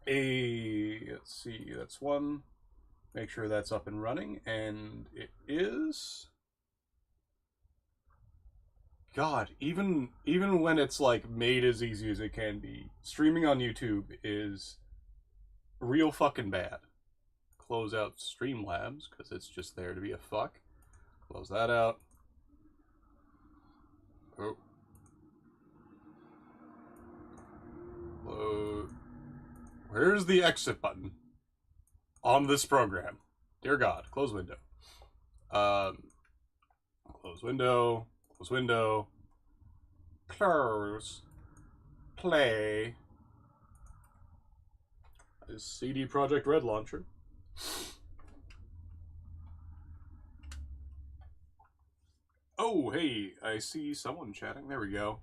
Let's see, that's one. Make sure that's up and running, and it is. God, even when it's like made as easy as it can be, streaming on YouTube is real fucking bad. Close out Streamlabs because it's just there to be a fuck. Close that out. Oh. Where's the exit button on this program? Dear God, close window. Close window. Close window. Close. Play. Is CD Projekt Red launcher. Oh, hey, I see someone chatting. There we go.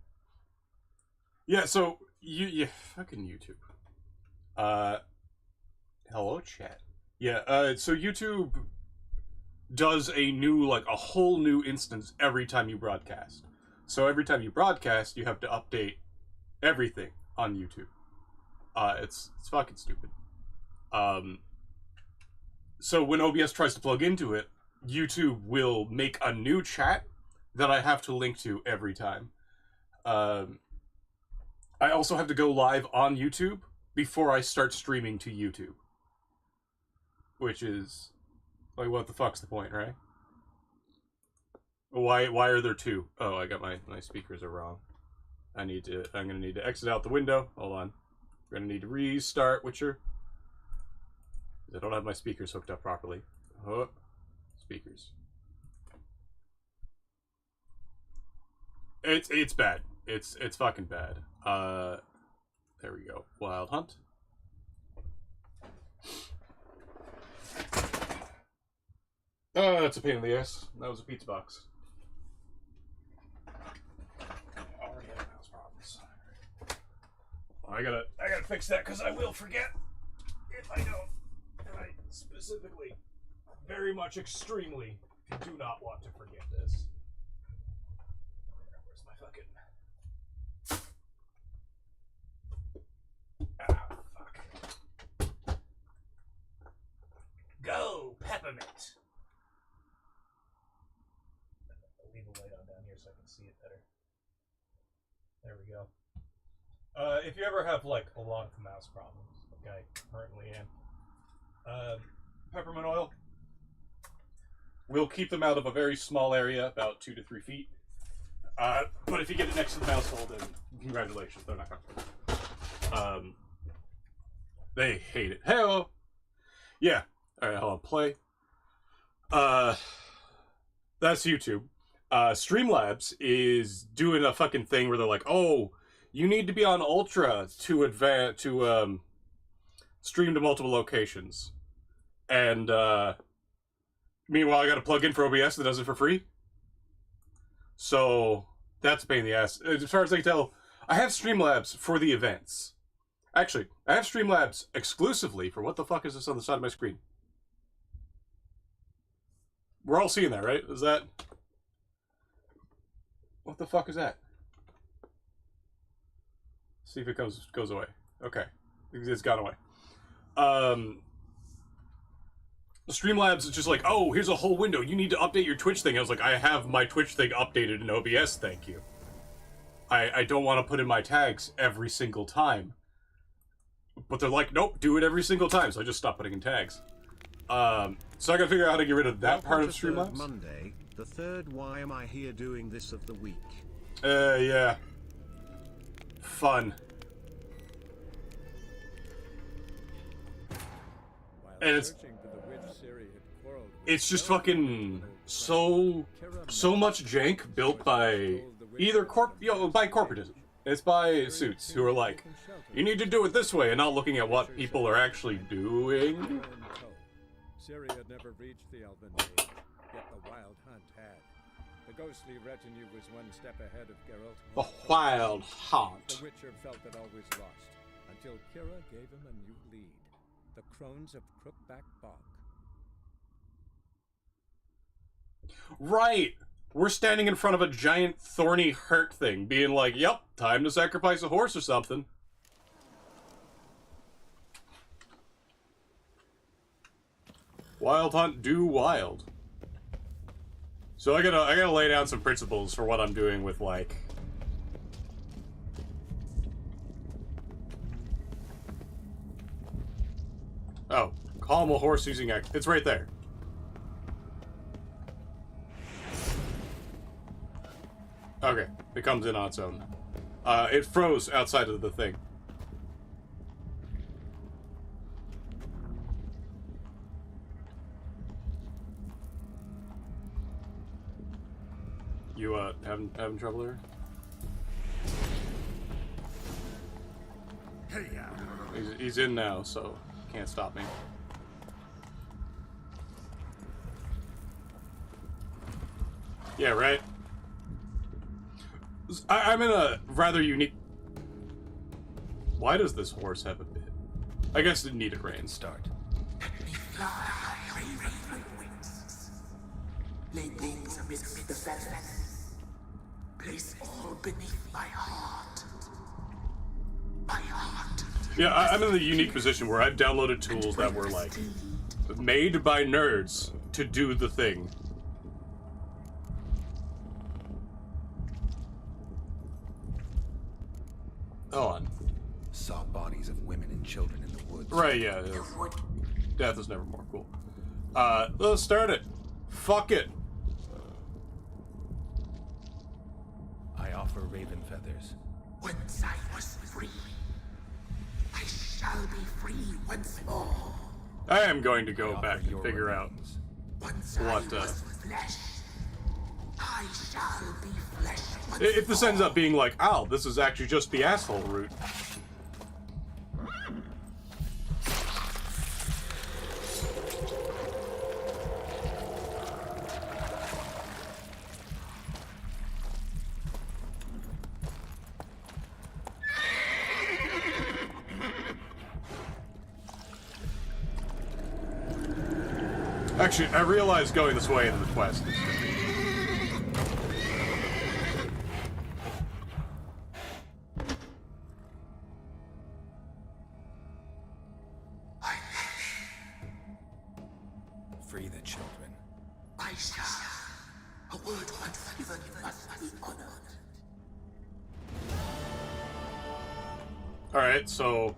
Yeah, so you fucking YouTube. Hello, chat. Yeah, so YouTube does a whole new instance every time you broadcast. So every time you broadcast, you have to update everything on YouTube. It's fucking stupid. So when OBS tries to plug into it, YouTube will make a new chat that I have to link to every time. I also have to go live on YouTube before I start streaming to YouTube. Which is, like, what the fuck's the point, right? Why are there two? Oh, I got my speakers are wrong. I'm gonna need to exit out the window. Hold on. We're gonna need to restart Witcher. I don't have my speakers hooked up properly. Oh, speakers. It's bad. It's fucking bad. There we go. Wild Hunt. Oh, that's a pain in the ass. That was a pizza box. Already have mouse problems. I gotta fix that because I will forget if I don't. And I specifically, very much, extremely do not want to forget this. Where's my fucking? Ah, fuck. Go, peppermint. Leave the light on down here so I can see it better. There we go. If you ever have like a lot of mouse problems, like I currently am, peppermint oil will keep them out of a very small area, about 2 to 3 feet. But if you get it next to the mouse hole, then congratulations, they're not comfortable. They hate it. Hey-oh! Yeah. Alright, hold on, play. That's YouTube. Streamlabs is doing a fucking thing where they're like, oh, you need to be on Ultra to stream to multiple locations. And, meanwhile, I got a plug-in for OBS that does it for free. So, that's a pain in the ass. As far as I can tell, I have Streamlabs for the events. Actually, I have Streamlabs exclusively for what the fuck is this on the side of my screen? We're all seeing that, right? Is that... What the fuck is that? See if it goes away. Okay. It's gone away. Streamlabs is just like, oh, here's a whole window. You need to update your Twitch thing. I was like, I have my Twitch thing updated in OBS, thank you. I don't want to put in my tags every single time. But they're like, nope, do it every single time. So I just stopped putting in tags. So I gotta figure out how to get rid of that part of Streamlabs. Monday, the third why am I here doing this of the week. Yeah. Fun. And it's just fucking so much jank built by either by corporatism. It's by suits who are like, you need to do it this way, and not looking at what people are actually doing. Ciri had never reached the Elven Age, yet the Wild Hunt had. The ghostly retinue was one step ahead of Geralt. The Wild Hunt. The Witcher felt that all was lost, until Kira gave him a new lead. The Crones of Crookback Bog. Right! We're standing in front of a giant thorny hurt thing, being like, yep, time to sacrifice a horse or something. Wild hunt, do wild. So I gotta lay down some principles for what I'm doing with, like... Oh, calm a horse using X. It's right there. Okay, it comes in on its own. It froze outside of the thing. You, having trouble there? He's in now, so can't stop me. Yeah, right? I'm in a rather unique... Why does this horse have a bit? I guess it needed rain. Start. Let me fly, raven wings. Lay wings amidst the feathers. Place all beneath my heart. My heart. Yeah, I'm in the unique position where I've downloaded tools that were, like, made by nerds to do the thing. Hold on. Saw bodies of women and children in the woods. Right, yeah. Death is never more cool. Let's start it. Fuck it. I offer raven feathers. Once I was free, I shall be free once more. I am going to I go offer back and your figure out remains. Once what, I was flesh, I shall be flesh once if this more. ends up being like, oh, this is actually just the asshole route. Actually, I realized going this way in the quest. Free the children. I shall. A word once given must be honored. Alright, so...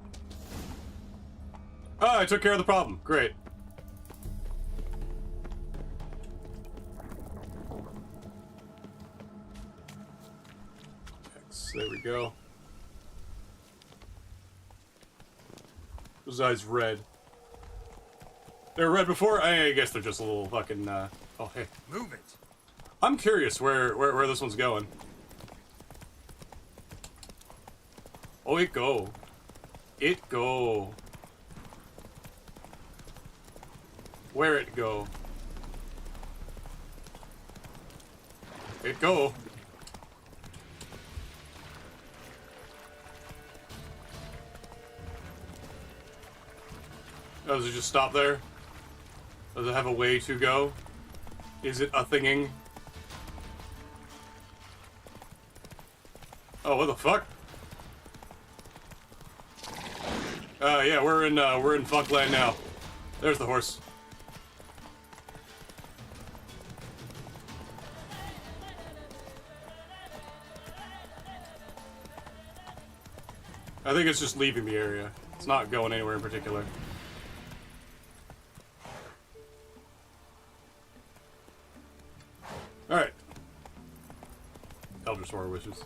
Oh, I took care of the problem. Great. X, there we go. Those eyes red. They were red before? I guess they're just a little fucking, Oh, hey. Move it. I'm curious where this one's going. Oh, it go. It go. Where it go? It go. Oh, does it just stop there? Does it have a way to go? Is it a thinging? Oh, what the fuck? Yeah, we're in Fuckland now. There's the horse. I think it's just leaving the area. It's not going anywhere in particular. Alright. Elder Sword wishes.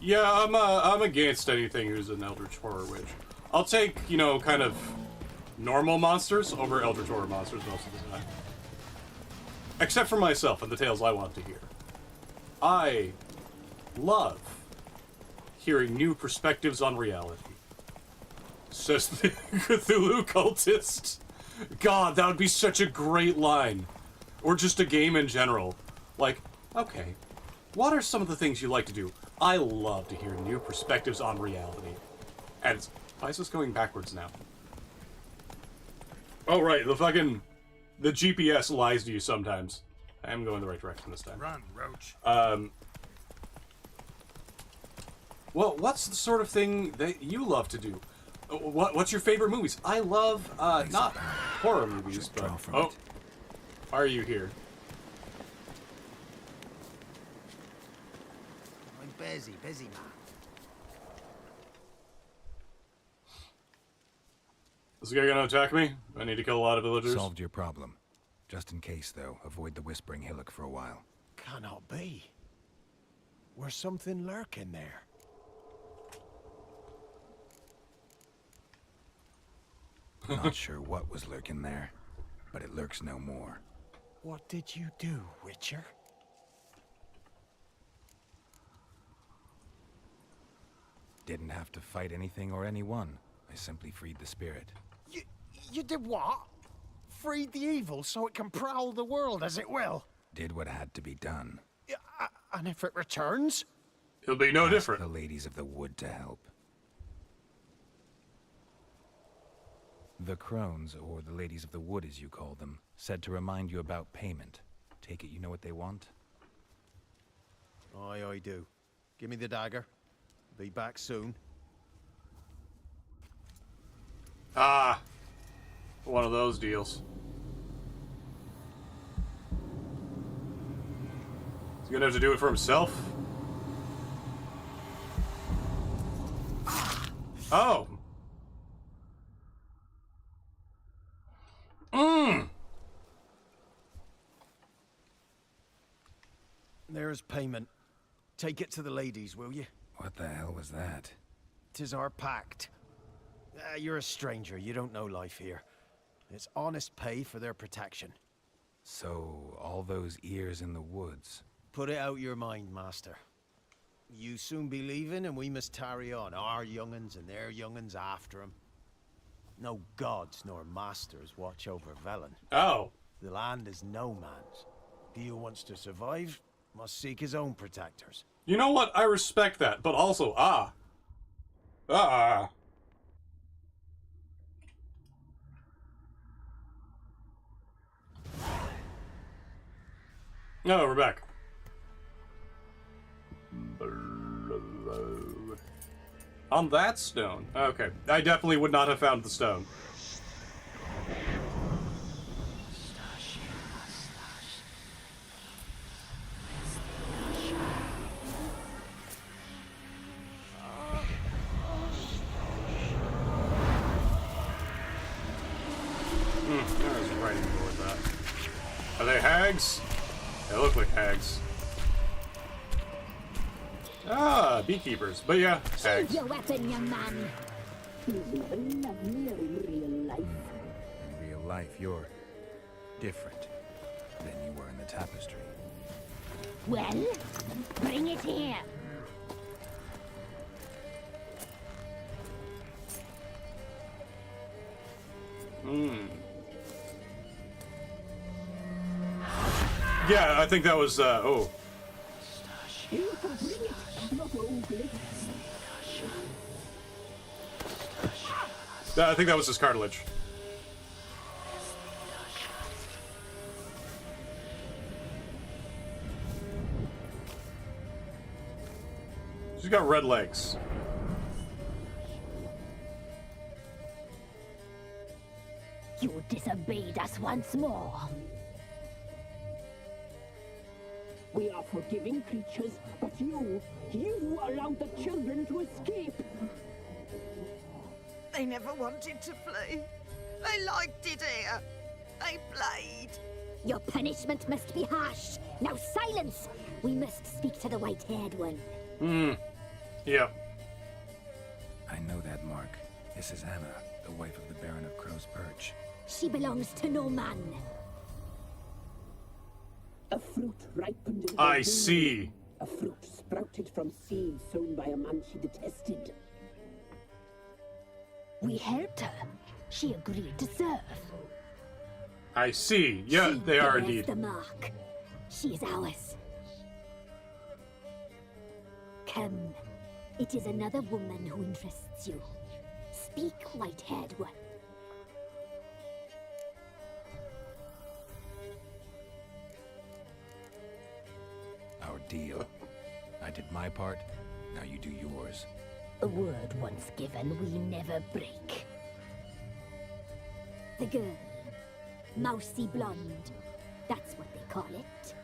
Yeah, I'm against anything who's an Eldritch Horror Witch. I'll take, you know, kind of normal monsters over Eldritch Horror monsters most of the time. Except for myself and the tales I want to hear. I love hearing new perspectives on reality. Says the Cthulhu cultist. God, that would be such a great line. Or just a game in general. Like, okay, what are some of the things you like to do? I love to hear new perspectives on reality. And why is this going backwards now? Oh, right, the GPS lies to you sometimes. I am going the right direction this time. Run, Roach. Well, what's the sort of thing that you love to do? What's your favorite movies? I love not horror movies, but oh, are you here? I'm busy, man. Is this guy gonna attack me? I need to kill a lot of villagers. Solved your problem. Just in case, though, avoid the Whispering Hillock for a while. Cannot be. Where's something lurking there? Not sure what was lurking there, but it lurks no more. What did you do, Witcher? Didn't have to fight anything or anyone. I simply freed the spirit. You did what? Freed the evil so it can prowl the world as it will? Did what had to be done. Yeah, and if it returns? It'll be no Ask different. the ladies of the wood to help. The crones, or the ladies of the wood as you call them, said to remind you about payment. Take it you know what they want? Aye, I do. Give me the dagger. Be back soon. Ah, one of those deals. He's gonna have to do it for himself. Oh. There's payment. Take it to the ladies, will you? What the hell was that? 'Tis our pact. You're a stranger. You don't know life here. It's honest pay for their protection. So, all those ears in the woods. Put it out your mind, master. You soon be leaving, and we must tarry on. Our young'uns and their young'uns after 'em. No gods nor masters watch over Velen. Oh. The land is no man's. He who wants to survive must seek his own protectors. You know what? I respect that, but also, No, we're back. On that stone. Okay. I definitely would not have found the stone. I was right toward that. Are they hags? They look like hags. Ah, beekeepers. But yeah, hags. Your weapon, young man. In real life, you're different than you were in the tapestry. Well, bring it here. Yeah, I think that was, oh. I think that was his cartilage. She's got red legs. You disobeyed us once more. We are forgiving creatures, but you allowed the children to escape. They never wanted to flee. They liked it here. They played. Your punishment must be harsh. Now silence! We must speak to the white-haired one. Yeah. I know that mark. This is Anna, the wife of the Baron of Crow's Perch. She belongs to no man. A fruit ripened in her I womb. see. A fruit sprouted from seeds sown by a man she detested. We helped her. She agreed to serve. I see. Yeah, She they are bears indeed. the mark. She is ours. Come. It is another woman who interests you. Speak, white-haired one. Our deal. I did my part, now you do yours. A word once given, we never break. The girl. Mousy blonde. That's what they call it.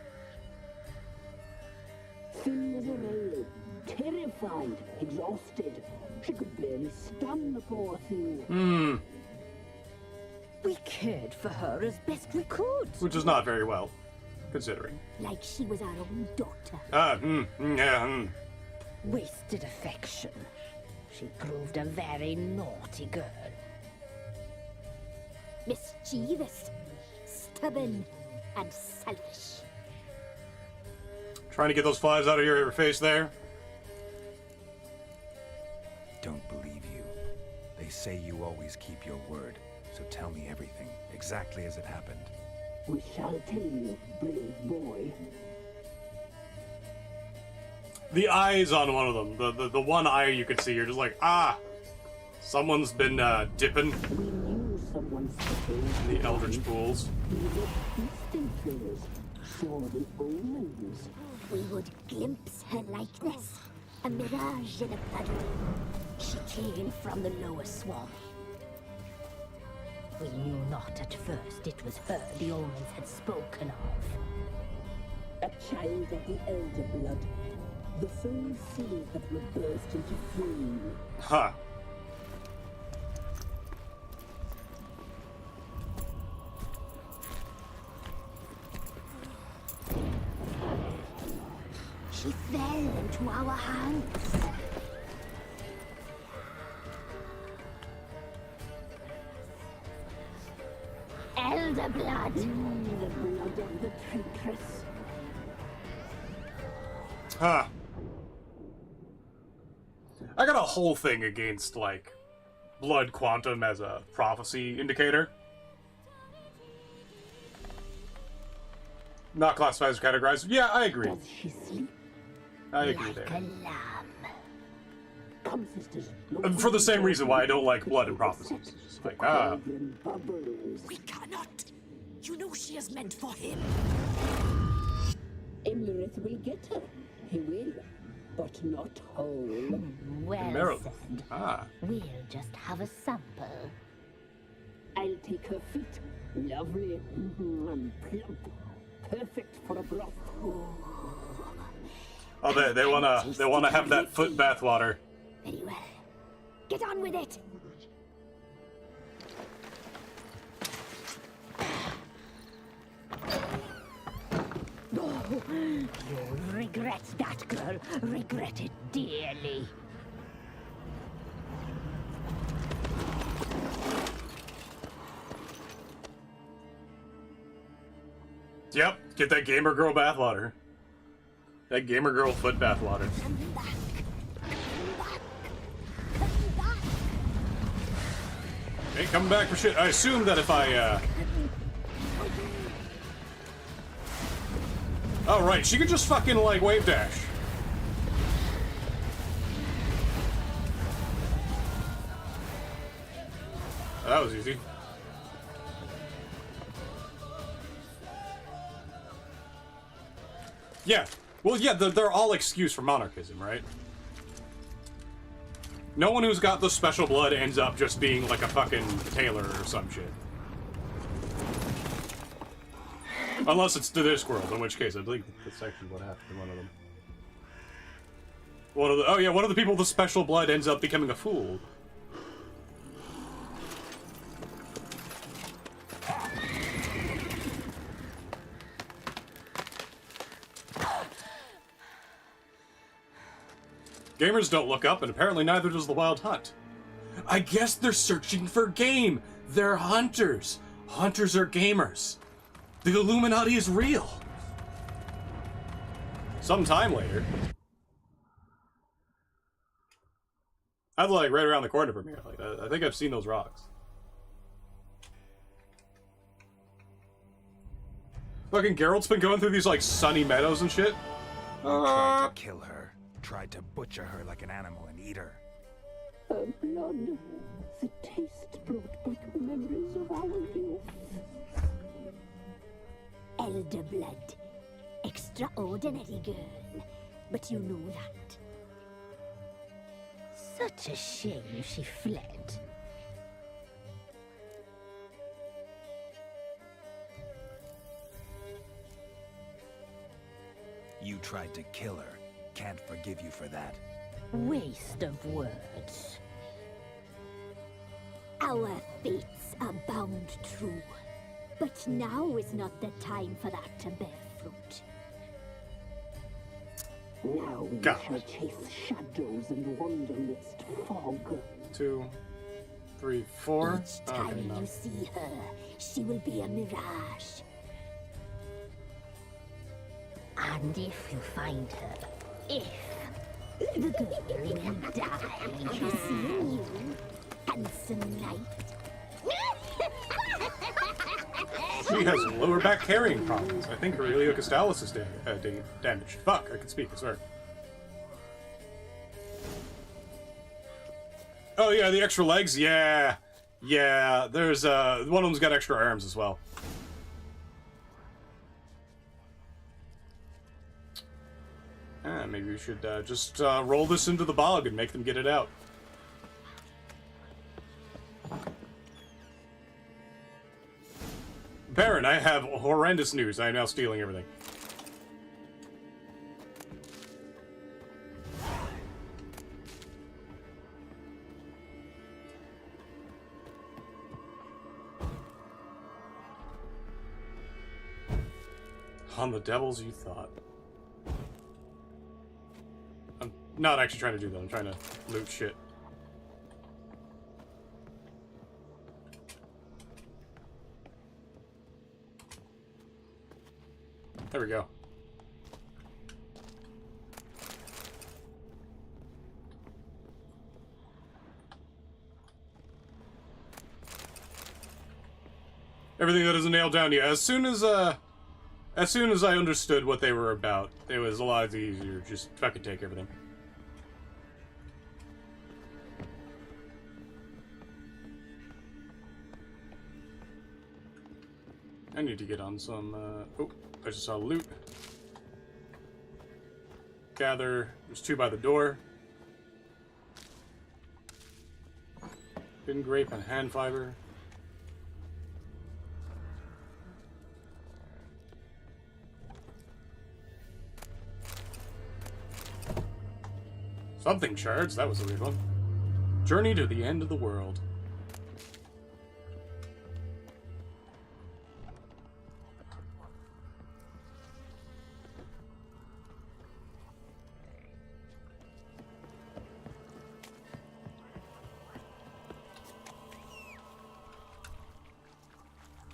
Thin as a rail, terrified, exhausted. She could barely stand, the poor thing. We cared for her as best we could. Which is not very well, considering. Like she was our own daughter. Wasted affection. She proved a very naughty girl. Mischievous, stubborn, and selfish. Trying to get those flies out of your face there. Don't believe you. They say you always keep your word. So tell me everything, exactly as it happened. We shall tell you, brave boy. The eyes on one of them, the one eye you could see, you're just like, someone's been dipping We knew someone's in the eldritch pools. We were feasting things, saw the omens. We would glimpse her likeness, a mirage in a puddle. She came from the lower swamp. We knew not at first it was her the omens had spoken of. A child of the elder blood. The soul seed that will burst into flame. Huh. She fell into our hands. Elder blood. The blood of the traitress. Huh. I got a whole thing against, like, blood quantum as a prophecy indicator. Not classified as categorized. Yeah, I agree. Does she sleep? I agree Like there. a lamb. Come, sisters. For the same reason why I don't like blood and prophecies. It's just like, Bubbles. We cannot. You know she is meant for him. Imlerith will get her. He will. But not whole. Well Meryl. said. Ah. We'll just have a sample. I'll take her feet. Lovely. And plump. Perfect for a broth. Oh, they wanna have that foot bath water. Very well. Get on with it. Oh, you'll regret that, girl. Regret it dearly. Yep, get that gamer girl bath water. That gamer girl foot bath water. Come back. Come back. Come back. Ain't coming back for shit. I assume that if I, Oh, right, she could just fucking, like, wave dash. That was easy. Yeah. Well, yeah, they're all excuse for monarchism, right? No one who's got the special blood ends up just being like a fucking tailor or some shit. Unless it's to this world, in which case I believe that's actually what happened to one of them. One of the people with the special blood ends up becoming a fool. Gamers don't look up, and apparently neither does the Wild Hunt. I guess they're searching for game. They're hunters. Hunters are gamers. The Illuminati is real. Sometime later. I'm like right around the corner from here. Like I think I've seen those rocks. Fucking Geralt's been going through these like sunny meadows and shit. Tried to kill her. Tried to butcher her like an animal and eat her. Her blood. The taste brought back memories of our youth. Elder blood. Extraordinary girl. But you know that. Such a shame she fled. You tried to kill her. Can't forgive you for that. Waste of words. Our fates are bound true. But now is not the time for that to bear fruit. Now we God. shall chase shadows and wander midst fog. 2, 3, 4. Each time Okay, no. you see her, she will be a mirage. And if you find her, if the girl will die, seeing you, handsome knight. She has lower back carrying problems. I think Aurelio Castalis is damaged. Fuck, I can speak, I swear. Oh yeah, the extra legs? Yeah. Yeah, there's, one of them's got extra arms as well. Maybe we should, just, roll this into the bog and make them get it out. Baron, I have horrendous news. I am now stealing everything. On the devils you thought. I'm not actually trying to do that. I'm trying to loot shit. There we go. Everything that isn't nailed down yet. As soon as I understood what they were about, it was a lot easier. Just fucking take everything. I need to get on some, oh, I just saw loot. Gather, there's 2 by the door. Hidden grape and hand fiber. Something shards, that was a weird one. Journey to the end of the world.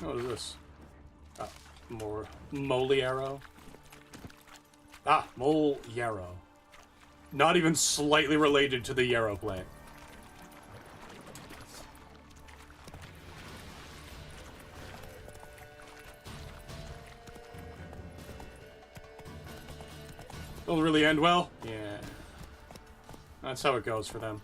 What is this? Ah, more mole yarrow. Ah, mole yarrow. Not even slightly related to the yarrow plant. Will really end well? Yeah. That's how it goes for them.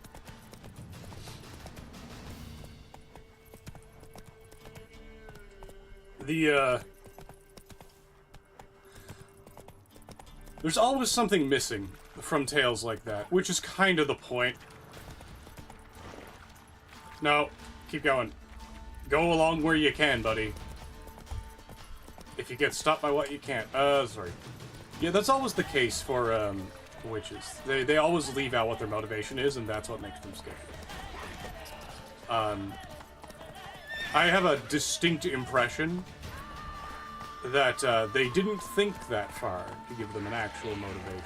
There's always something missing from tales like that, which is kind of the point. No, keep going. Go along where you can, buddy. If you get stopped by what you can't. Sorry. Yeah, that's always the case for, witches. They always leave out what their motivation is, and that's what makes them scary. I have a distinct impression that they didn't think that far to give them an actual motivation.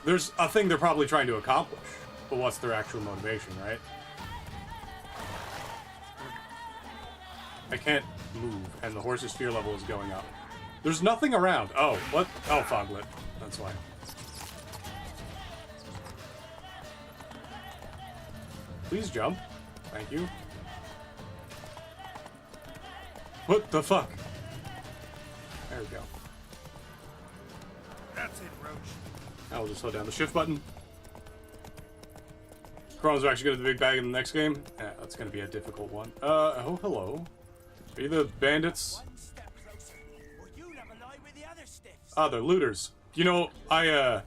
There's a thing they're probably trying to accomplish, but what's their actual motivation, right? I can't move, and the horse's fear level is going up. There's nothing around. Oh, what? Oh, foglet. That's why. Please jump. Thank you. What the fuck? There we go. That's it, Roach. I'll just hold down the shift button. Chronos are actually going to the big bag in the next game. Yeah, that's going to be a difficult one. Oh, hello. Are you the bandits? Ah, they're looters. You know, I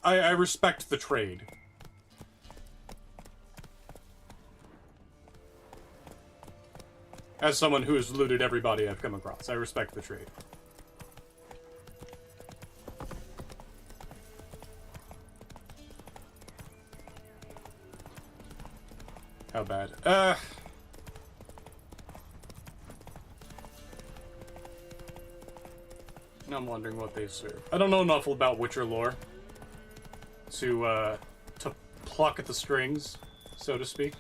I respect the trade. As someone who has looted everybody I've come across, I respect the trade. How bad? Now I'm wondering what they serve. I don't know enough about Witcher lore to pluck at the strings, so to speak.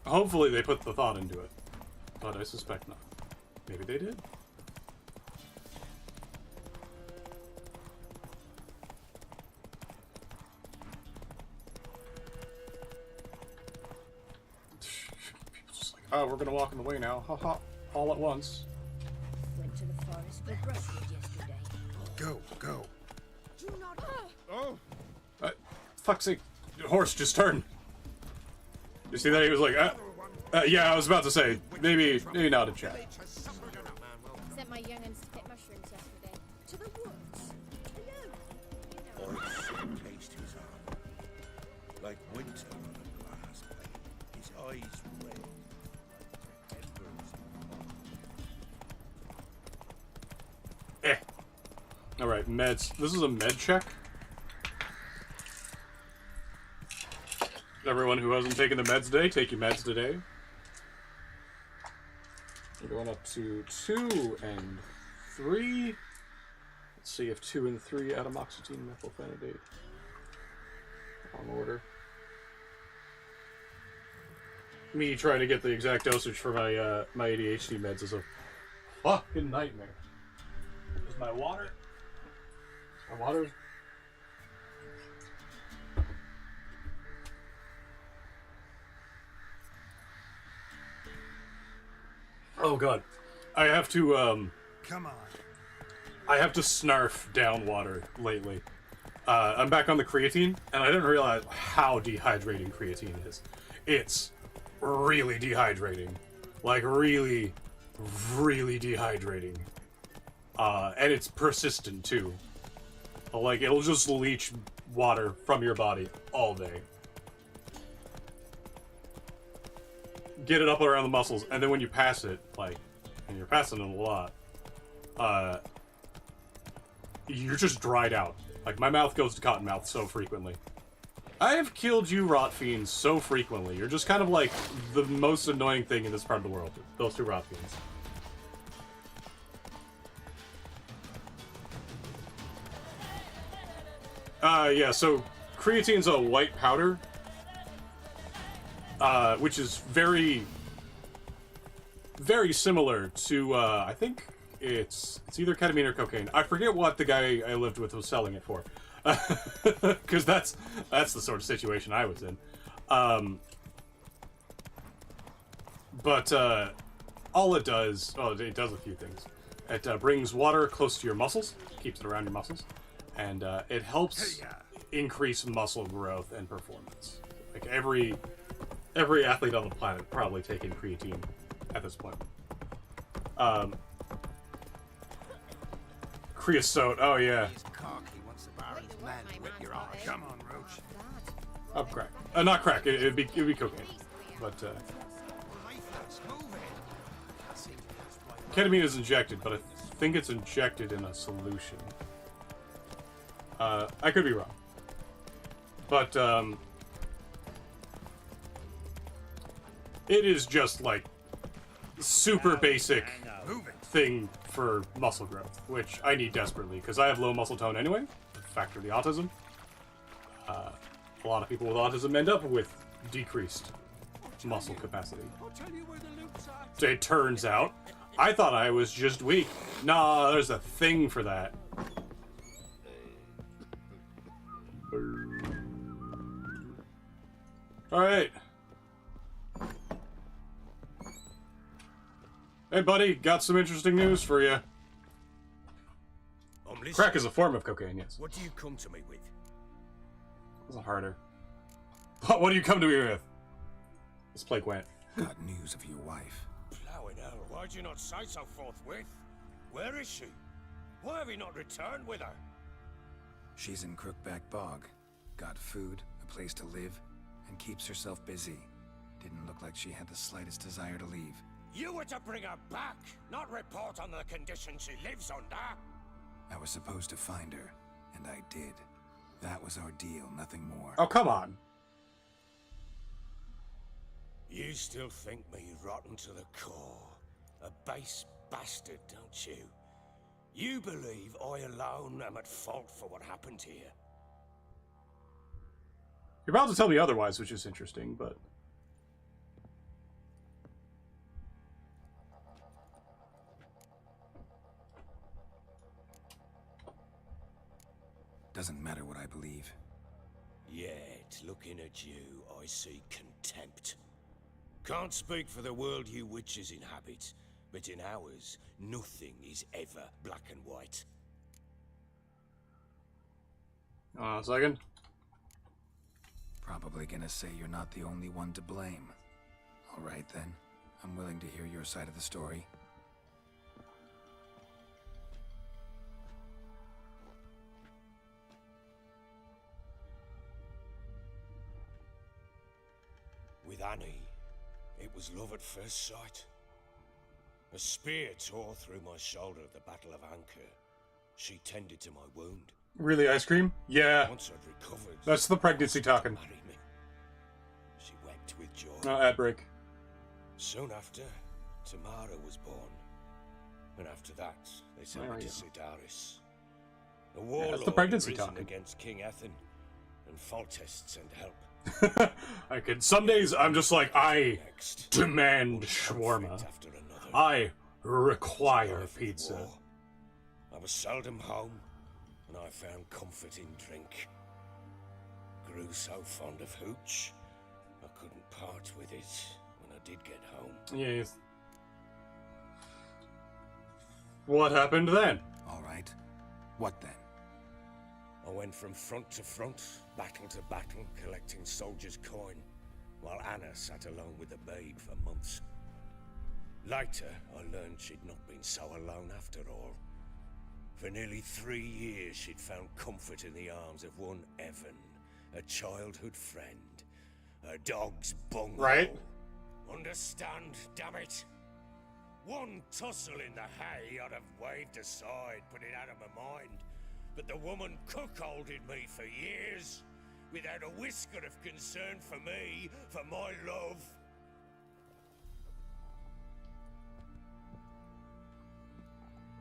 Hopefully they put the thought into it, but I suspect not. Maybe they did. People's just like, oh, we're gonna walk in the way now, haha, all at once. Went to the forest for brushwood yesterday. Go. Do not. Oh! Fuck's sake, horse, just turn. You see that? He was like, yeah, I was about to say, maybe not a chat. Sent my young'uns to pick mushrooms yesterday. To the woods. To you. Taste his arm. Like winter on a glass plate. His eyes red. Alright, meds. This is a med check. Everyone who hasn't taken the meds today, take your meds today. We're going up to 2 and 3. Let's see if 2 and 3 atomoxetine methylphenidate. Wrong order. Me trying to get the exact dosage for my my ADHD meds is a fucking nightmare. Is my water? My water? Oh god. I have to Come on. I have to snarf down water lately. I'm back on the creatine, and I didn't realize how dehydrating creatine is. It's really dehydrating. Like, really, really dehydrating. And it's persistent, too. Like, it'll just leach water from your body all day. Get it up around the muscles, and then when you pass it, like, and you're passing it a lot, you're just dried out. Like, my mouth goes to cottonmouth so frequently. I have killed you rot fiends so frequently. You're just kind of like the most annoying thing in this part of the world. Those two rot fiends. Yeah, so creatine's a white powder, which is very, very similar to, I think it's either ketamine or cocaine. I forget what the guy I lived with was selling it for. Because that's the sort of situation I was in. But all it does, it does a few things. It brings water close to your muscles, keeps it around your muscles, and it helps increase muscle growth and performance. Like every athlete on the planet probably taking creatine at this point. Creosote, oh yeah. Come on, Roach. Oh, crack. Not crack. It'd be cocaine. But ketamine is injected, but I think it's injected in a solution. I could be wrong. But it is just like super basic thing for muscle growth, which I need desperately because I have low muscle tone anyway. Factor the autism. A lot of people with autism end up with decreased muscle capacity. It turns out, I thought I was just weak. Nah, there's a thing for that. Alright. Hey buddy, got some interesting news for you. Crack is a form of cocaine, yes. What do you come to me with? It's harder. What do you come to me with? This plague went. Got news of your wife. Plowing hell, why'd you not say so forthwith? Where is she? Why have you not returned with her? She's in Crookback Bog. Got food, a place to live, and keeps herself busy. Didn't look like she had the slightest desire to leave. You were to bring her back, not report on the conditions she lives under. I was supposed to find her, and I did. That was our deal, nothing more. Oh, come on. You still think me rotten to the core. A base bastard, don't you? You believe I alone am at fault for what happened here. You're about to tell me otherwise, which is interesting, but... Doesn't matter what I believe. Yet, looking at you, I see contempt. Can't speak for the world you witches inhabit, but in ours, nothing is ever black and white. A second. Probably gonna say you're not the only one to blame. All right then, I'm willing to hear your side of the story. With Annie, it was love at first sight. A spear tore through my shoulder at the Battle of Anchor. She tended to my wound. Really, ice cream? Yeah. Once I'd recovered, That's the pregnancy talking. marry me. She wept with joy. Ad break. Soon after, Tamara was born. And after that, they sent me to Sidaris. A warlord that's the pregnancy risen talking. against King Ethan, and Foltest sent help. I could. Some days I'm just like, I Next, demand one shawarma. conflict after another. I require Life of pizza. war. I was seldom home, and I found comfort in drink. Grew so fond of hooch, I couldn't part with it when I did get home. Yes. What happened then? All right. What then? I went from front to front, battle to battle, collecting soldiers' coin, while Anna sat alone with the babe for months. Later, I learned she'd not been so alone after all. For nearly 3 years, she'd found comfort in the arms of one Evan, a childhood friend. Her dog's bunghole. Right. Understand, damn it? One tussle in the hay I'd have waved aside, put it out of my mind. But the woman cuckolded me for years, without a whisker of concern for me, for my love.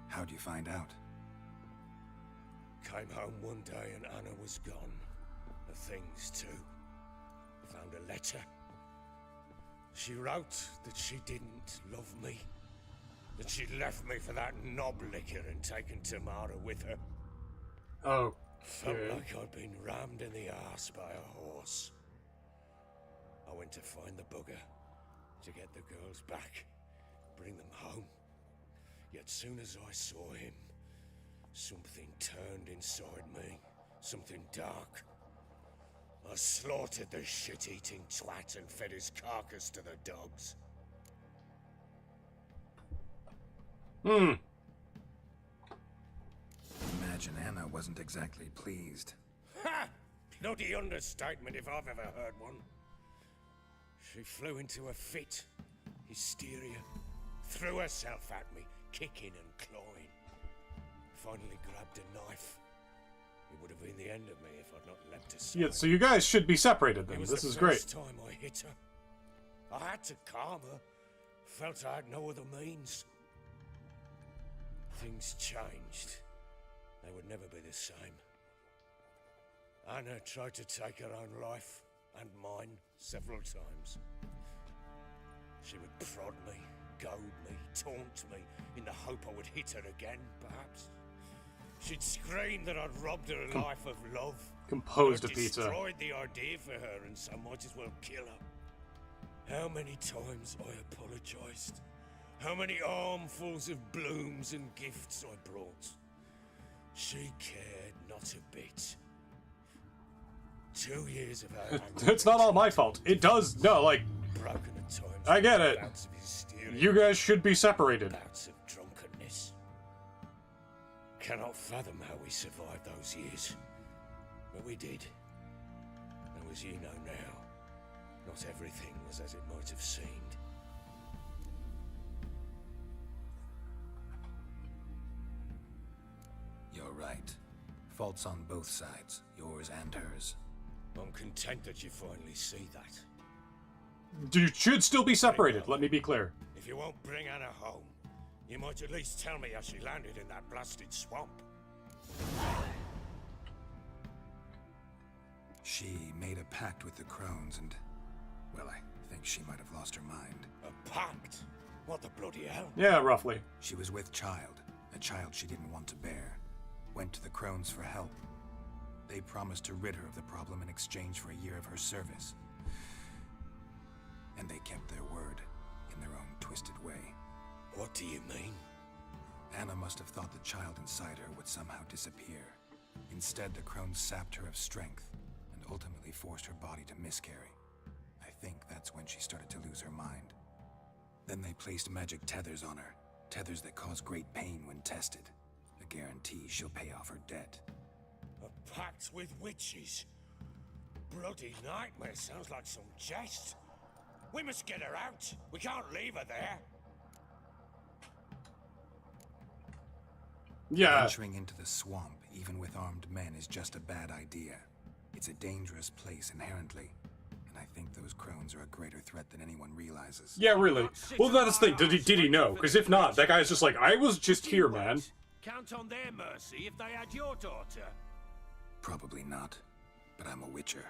How'd you find out? Came home one day and Anna was gone. The things too. Found a letter. She wrote that she didn't love me. That she'd left me for that knob licker and taken Tamara with her. Oh. Felt like I'd been rammed in the arse by a horse. I went to find the bugger, to get the girls back, bring them home. Yet soon as I saw him, something turned inside me, something dark. I slaughtered the shit-eating twat and fed his carcass to the dogs. Imagine Anna wasn't exactly pleased. Ha! Bloody understatement if I've ever heard one. She flew into a fit, hysteria, threw herself at me, kicking and clawing. Finally grabbed a knife. It would have been the end of me if I'd not leapt aside. Yeah, so you guys should be separated then. It was This the is great. first time I hit her. I had to calm her. Felt I had no other means. Things changed. They would never be the same. Anna tried to take her own life, and mine, several times. She would prod me, goad me, taunt me, in the hope I would hit her again, perhaps. She'd scream that I'd robbed her life of love. Composed I'd a pizza. destroyed the idea for her, and so might as well kill her. How many times I apologized. How many armfuls of blooms and gifts I brought. She cared not a bit. 2 years of her anger. It's not all my fault. It does. No, like, Broken at times. I get it. Bouts of hysteria, you guys should be separated. bouts of drunkenness. cannot fathom how we survived those years. But we did. And as you know now, not everything was as it might have seemed. You're right. Faults on both sides, yours and hers. I'm content that you finally see that. You should still be separated, let me be clear. If you won't bring Anna home, you might at least tell me how she landed in that blasted swamp. She made a pact with the crones and, well, I think she might have lost her mind. A pact? What the bloody hell? Yeah, roughly. She was with child, a child she didn't want to bear. Went to the crones for help. They promised to rid her of the problem in exchange for a year of her service. And they kept their word, in their own twisted way. What do you mean? Anna must have thought the child inside her would somehow disappear. Instead, the crones sapped her of strength, and ultimately forced her body to miscarry. I think that's when she started to lose her mind. Then they placed magic tethers on her, tethers that cause great pain when tested. A guarantee she'll pay off her debt. A pact with witches? Bloody nightmare, sounds like some jest. We must get her out. We can't leave her there. Yeah. Venturing into the swamp, even with armed men, is just a bad idea. It's a dangerous place inherently, and I think those crones are a greater threat than anyone realizes. Yeah, really. Well, that's the thing. Did he know? Because if not, that guy's just like, I was just here, man. Count on their mercy if they had your daughter. Probably not, but I'm a witcher.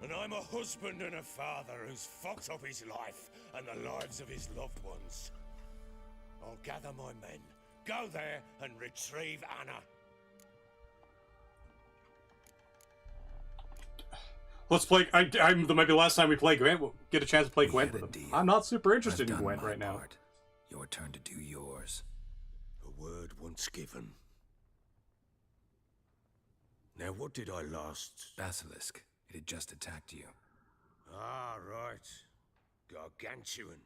And I'm a husband and a father who's fucked up his life and the lives of his loved ones. I'll gather my men, go there and retrieve Anna. Let's play. That might be the last time we play Gwent. We'll get a chance to play Gwent with him. I'm not super interested in Gwent right now. Your turn to do yours. A word once given. Now, what did I last? Basilisk. It had just attacked you. Ah, right. Gargantuan.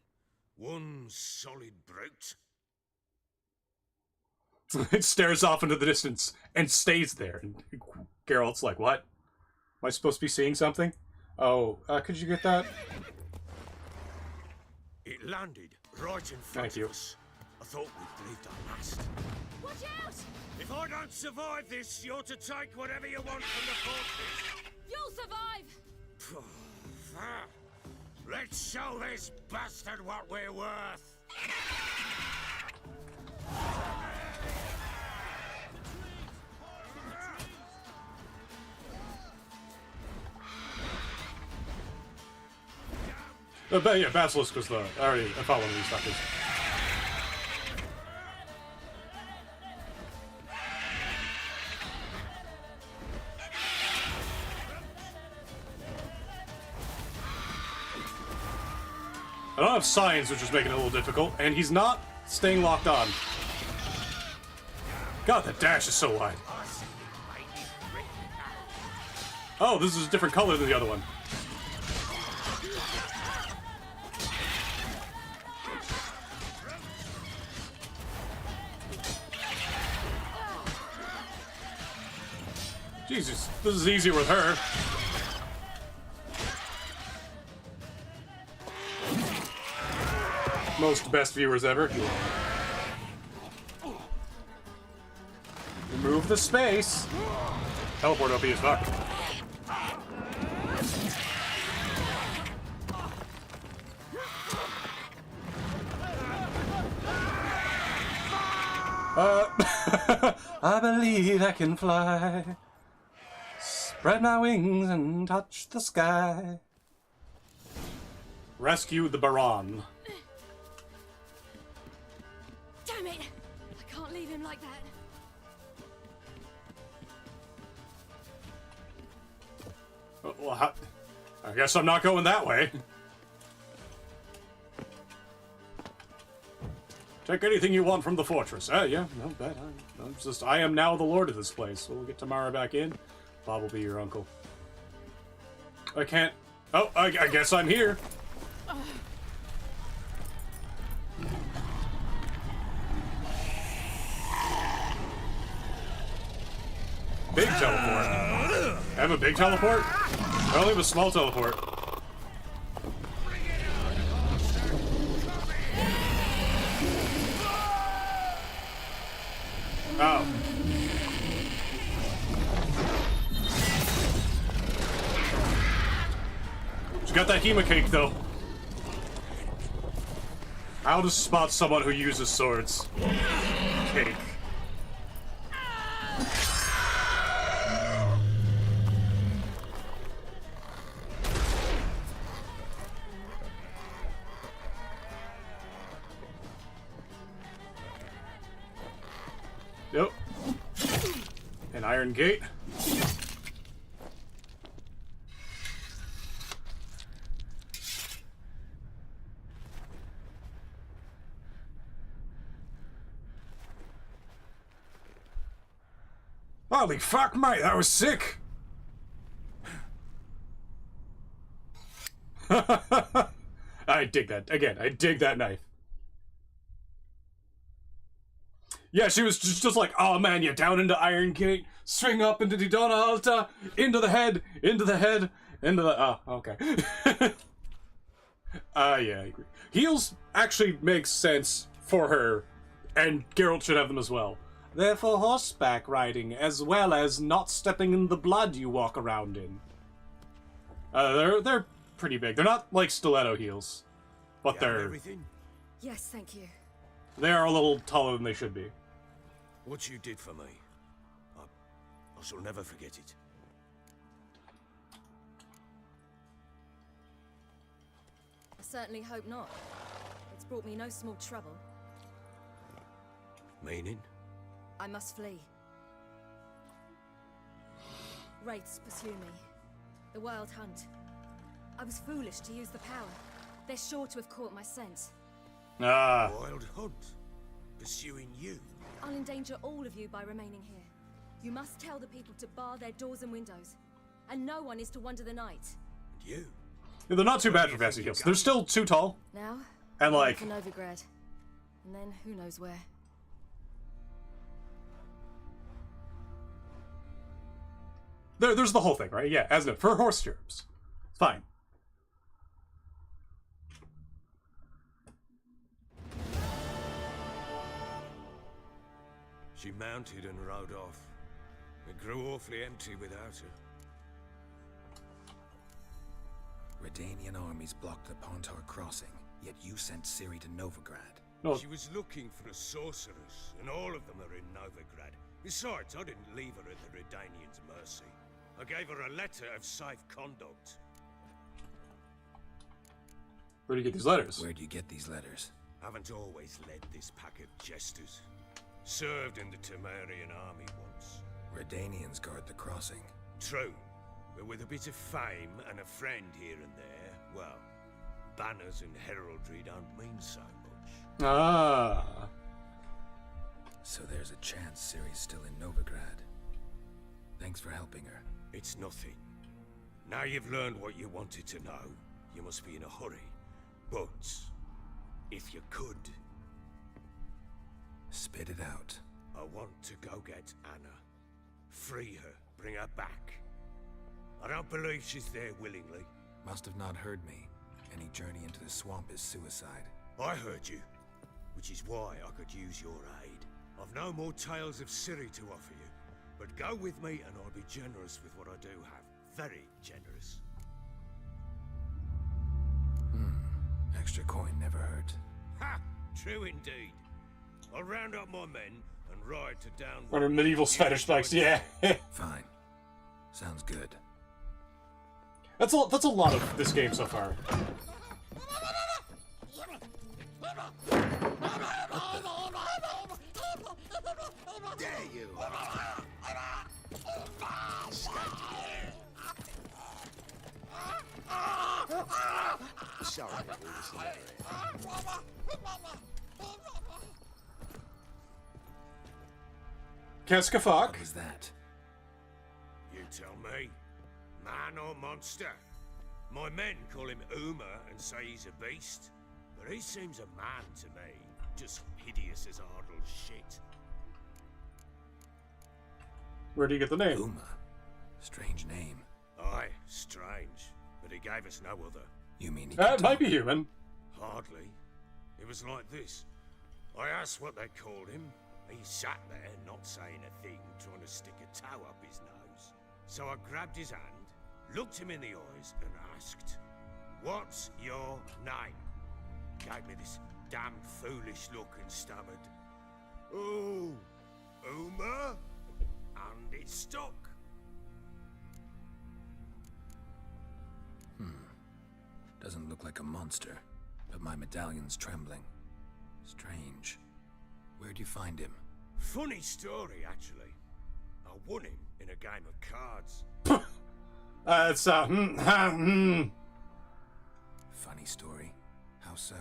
One solid brute. It stares off into the distance and stays there. And Geralt's like, what? Am I supposed to be seeing something? Oh, could you get that? It landed right in front of us. I thought we'd believed our last. Watch out! If I don't survive this, you're to take whatever you want from the fortress. You'll survive! Let's show this bastard what we're worth! But yeah, Basilisk was I fought one of these fuckers. I don't have science, which is making it a little difficult, and he's not staying locked on. God, the dash is so wide. Oh, this is a different color than the other one. Jesus, this is easier with her. Most best viewers ever. Remove the space. Teleport OP as fuck. I believe I can fly. Spread my wings and touch the sky. Rescue the Baron. Damn it! I can't leave him like that. Well, I guess I'm not going that way. Take anything you want from the fortress. Yeah, no bad. I am now the lord of this place. We'll get Tamara back in. Bob will be your uncle. I can't. Oh, I guess I'm here. Big teleport. I have a big teleport? I only have a small teleport. Oh. She's got that Hema cake, though. I'll just spot someone who uses swords. Cake. Yep. An iron gate. Holy fuck, mate, that was sick! I dig that. Again, I dig that knife. Yeah, she was just like, oh man, you're down into Iron Gate, swing up into the Donna Alta, into the head, into the head, into the... Oh, okay. Yeah, I agree. Heals actually makes sense for her, and Geralt should have them as well. They're for horseback riding, as well as not stepping in the blood you walk around in. They're pretty big. They're not like stiletto heels, but they're... Everything? Yes, thank you. They are a little taller than they should be. What you did for me, I shall never forget it. I certainly hope not. It's brought me no small trouble. Meaning? I must flee. Wraiths pursue me. The Wild Hunt. I was foolish to use the power. They're sure to have caught my scent. Ah. Wild Hunt? Pursuing you? I'll endanger all of you by remaining here. You must tell the people to bar their doors and windows. And no one is to wander the night. And you? Yeah, they're not too bad for fancy heels. They're still too tall. Now, and like... for Novigrad. And then who knows where. There's the whole thing, right? Yeah, as in for horse stirrups. Fine. She mounted and rode off. It grew awfully empty without her. Redanian armies blocked the Pontar crossing, yet you sent Ciri to Novigrad. No. She was looking for a sorceress, and all of them are in Novigrad. Besides, I didn't leave her at the Redanians' mercy. I gave her a letter of safe conduct. Where do you get these letters? Where do you get these letters? Haven't always led this pack of jesters. Served in the Temerian army once. Redanians guard the crossing. True, but with a bit of fame and a friend here and there, well, banners and heraldry don't mean so much. Ah. So there's a chance Ciri's still in Novigrad. Thanks for helping her. It's nothing. Now you've learned what you wanted to know, you must be in a hurry. But, if you could... Spit it out. I want to go get Anna. Free her, bring her back. I don't believe she's there willingly. Must have not heard me. Any journey into the swamp is suicide. I heard you, which is why I could use your aid. I've no more tales of Ciri to offer you, but go with me and I'll be generous with what I do have. Very generous. Extra coin never hurt. Ha! True indeed. I'll round up my men and ride to down... Under medieval fetish spikes, yeah. Fine. Sounds good. That's a lot of this game so far. Dare you! Sorry, Qu'est-ce que fuck? What was that? You tell me. Man or monster? My men call him Uma and say he's a beast, but he seems a man to me. Just hideous as Ardle's shit. Where do you get the name? Uma. Strange name. Aye, strange. But he gave us no other. You mean he It might be human. Hardly. It was like this. I asked what they called him. He sat there, not saying a thing, trying to stick a toe up his nose. So I grabbed his hand, looked him in the eyes, and asked, "What's your name?" Gave me this damn foolish look and stammered, "Oh, Uma?" And it stuck. Doesn't look like a monster, but my medallion's trembling. Strange. Where'd you find him? Funny story, actually. I won him in a game of cards. It's Funny story. How so?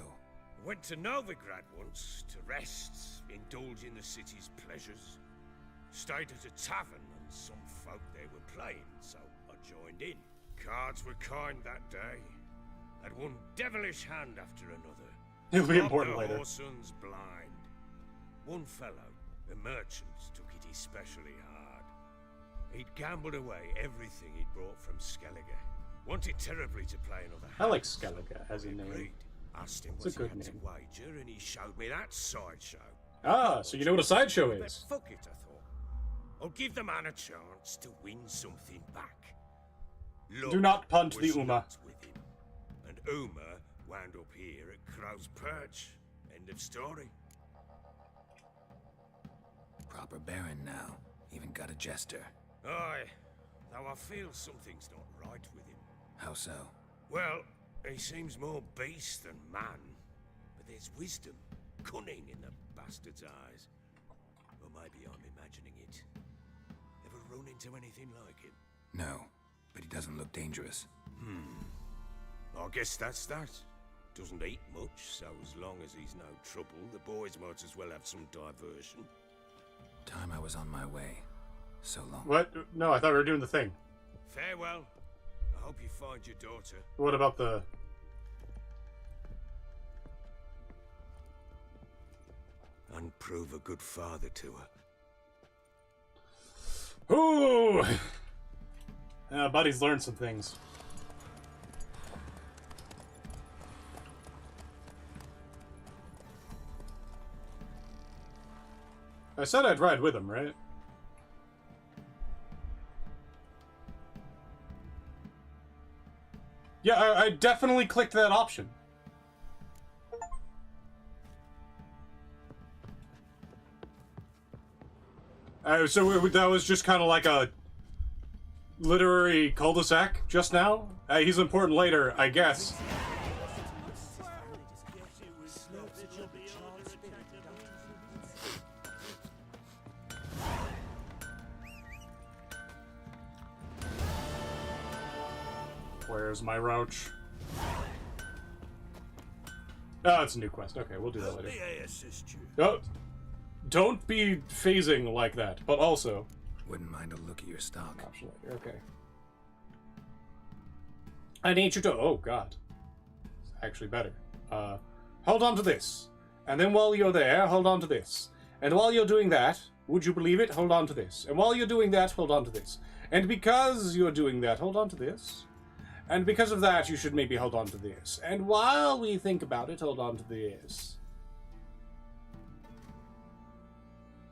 Went to Novigrad once to rest, indulge in the city's pleasures. Stayed at a tavern and some folk there were playing, so I joined in. Cards were kind that day. Had one devilish hand after another. It'll be Robbed important the later. Horsons blind. One fellow, a merchant, took it especially hard. He'd gambled away everything he'd brought from Skellige. Wanted terribly to play another hand. I like Skellige as a name. Agreed. Asked him It's what a he good had to name. wager, and he showed me that sideshow. Ah, so you know what a sideshow But is. fuck it, I thought. I'll give the man a chance to win something back. Luck Do not punt was the Uma. not with him. And Uma wound up here at Crow's Perch. End of story. Proper baron now. Even got a jester. Aye, though I feel something's not right with him. How so? Well, he seems more beast than man. But there's wisdom, cunning in the bastard's eyes. Or maybe I'm imagining it. Ever run into anything like him? No, but he doesn't look dangerous. I guess that's that. Doesn't eat much, so as long as he's no trouble, the boys might as well have some diversion. Time I was on my way. So long. What? No, I thought we were doing the thing. Farewell. I hope you find your daughter. What about the... And prove a good father to her. Ooh! Buddy's learned some things. I said I'd ride with him, right? Yeah, I definitely clicked that option. So that was just kind of like a literary cul-de-sac just now? He's important later, I guess. Where's my roach? Oh, it's a new quest. Okay, we'll do that later. May I assist you? Oh, don't be phasing like that, but also... Wouldn't mind a look at your stock. Option later, okay. I need you to... Oh, God. It's actually better. Hold on to this. And then while you're there, hold on to this. And while you're doing that, would you believe it? Hold on to this. And while you're doing that, hold on to this. And because you're doing that, hold on to this. And because of that, you should maybe hold on to this. And while we think about it, hold on to this.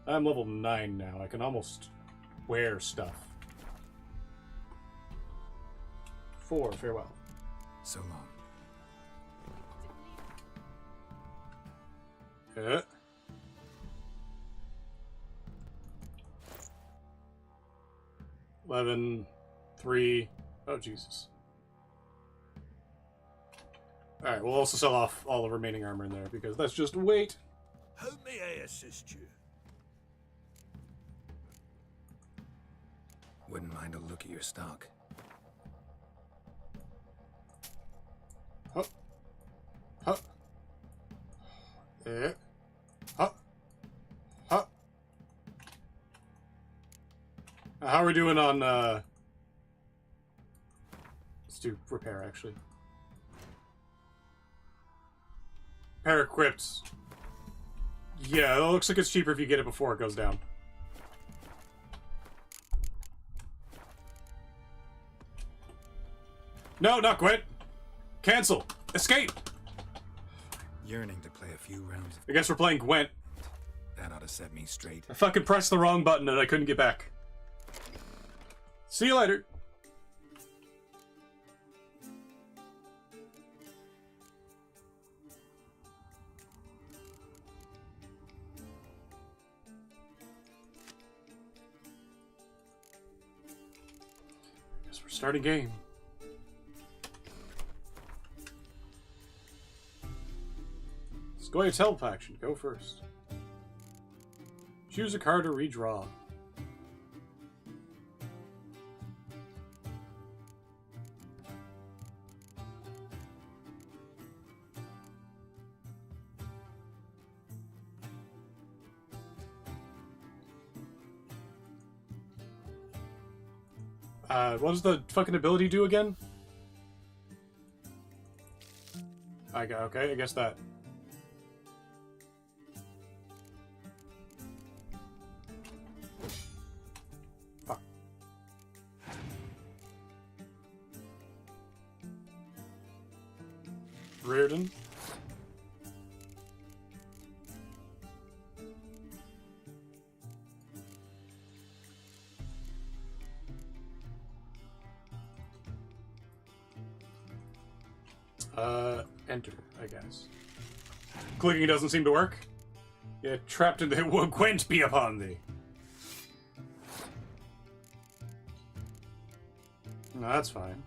I'm level 9 now. I can almost wear stuff. 4, farewell. So long. Yeah. $11, 3. Oh, Jesus. Alright, we'll also sell off all the remaining armor in there, because that's just weight. How may I assist you? Wouldn't mind a look at your stock. Huh. Huh. Yeah. Huh. Huh. How are we doing on, let's do repair, actually. Repair equipped. Yeah, it looks like it's cheaper if you get it before it goes down. No, not Gwent. Cancel. Escape. Yearning to play a few rounds of... I guess we're playing Gwent. That ought to set me straight. I fucking pressed the wrong button and I couldn't get back. See you later. Guess we're starting game. Let's go to help action. Go first. Choose a card or redraw. What does the fucking ability do again? Okay, I guess that. Fuck. Reardon. Enter, I guess. Clicking doesn't seem to work. Yet trapped in the will Gwent be upon thee. No, that's fine.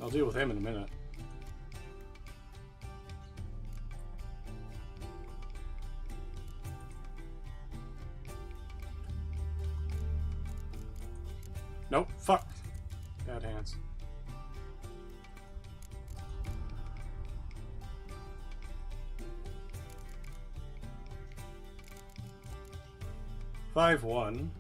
I'll deal with him in a minute. Nope, fuck. Bad hands. Five one.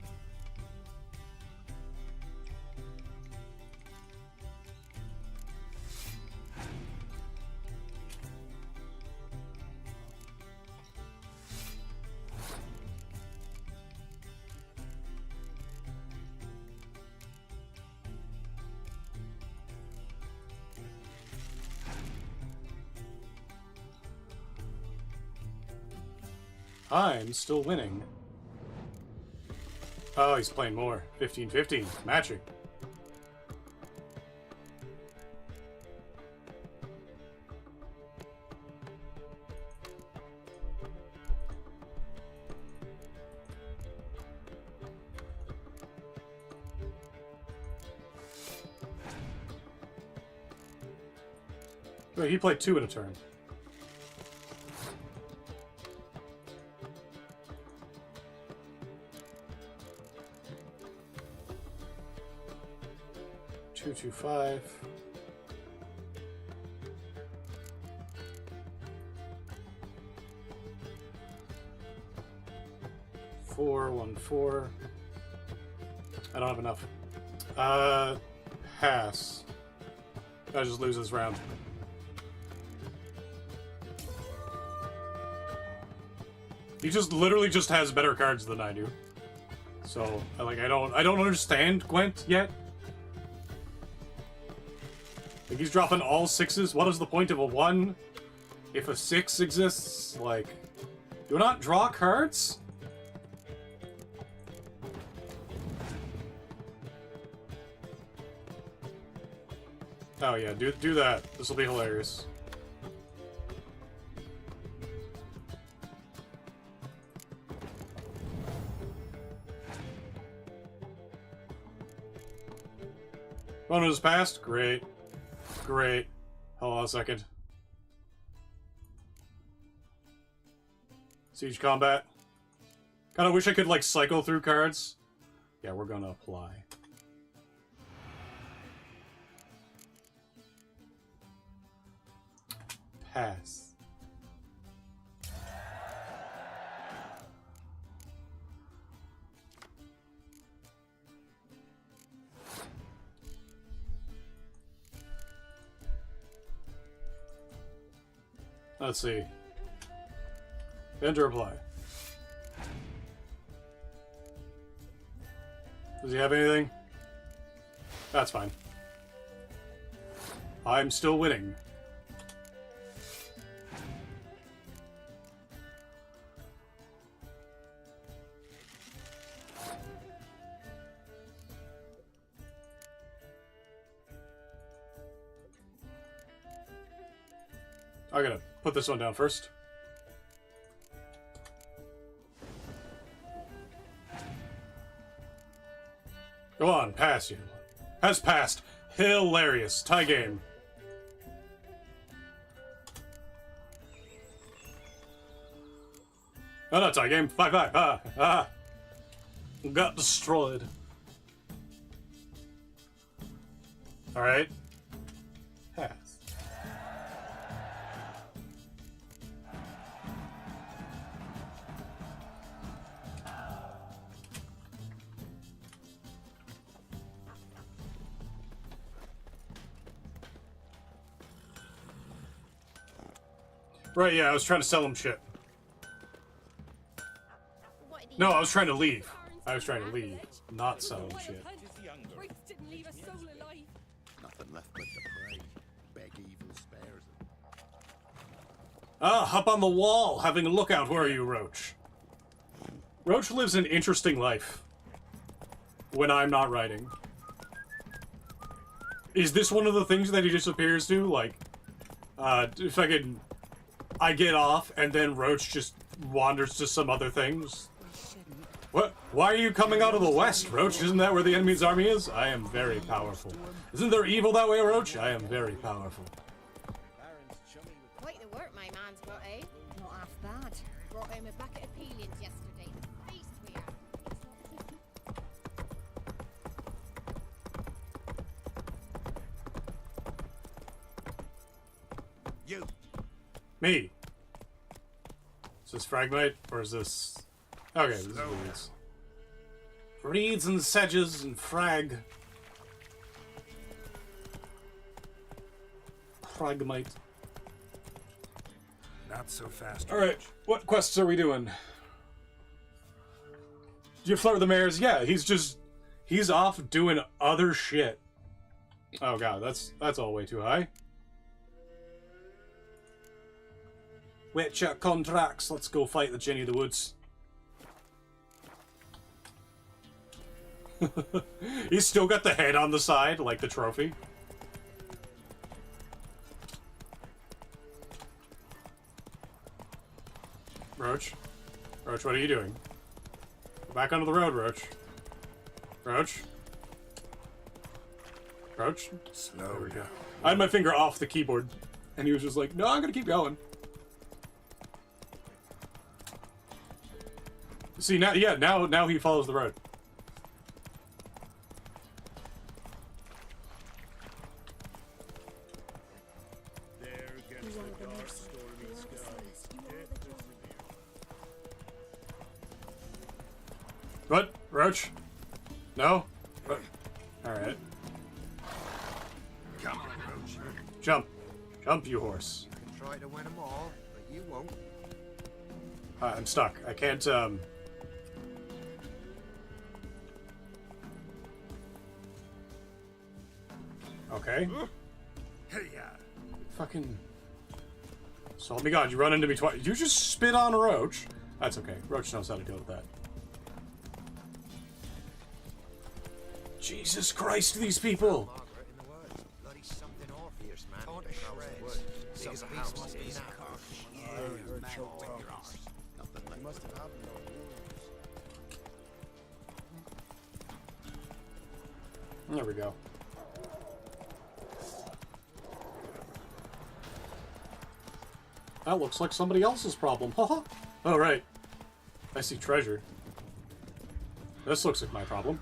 I'm still winning. Oh, he's playing more. 15-15. Matching. Wait, he played 2 in a turn. Two, 5. Four, 1, 4. I don't have enough. Pass. I just lose this round. He just literally just has better cards than I do. So, I don't understand Gwent yet. Like, he's dropping all 6s. What is the point of a 1 if a 6 exists? Like, do not draw cards? Oh yeah, do that. This will be hilarious. One was passed? Great. Great. Hold on a second. Siege combat. Kinda wish I could, like, cycle through cards. Yeah, we're gonna apply. Pass. Let's see. Enter apply. Does he have anything? That's fine. I'm still winning. I gotta put this one down first. Go on, pass you. Has passed. Hilarious. Tie game. Oh, no, tie game. 5-5. Got destroyed. Alright. Pass. Right, yeah, I was trying to sell him shit. No, I was trying to leave. I was trying to leave, not sell him shit. Nothing left but to pray. Beg evil spares them. Ah, up on the wall, having a lookout. Where are you, Roach? Roach lives an interesting life. When I'm not writing. Is this one of the things that he disappears to? Like, if I get off, and then Roach just wanders to some other things? What? Why are you coming out of the west, Roach? Isn't that where the enemy's army is? I am very powerful. Isn't there evil that way, Roach? I am very powerful. Quite the work my man's got, eh? Not half bad. Brought home a bucket of peelings yesterday. Feast we had. You. Me. Is this Fragmite, or is this... Okay, this is Reeds. Reeds and sedges and frag. Fragmite. Not so fast. Alright, what quests are we doing? Do you flirt with the mares? Yeah, he's off doing other shit. Oh god, that's all way too high. Witcher contracts, let's go fight the Jenny of the Woods. He's still got the head on the side, like the trophy. Roach? Roach, what are you doing? Go back onto the road, Roach. Roach? Roach? Slow. There we go. I had my finger off the keyboard, and he was just like, no, I'm gonna keep going. See, now, yeah, now he follows the road. What? Roach? No? Alright. Come on, Roach. Jump. Jump, you horse. You can try to win them all, but you won't. I'm stuck. I can't, Okay. Hey, yeah. Fucking... So help me God, you run into me twice. You just spit on a Roach. That's okay. Roach knows how to deal with that. Jesus Christ, these people! There we go. That looks like somebody else's problem. Haha. Oh, right. I see treasure. This looks like my problem.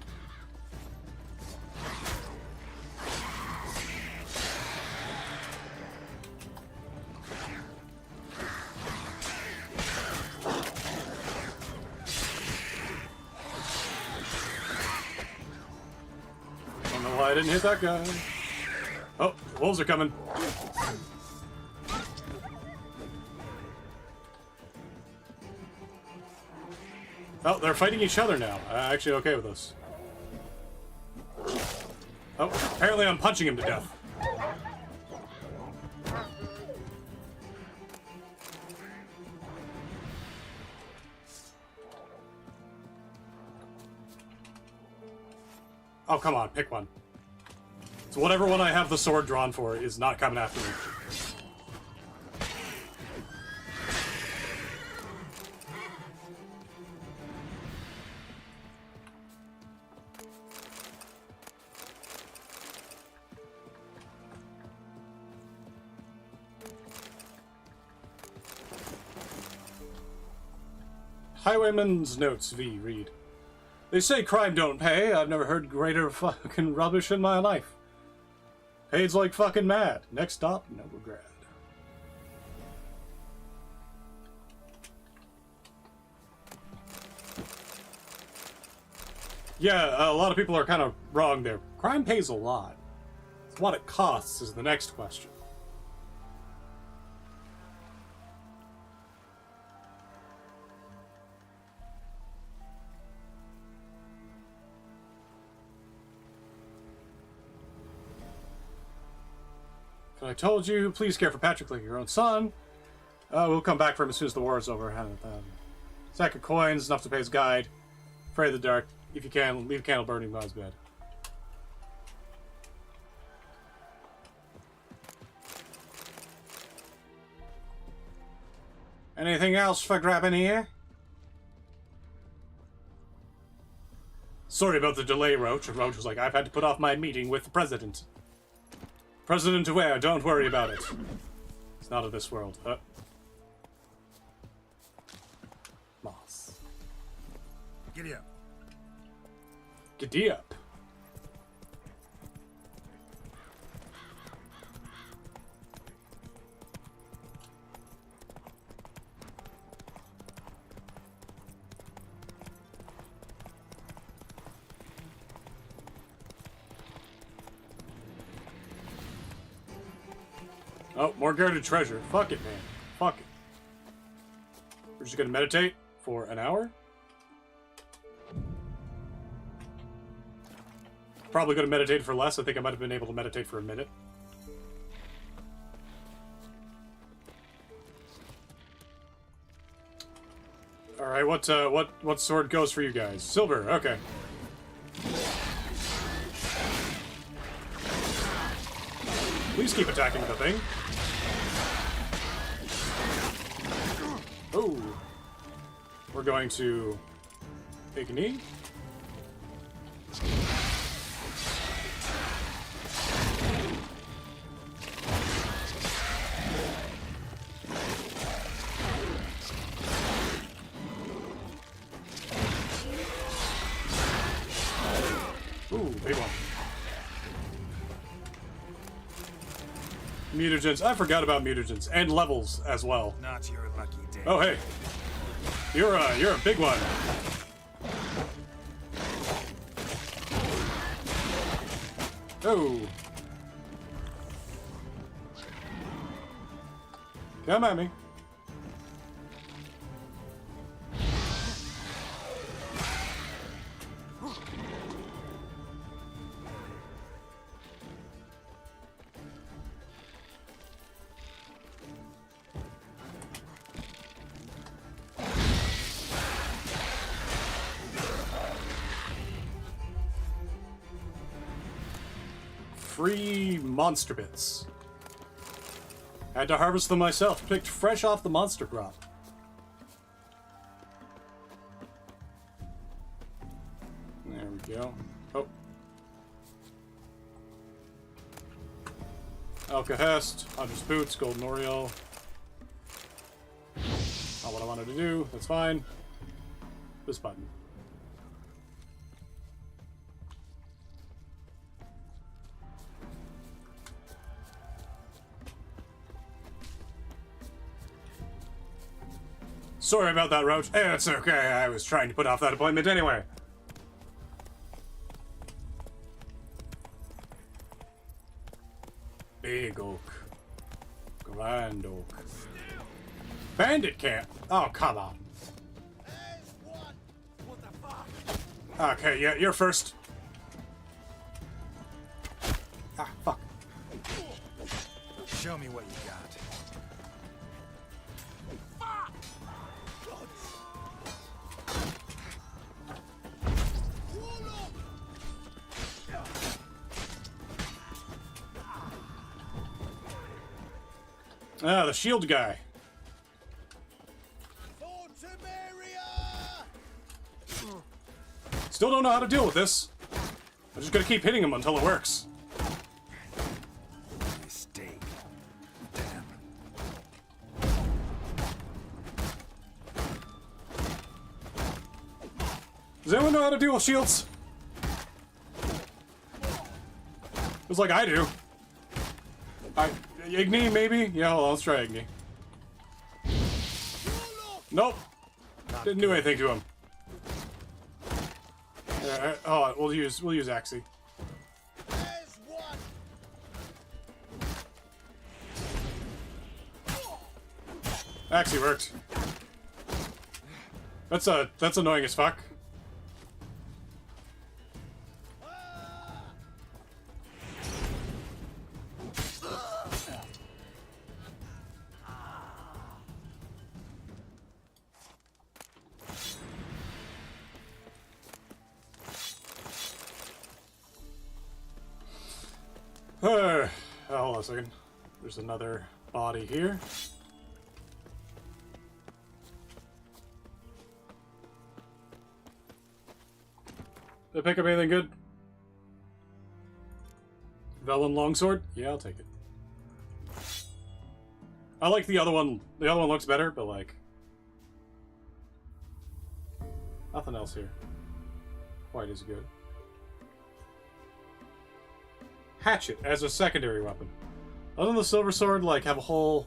Don't know why I didn't hit that guy. Oh, wolves are coming. Oh, they're fighting each other now. I'm actually okay with this. Oh, apparently I'm punching him to death. Oh, come on, pick one. So whatever one I have the sword drawn for is not coming after me. Highwayman's Notes V. Read. They say crime don't pay. I've never heard greater fucking rubbish in my life. Paid's like fucking mad. Next stop, Novigrad. Yeah, a lot of people are kind of wrong there. Crime pays a lot. What it costs is the next question. I told you, please care for Patrick like your own son. We'll come back for him as soon as the war is over. Sack of coins, enough to pay his guide. Afraid of the dark. If you can, leave a candle burning by his bed. Anything else for grabbing here? Sorry about the delay, Roach. Roach was like, I've had to put off my meeting with the president. President aware, don't worry about it. It's not of this world. Moss. Giddy up. Giddy up. Oh, more guarded treasure. Fuck it, man. Fuck it. We're just gonna meditate for an hour? Probably gonna meditate for less. I think I might have been able to meditate for a minute. Alright, what sword goes for you guys? Silver, okay. Please keep attacking the thing. Oh. We're going to take a knee. Ooh, big one. Mutagens. I forgot about mutagens and levels as well. Not your lucky day. Oh hey, you're a big one. Oh, come at me. Free monster bits. Had to harvest them myself, picked fresh off the monster crop. There we go. Oh. Alcahest, Hunter's Boots, Golden Oriole. Not what I wanted to do, that's fine. This button. Sorry about that, Roach. It's okay. I was trying to put off that appointment anyway. Big oak. Grand oak. Bandit camp. Oh, come on. Okay, yeah, you're first. Ah, fuck. Show me what you got. Ah, the shield guy. Still don't know how to deal with this. I'm just gonna keep hitting him until it works. Mistake. Damn. Does anyone know how to deal with shields? It's like I do. Igni, maybe? Yeah, hold on, let's try Igni. Nope. Didn't do anything to him. Hold on, we'll use Axie. Axie worked. That's annoying as fuck. Hold on a second. There's another body here. Did I pick up anything good? Velen longsword? Yeah, I'll take it. I like the other one. The other one looks better, but like... nothing else here. Quite as good. Hatchet as a secondary weapon. Other than the silver sword, like, have a whole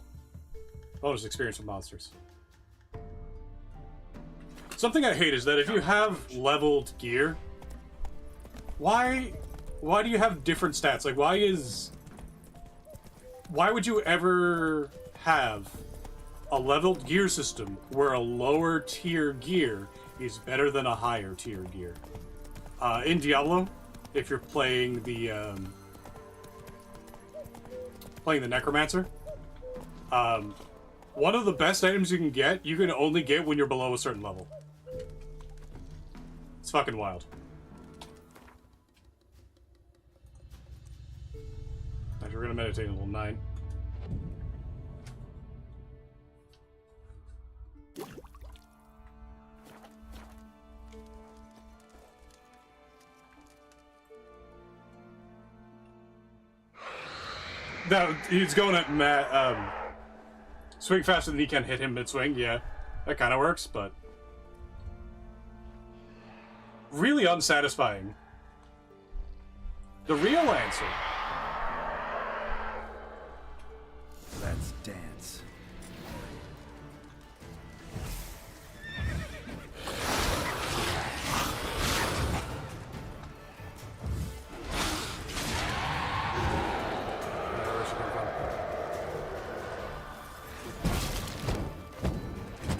bonus experience with monsters. Something I hate is that if you have leveled gear, why do you have different stats? Like, why would you ever have a leveled gear system where a lower tier gear is better than a higher tier gear? In Diablo, if you're playing the Necromancer, one of the best items you can only get when you're below a certain level. It's fucking wild. Actually, we're gonna meditate in level 9. No, he's going at swing faster than he can hit him mid-swing. Yeah, that kind of works, but really unsatisfying. The real answer. Let's dance.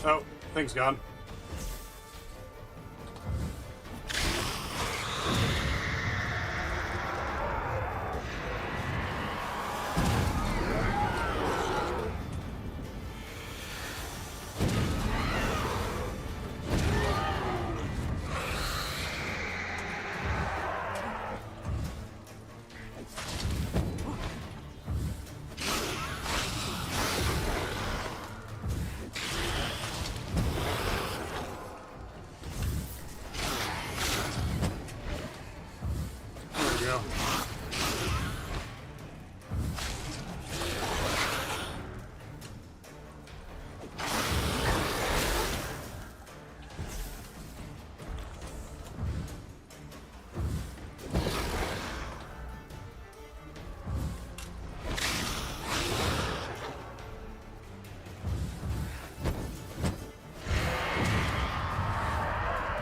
Oh, thing's gone.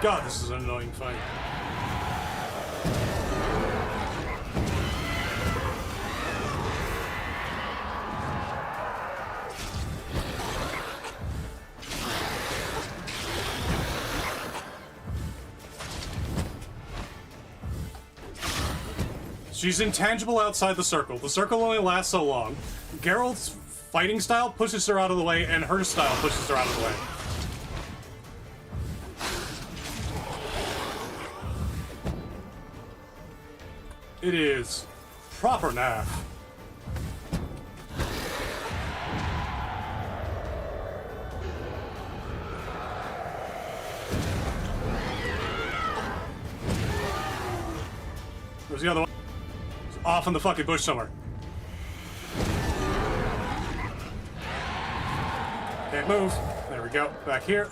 God, this is an annoying fight. She's intangible outside the circle. The circle only lasts so long. Geralt's fighting style pushes her out of the way, and her style pushes her out of the way. It is proper naff. Where's the other one? It's off in the fucking bush somewhere. Can't move. There we go. Back here.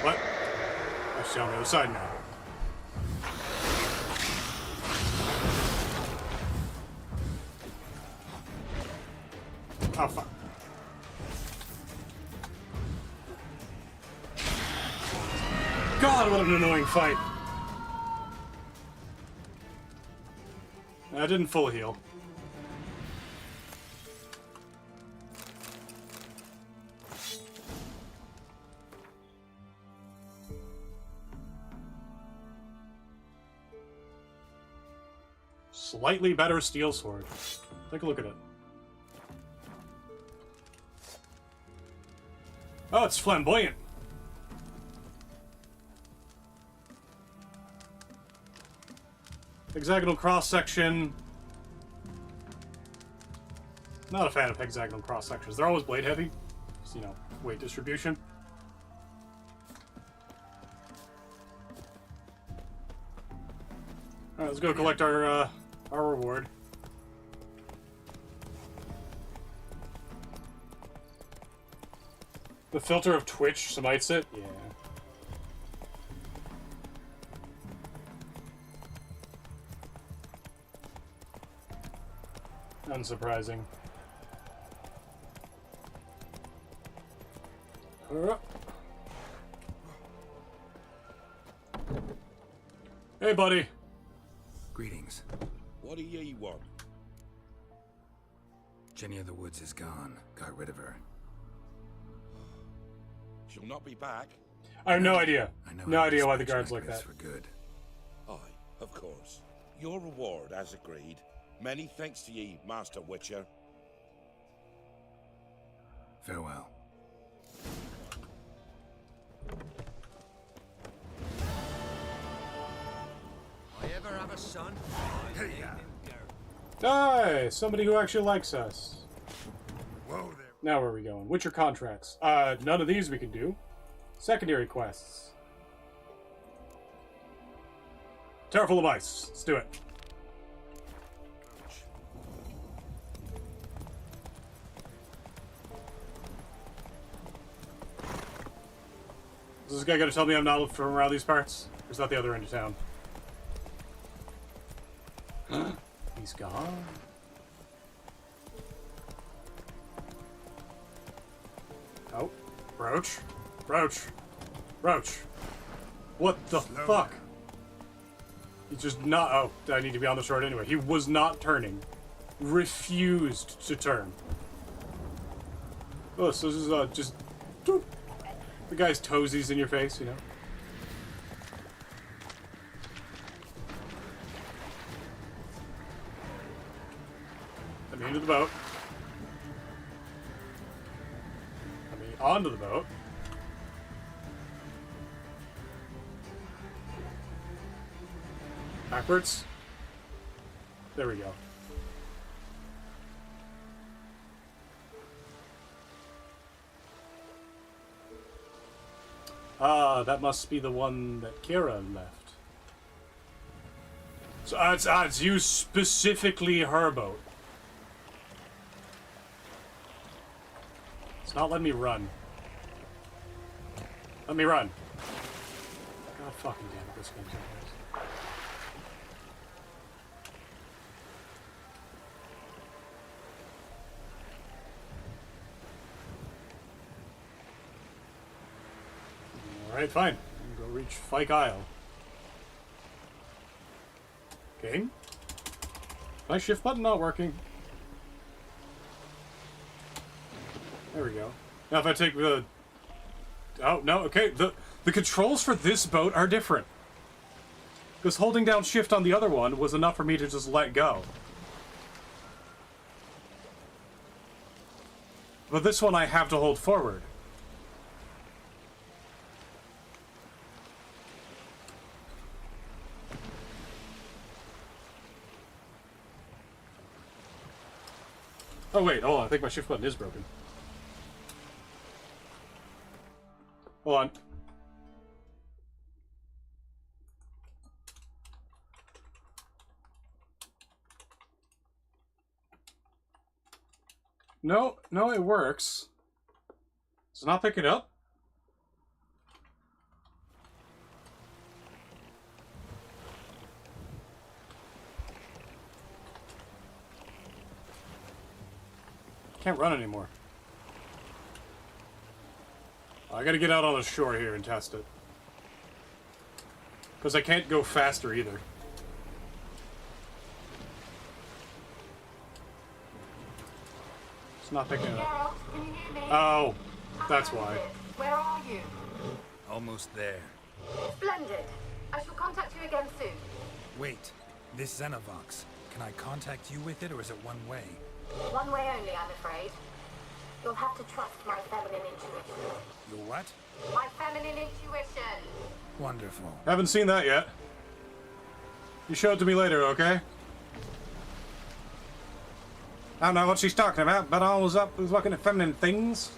What? I see on the other side now. Oh, fuck. God, what an annoying fight. I didn't full heal. Slightly better steel sword. Take a look at it. Oh, it's flamboyant. Hexagonal cross-section. Not a fan of hexagonal cross-sections. They're always blade heavy. Just, you know, weight distribution. Alright, let's go collect our reward. The filter of Twitch smites it? Yeah. Unsurprising. Hey, buddy. Greetings. What do ye want? Jenny of the Woods is gone. Got rid of her. She'll not be back. I have no idea. I know No idea why the dispatch guard's like this that. for good. Aye, of course. Your reward, as agreed. Many thanks to ye, Master Witcher. Farewell. I ever have a son? Hi! Somebody who actually likes us. Whoa there. Now where are we going? Witcher contracts. None of these we can do. Secondary quests. Terror full of ice. Let's do it. Is this guy gonna tell me I'm not from around these parts? Or is that the other end of town? He's gone. Oh. Roach. Roach. Roach. What the fuck? He's just not... Oh, I need to be on this road anyway. He was not turning. Refused to turn. Oh, so this is just... The guy's toesies in your face, you know? Let me into the boat. Let me onto the boat. Backwards. There we go. Ah, that must be the one that Kira left. So it's you specifically her boat. It's not letting me run. Let me run. God fucking damn it, this game's so close. Alright, fine. Go reach Fyke Isle. Game? My shift button not working. There we go. Now if I take the... Oh, no, okay. The controls for this boat are different. Because holding down shift on the other one was enough for me to just let go. But this one I have to hold forward. Oh wait, hold on, I think my shift button is broken. Hold on. No, it works. Does it not pick it up? Can't run anymore. I gotta get out on the shore here and test it. Because I can't go faster either. It's not picking it up. Can you hear me? Oh, that's why. Where are you? Almost there. Splendid. I shall contact you again soon. Wait, this Xenovox. Can I contact you with it, or is it one way? One way only, I'm afraid. You'll have to trust my feminine intuition. Your what? My feminine intuition. Wonderful. Haven't seen that yet. You show it to me later, okay? I don't know what she's talking about, but I was looking at feminine things.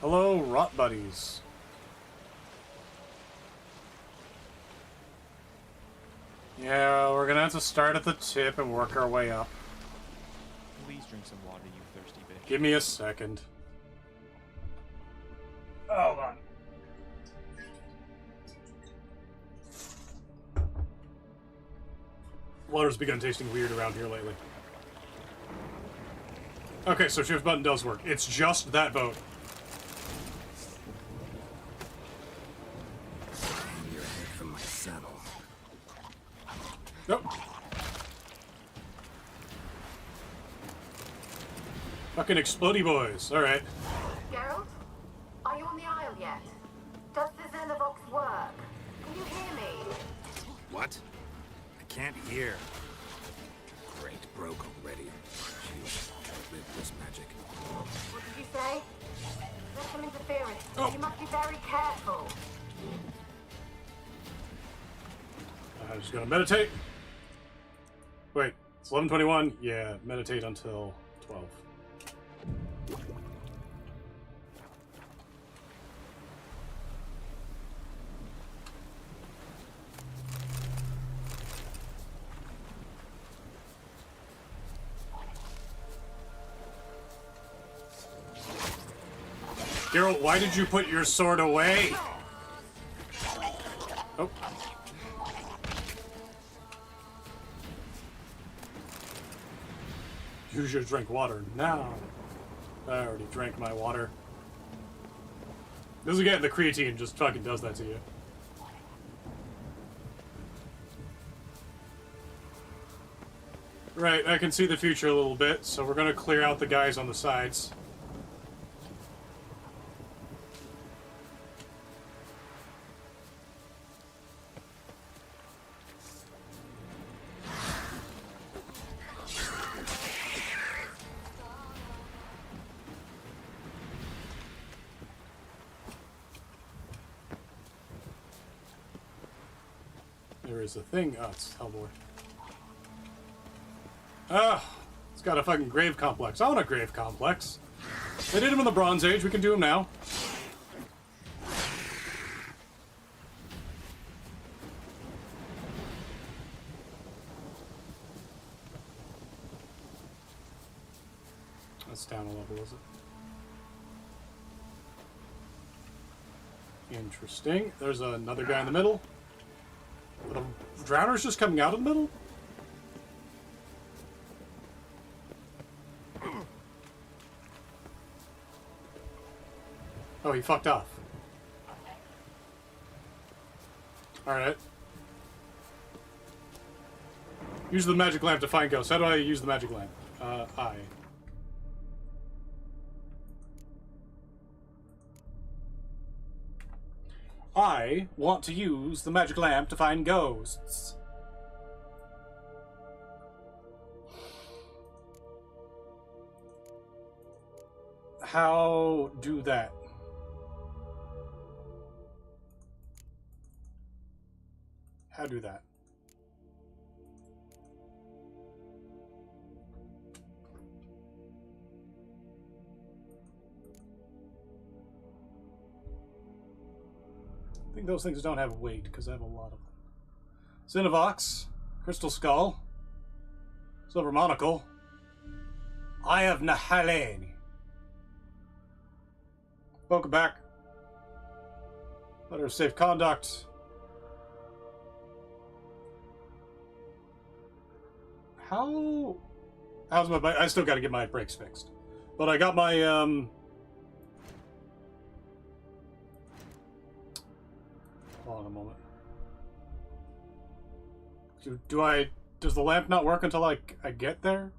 Hello, rot buddies. Yeah, we're gonna have to start at the tip and work our way up. Please drink some water, you thirsty bitch. Give me a second. Hold on. Water's begun tasting weird around here lately. Okay, so shift button does work. It's just that boat. Your head from my saddle. Nope. Fucking explodey boys. Alright. Geralt? Are you on the Isle yet? Does the Xenovox work? Can you hear me? What? I can't hear. Great, broke already. Jeez, outlived this magic. What did you say? There's some interference. Oh. You must be very careful. I'm just gonna meditate. Wait, it's 11:21. Yeah, meditate until 12. Geralt, why did you put your sword away? Oh. You should drink water now. I already drank my water. This again, the creatine just fucking does that to you. Right, I can see the future a little bit, so we're gonna clear out the guys on the sides. There is a thing. Oh, it's Hellboy. Ah, it's got a fucking grave complex. I want a grave complex. They did them in the Bronze Age. We can do them now. That's down a level, is it? Interesting. There's another guy in the middle. Are the drowners just coming out of the middle? Oh, he fucked off. Alright. Use the magic lamp to find ghosts. How do I use the magic lamp? I want to use the magic lamp to find ghosts. How do that? How do that? I think those things don't have weight because I have a lot of them. Cinevox, Crystal Skull, Silver Monocle, Eye of Nahalane. Welcome back. Letter of Safe Conduct. How's my bike? I still got to get my brakes fixed. But I got my, hold on a moment. Does the lamp not work until I get there?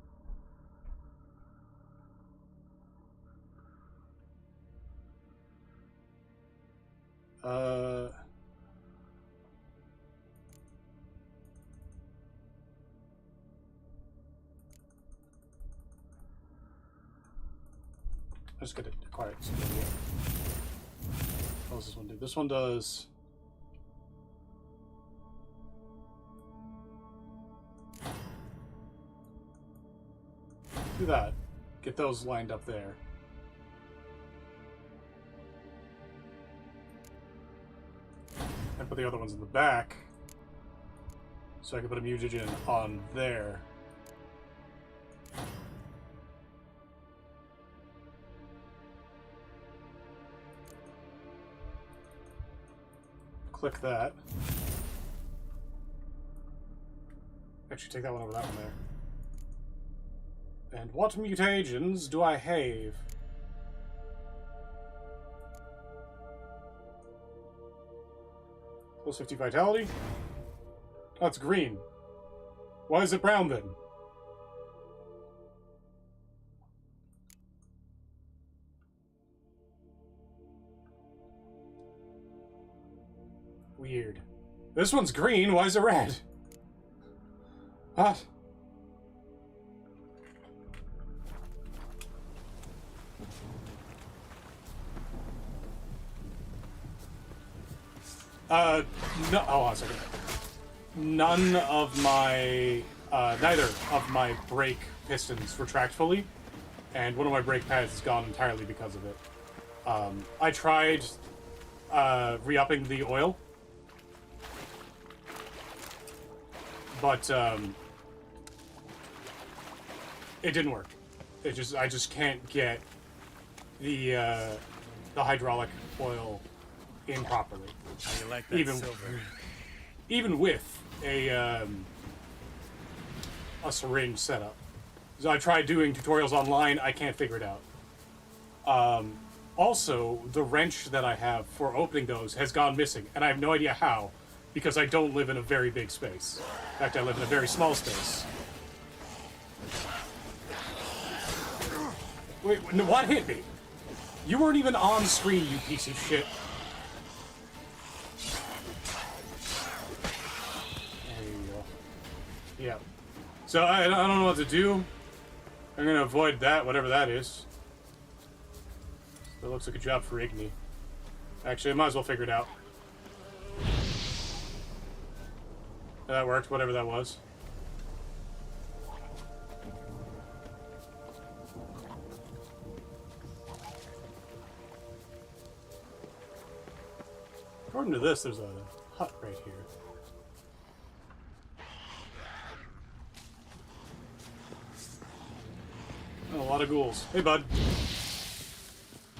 I just gotta acquire it. What does this one do? This one does... Do that. Get those lined up there. And put the other ones in the back. So I can put a mutagen on there. Click that. Actually, take that one over that one there. And what mutagens do I have? Plus 50 vitality? Oh, it's green. Why is it brown then? Weird. This one's green, why is it red? What? No, hold on a second. None of my, neither of my brake pistons retract fully, and one of my brake pads is gone entirely because of it. I tried, re-upping the oil, but, it didn't work. I just can't get the hydraulic oil in properly. How you like that silver? Even with a syringe setup. So I tried doing tutorials online, I can't figure it out. Also, the wrench that I have for opening those has gone missing, and I have no idea how, because I don't live in a very big space. In fact, I live in a very small space. Wait, what hit me? You weren't even on screen, you piece of shit. There you go. Yeah. So I don't know what to do. I'm gonna avoid that, whatever that is. That looks like a job for Igni. Actually, I might as well figure it out. That worked, whatever that was. According to this, there's a hut right here. Oh, a lot of ghouls. Hey, bud.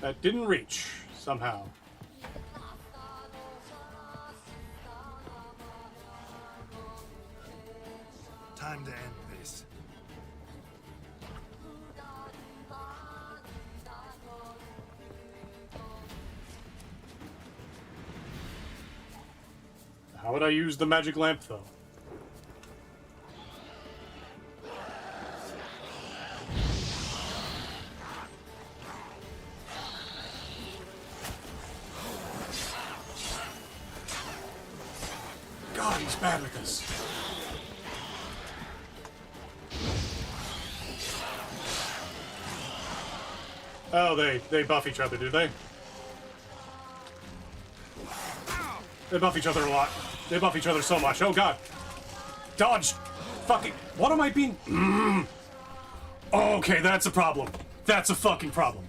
That didn't reach, somehow. Time to end this. How would I use the magic lamp, though? God, he's bad with this. Oh, they buff each other, do they? They buff each other a lot. They buff each other so much. Oh, God. Dodge. Fucking... What am I being... Okay, that's a problem. That's a fucking problem.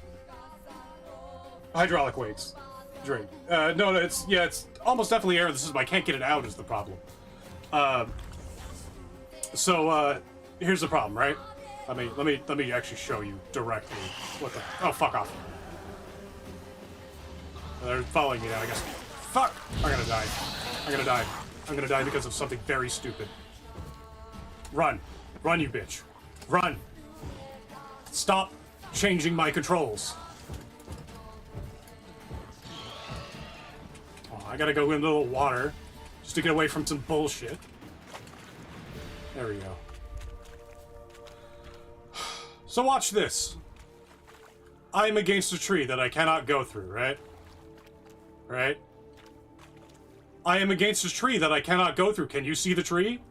Hydraulic weights. Drink. No, it's... Yeah, it's almost definitely air in the system. I can't get it out is the problem. Here's the problem, right? Let me actually show you directly what the... Oh, fuck off. They're following me now, I guess. Fuck! I'm gonna die. I'm gonna die. I'm gonna die because of something very stupid. Run. Run, you bitch. Run. Stop changing my controls. Oh, I gotta go into the water just to get away from some bullshit. There we go. So watch this. I am against a tree that I cannot go through, right? Right? I am against a tree that I cannot go through. Can you see the tree?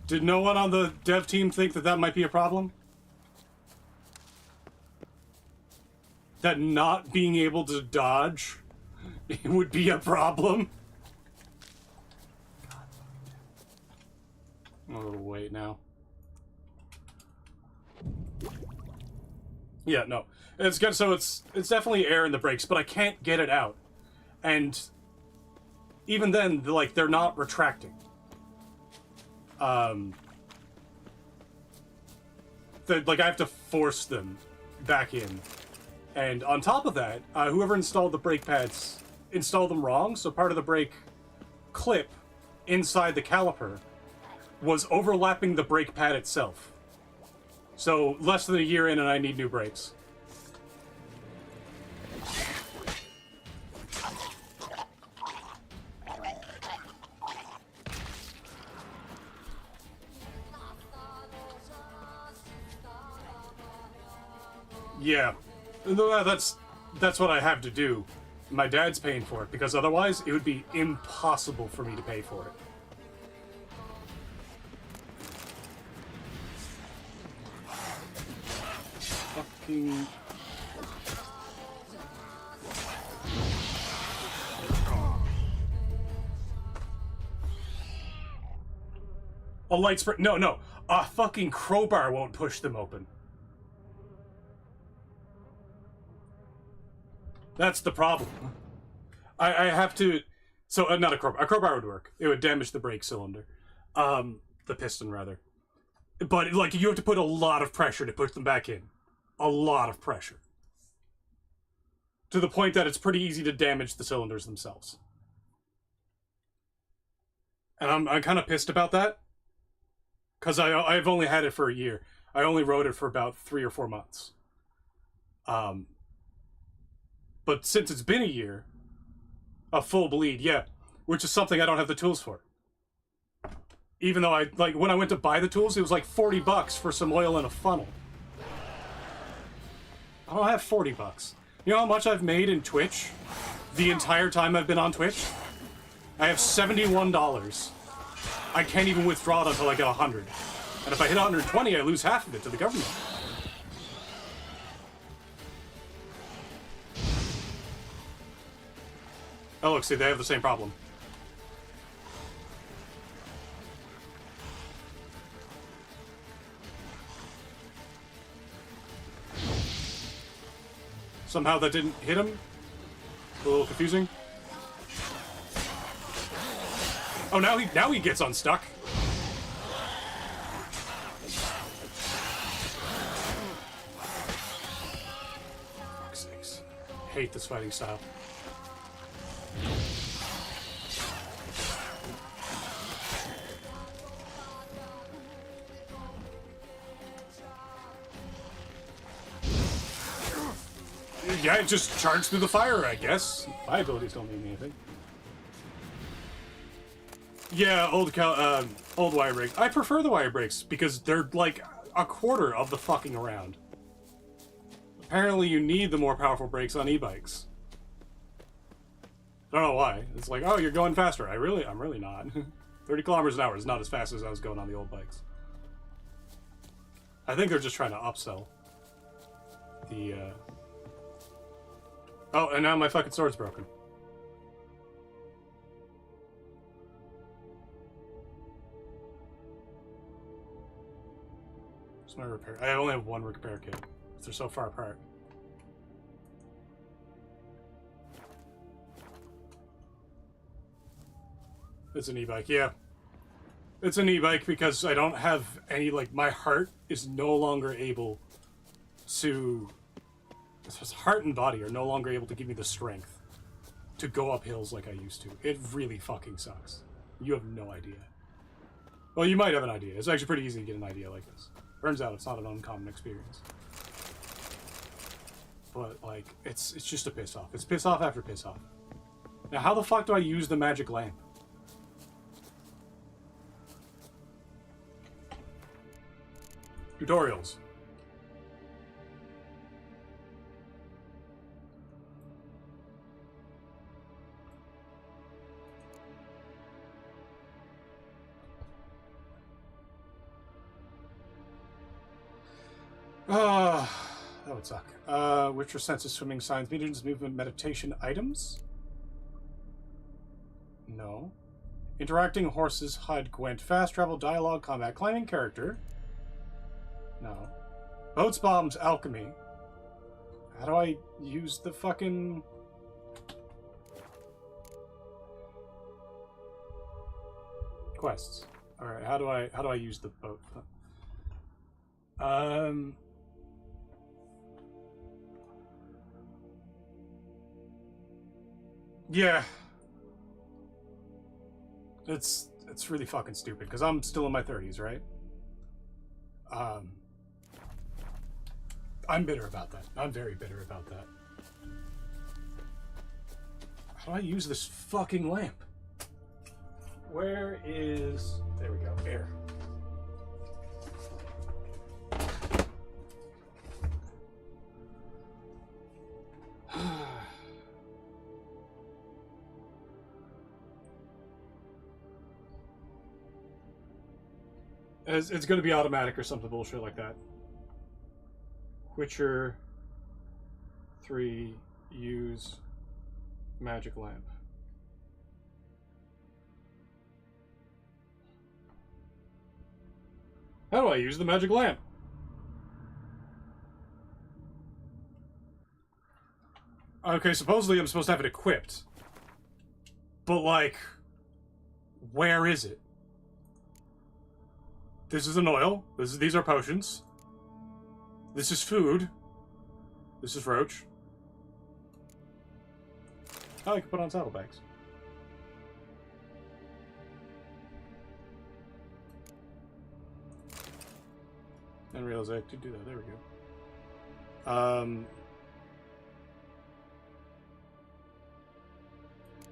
Did no one on the dev team think that that might be a problem? That not being able to dodge would be a problem? Oh, wait now. Yeah, no. It's good, so it's definitely air in the brakes, but I can't get it out. And even then, like, they're not retracting. Like, I have to force them back in. And on top of that, whoever installed the brake pads installed them wrong, so part of the brake clip inside the caliper was overlapping the brake pad itself. So, less than a year in and I need new brakes. Yeah. That's what I have to do. My dad's paying for it, because otherwise it would be impossible for me to pay for it. Fucking... A light spray... No. A fucking crowbar won't push them open. That's the problem. I have to... So, not a crowbar. A crowbar would work. It would damage the brake cylinder. The piston, rather. But, like, you have to put a lot of pressure to put them back in. A lot of pressure. To the point that it's pretty easy to damage the cylinders themselves. And I'm kind of pissed about that. Because I've only had it for a year. I only rode it for about 3 or 4 months. But since it's been a year, a full bleed, yeah. Which is something I don't have the tools for. Even though when I went to buy the tools, it was like $40 for some oil and a funnel. I don't have $40. You know how much I've made in Twitch the entire time I've been on Twitch? I have $71. I can't even withdraw it until I get 100. And if I hit 120, I lose half of it to the government. Oh, look, see, they have the same problem. Somehow that didn't hit him. A little confusing. Oh, now he gets unstuck. Fuck's sakes. Hate this fighting style. Yeah, it just charged through the fire, I guess. My abilities don't mean anything. Yeah, old wire brakes. I prefer the wire brakes because they're like a quarter of the fucking around. Apparently you need the more powerful brakes on e-bikes. I don't know why. It's like, oh, you're going faster. I'm really not. 30 kilometers an hour is not as fast as I was going on the old bikes. I think they're just trying to upsell the, Oh, and now my fucking sword's broken. What's my repair? I only have one repair kit. They're so far apart. It's an e-bike, yeah. It's an e-bike because I don't have any, like, my heart is no longer able to... Heart and body are no longer able to give me the strength to go up hills like I used to. It really fucking sucks. You have no idea. Well, you might have an idea. It's actually pretty easy to get an idea like this. Turns out it's not an uncommon experience. But, like, it's just a piss off. It's piss off after piss off. Now, how the fuck do I use the magic lamp? Tutorials. That would suck. Witcher senses swimming signs, mediums, movement, meditation items? No. Interacting horses, HUD, Gwent, fast travel, dialogue, combat, climbing character? No. Boats, bombs, alchemy. How do I use the fucking... quests? Alright, how do I use the boat? Yeah. It's really fucking stupid, because I'm still in my 30s, right? I'm bitter about that. I'm very bitter about that. How do I use this fucking lamp? Where is... There we go. Air. It's going to be automatic or something bullshit like that. Witcher 3 use magic lamp. How do I use the magic lamp? Okay, supposedly I'm supposed to have it equipped. But, like, where is it? This is an oil. These are potions. This is food. This is roach. Oh, I can put on saddlebags. I didn't realize I could do that. There we go.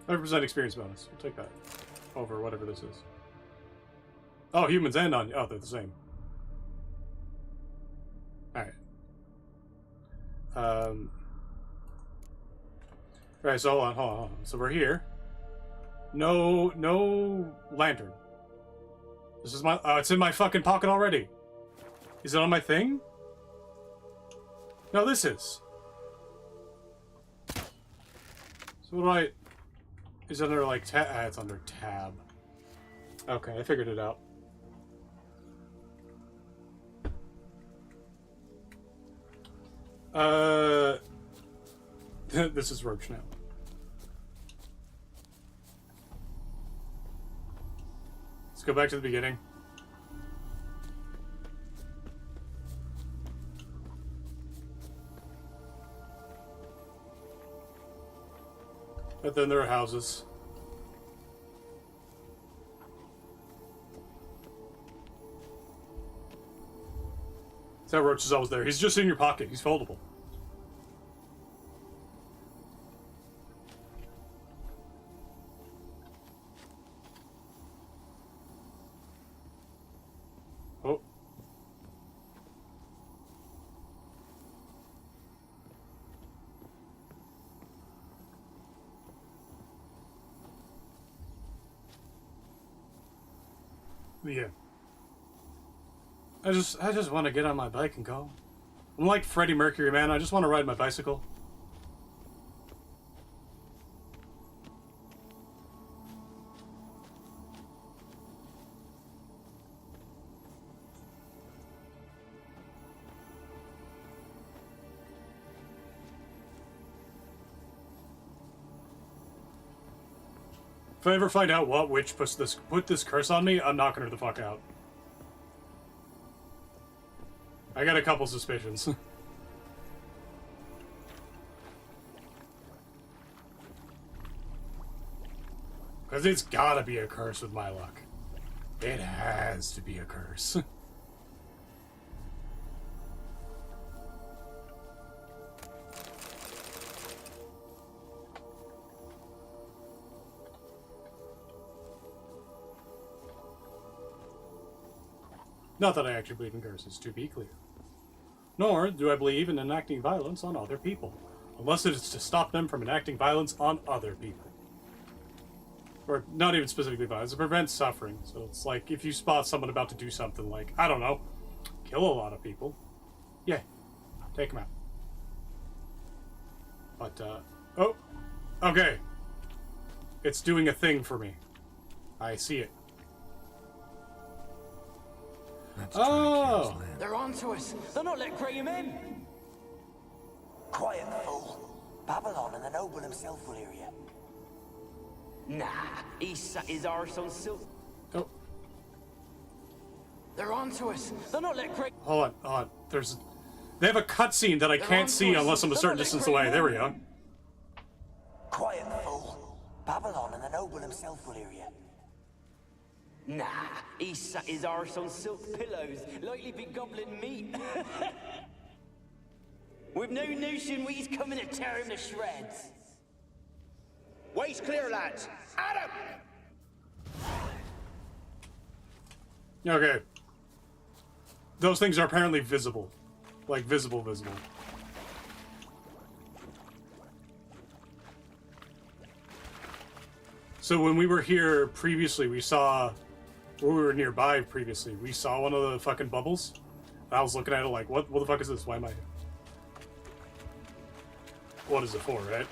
100% experience bonus. We'll take that over whatever this is. Oh, humans and on... Oh, they're the same. Alright. Alright, so hold on. So we're here. No lantern. This is my... Oh, it's in my fucking pocket already. Is it on my thing? No, this is. So what do I... Is it under, like, tab? It's under tab. Okay, I figured it out. This is Roach now. Let's go back to the beginning. But then there are houses. That Roach is always there. He's just in your pocket. He's foldable. Yeah. I just want to get on my bike and go. I'm like Freddie Mercury, man. I just want to ride my bicycle. If I ever find out what witch put this curse on me, I'm knocking her the fuck out. I got a couple suspicions. Because it's gotta be a curse with my luck. It has to be a curse. Not that I actually believe in curses, to be clear. Nor do I believe in enacting violence on other people, unless it is to stop them from enacting violence on other people. Or not even specifically violence, to prevent suffering. So it's like if you spot someone about to do something like, I don't know, kill a lot of people, yeah, take them out. But, oh, okay. It's doing a thing for me. I see it. Oh! They're onto us. They're not letting Graham in. Quiet, fool. Babylon and the noble himself will hear you. Nah, he sat his arse on silk. Oh. They're onto us. They're not letting Graham. Hold on. They have a cutscene that I can't see unless I'm a certain distance away. There we go. Quiet, fool. Babylon and the noble himself will hear you. Nah, he sat his arse on silk pillows, likely be gobbling meat. With no notion he's coming to tear him to shreds. Way's clear, lads. Adam! Okay. Those things are apparently visible. Like, visible. So when we were here previously, we saw... When we were nearby previously, we saw one of the fucking bubbles. And I was looking at it like, what the fuck is this? Why am I... What is it for, right?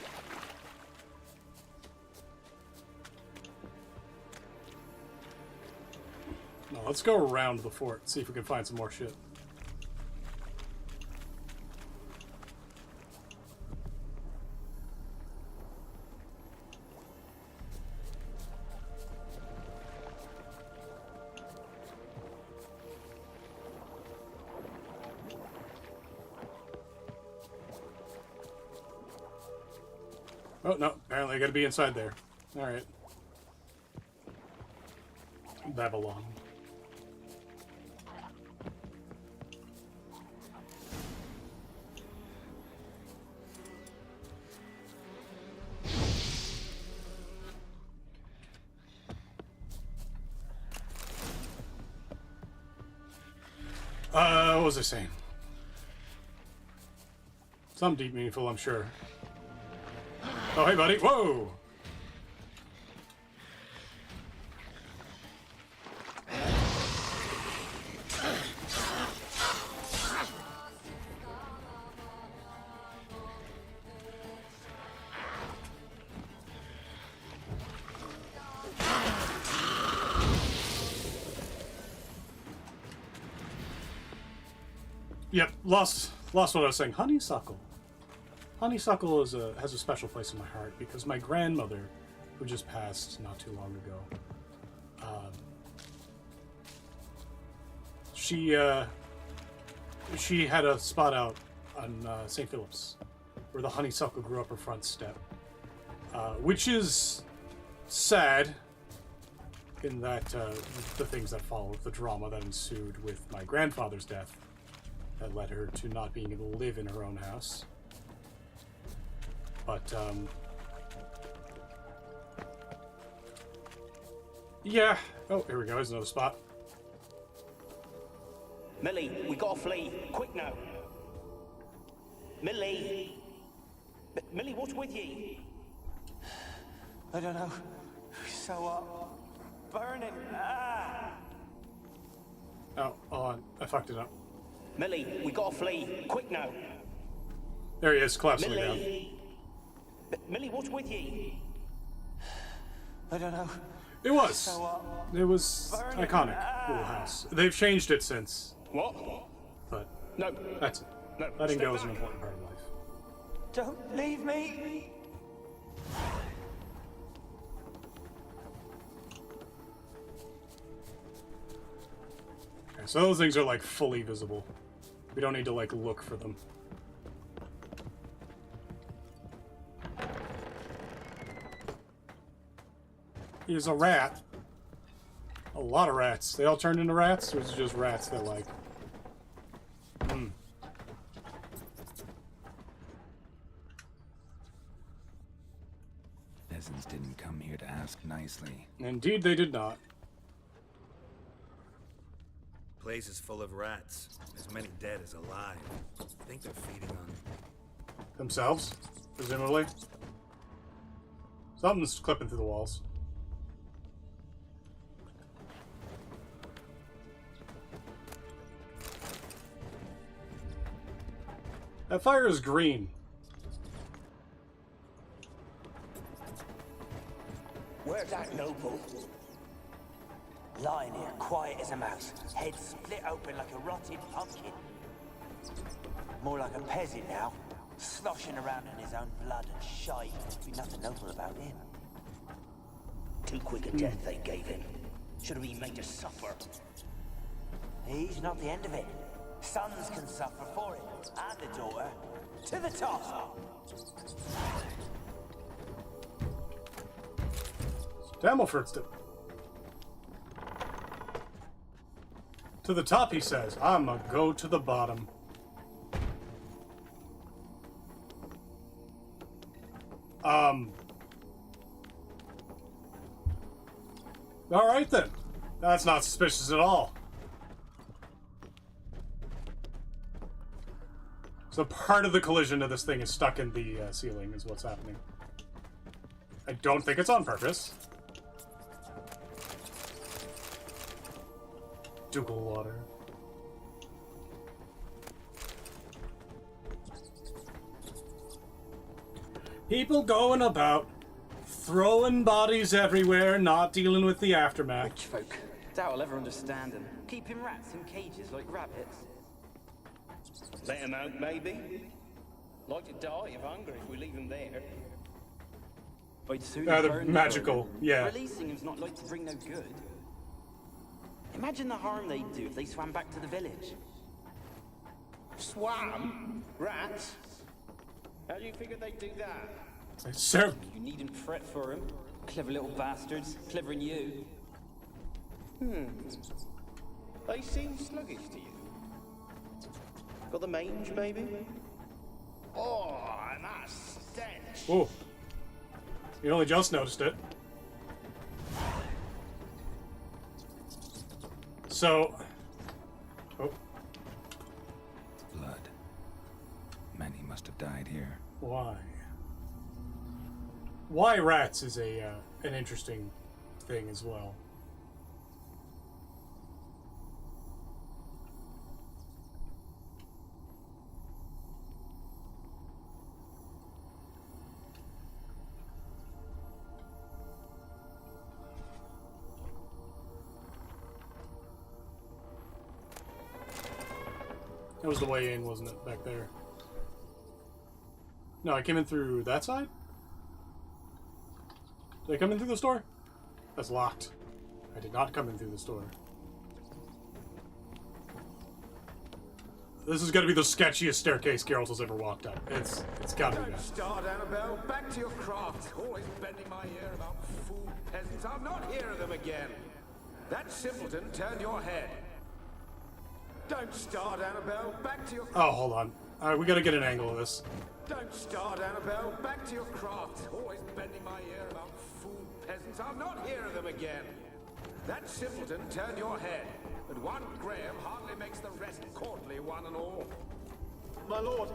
No, let's go around the fort, see if we can find some more shit. Oh, no. Apparently I gotta be inside there. Alright. Babylon. What was I saying? Something deep meaningful, I'm sure. Oh, hey, buddy. Whoa! Yep, lost what I was saying. Honeysuckle. Honeysuckle has a special place in my heart because my grandmother, who just passed not too long ago, she had a spot out on St. Philip's where the honeysuckle grew up her front step, which is sad in that the things that followed, the drama that ensued with my grandfather's death that led her to not being able to live in her own house. But, yeah. Oh, here we go. There's another spot. Millie, we gotta flee. Quick now. Millie. Millie, what's with ye? I don't know. So, burning. Ah! Oh, hold on. I fucked it up. Millie, we gotta flee. Quick now. There he is, collapsing down. Millie. Millie, what's with you? I don't know. It was. So, It was iconic little house. They've changed it since. What? But no, that's it. No. Letting Step go is an back. important part of life. Don't leave me. Okay, so those things are like fully visible. We don't need to like look for them. He's a rat. A lot of rats. They all turned into rats, or is it just rats that like? Peasants didn't come here to ask nicely. Indeed, they did not. Place is full of rats. As many dead as alive. I think they're feeding on Themselves, presumably. Something's clipping through the walls. That fire is green. Where's that noble? Lying here, quiet as a mouse, head split open like a rotted pumpkin. More like a peasant now, sloshing around in his own blood and shite. Be nothing noble about him. Too quick a death they gave him. Should have been made to suffer. He's not the end of it. Sons can suffer for it, and the daughter. To the top! Damelford's to the top, he says. I'ma go to the bottom. Alright then. That's not suspicious at all. So part of the collision of this thing is stuck in the ceiling, is what's happening. I don't think it's on purpose. Ducal water. People going about, throwing bodies everywhere, not dealing with the aftermath. Rich folk. Doubt I'll ever understand them. Keeping rats in cages like rabbits. Let him out, maybe? Like to die of hunger if we leave him there. I'd sooner They're burn magical, them. yeah. Releasing him's not like to bring no good. Imagine the harm they'd do if they swam back to the village. Swam? Rats? How do you figure they'd do that? Sir. You needn't fret for him. Clever little bastards. Clever than you. They seem sluggish to you. Got the mange, maybe? Oh, and that stench! Oh. You only just noticed it. So... Oh. Blood. Many must have died here. Why? Why rats is an interesting thing as well. That was the way in, wasn't it, back there? No, I came in through that side? Did I come in through the store? That's locked. I did not come in through the store. This is gonna be the sketchiest staircase Geralt has ever walked up. It's gotta be Don't that. start, Annabelle. Back to your craft. Always bending my ear about fool peasants. I'll not hear of them again. That simpleton turned your head. Don't start, Annabelle. Back to your... Oh, hold on. Alright, we gotta get an angle of this. Don't start, Annabelle. Back to your craft. Always bending my ear about fool peasants. I'll not hear of them again. That simpleton turned your head. But one Graham hardly makes the rest courtly, one and all. My lord,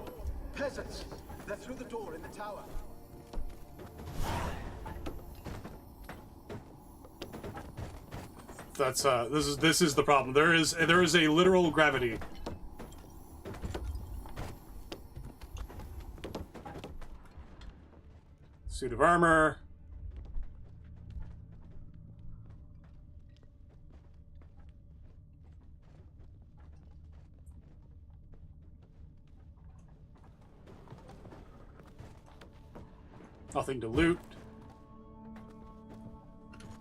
peasants. They're through the door in the tower. That's this is the problem. There is a literal gravity. Suit of armor. Nothing to loot.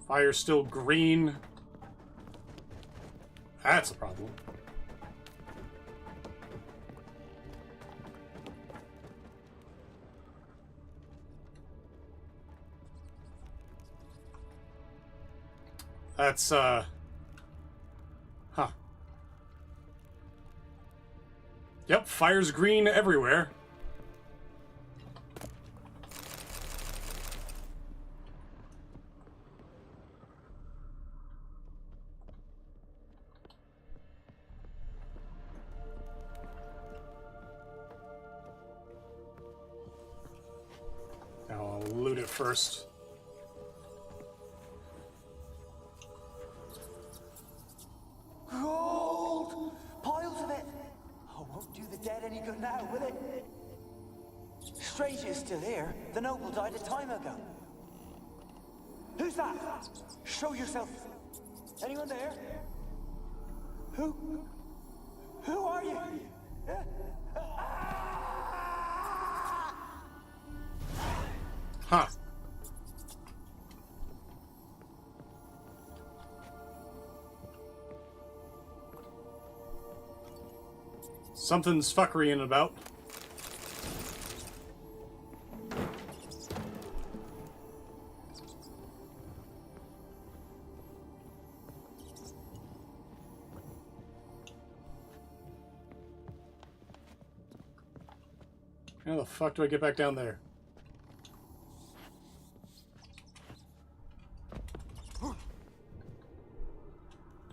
Fire's still green. That's a problem. That's, huh. Yep, fire's green everywhere. Now I'll loot it first. Gold! Piles of it! Oh, won't do the dead any good now, will it? Stranger is still here. The noble died a time ago. Who's that? Show yourself. Anyone there? Who are you? Huh. Something's fuckerying about. How the fuck do I get back down there?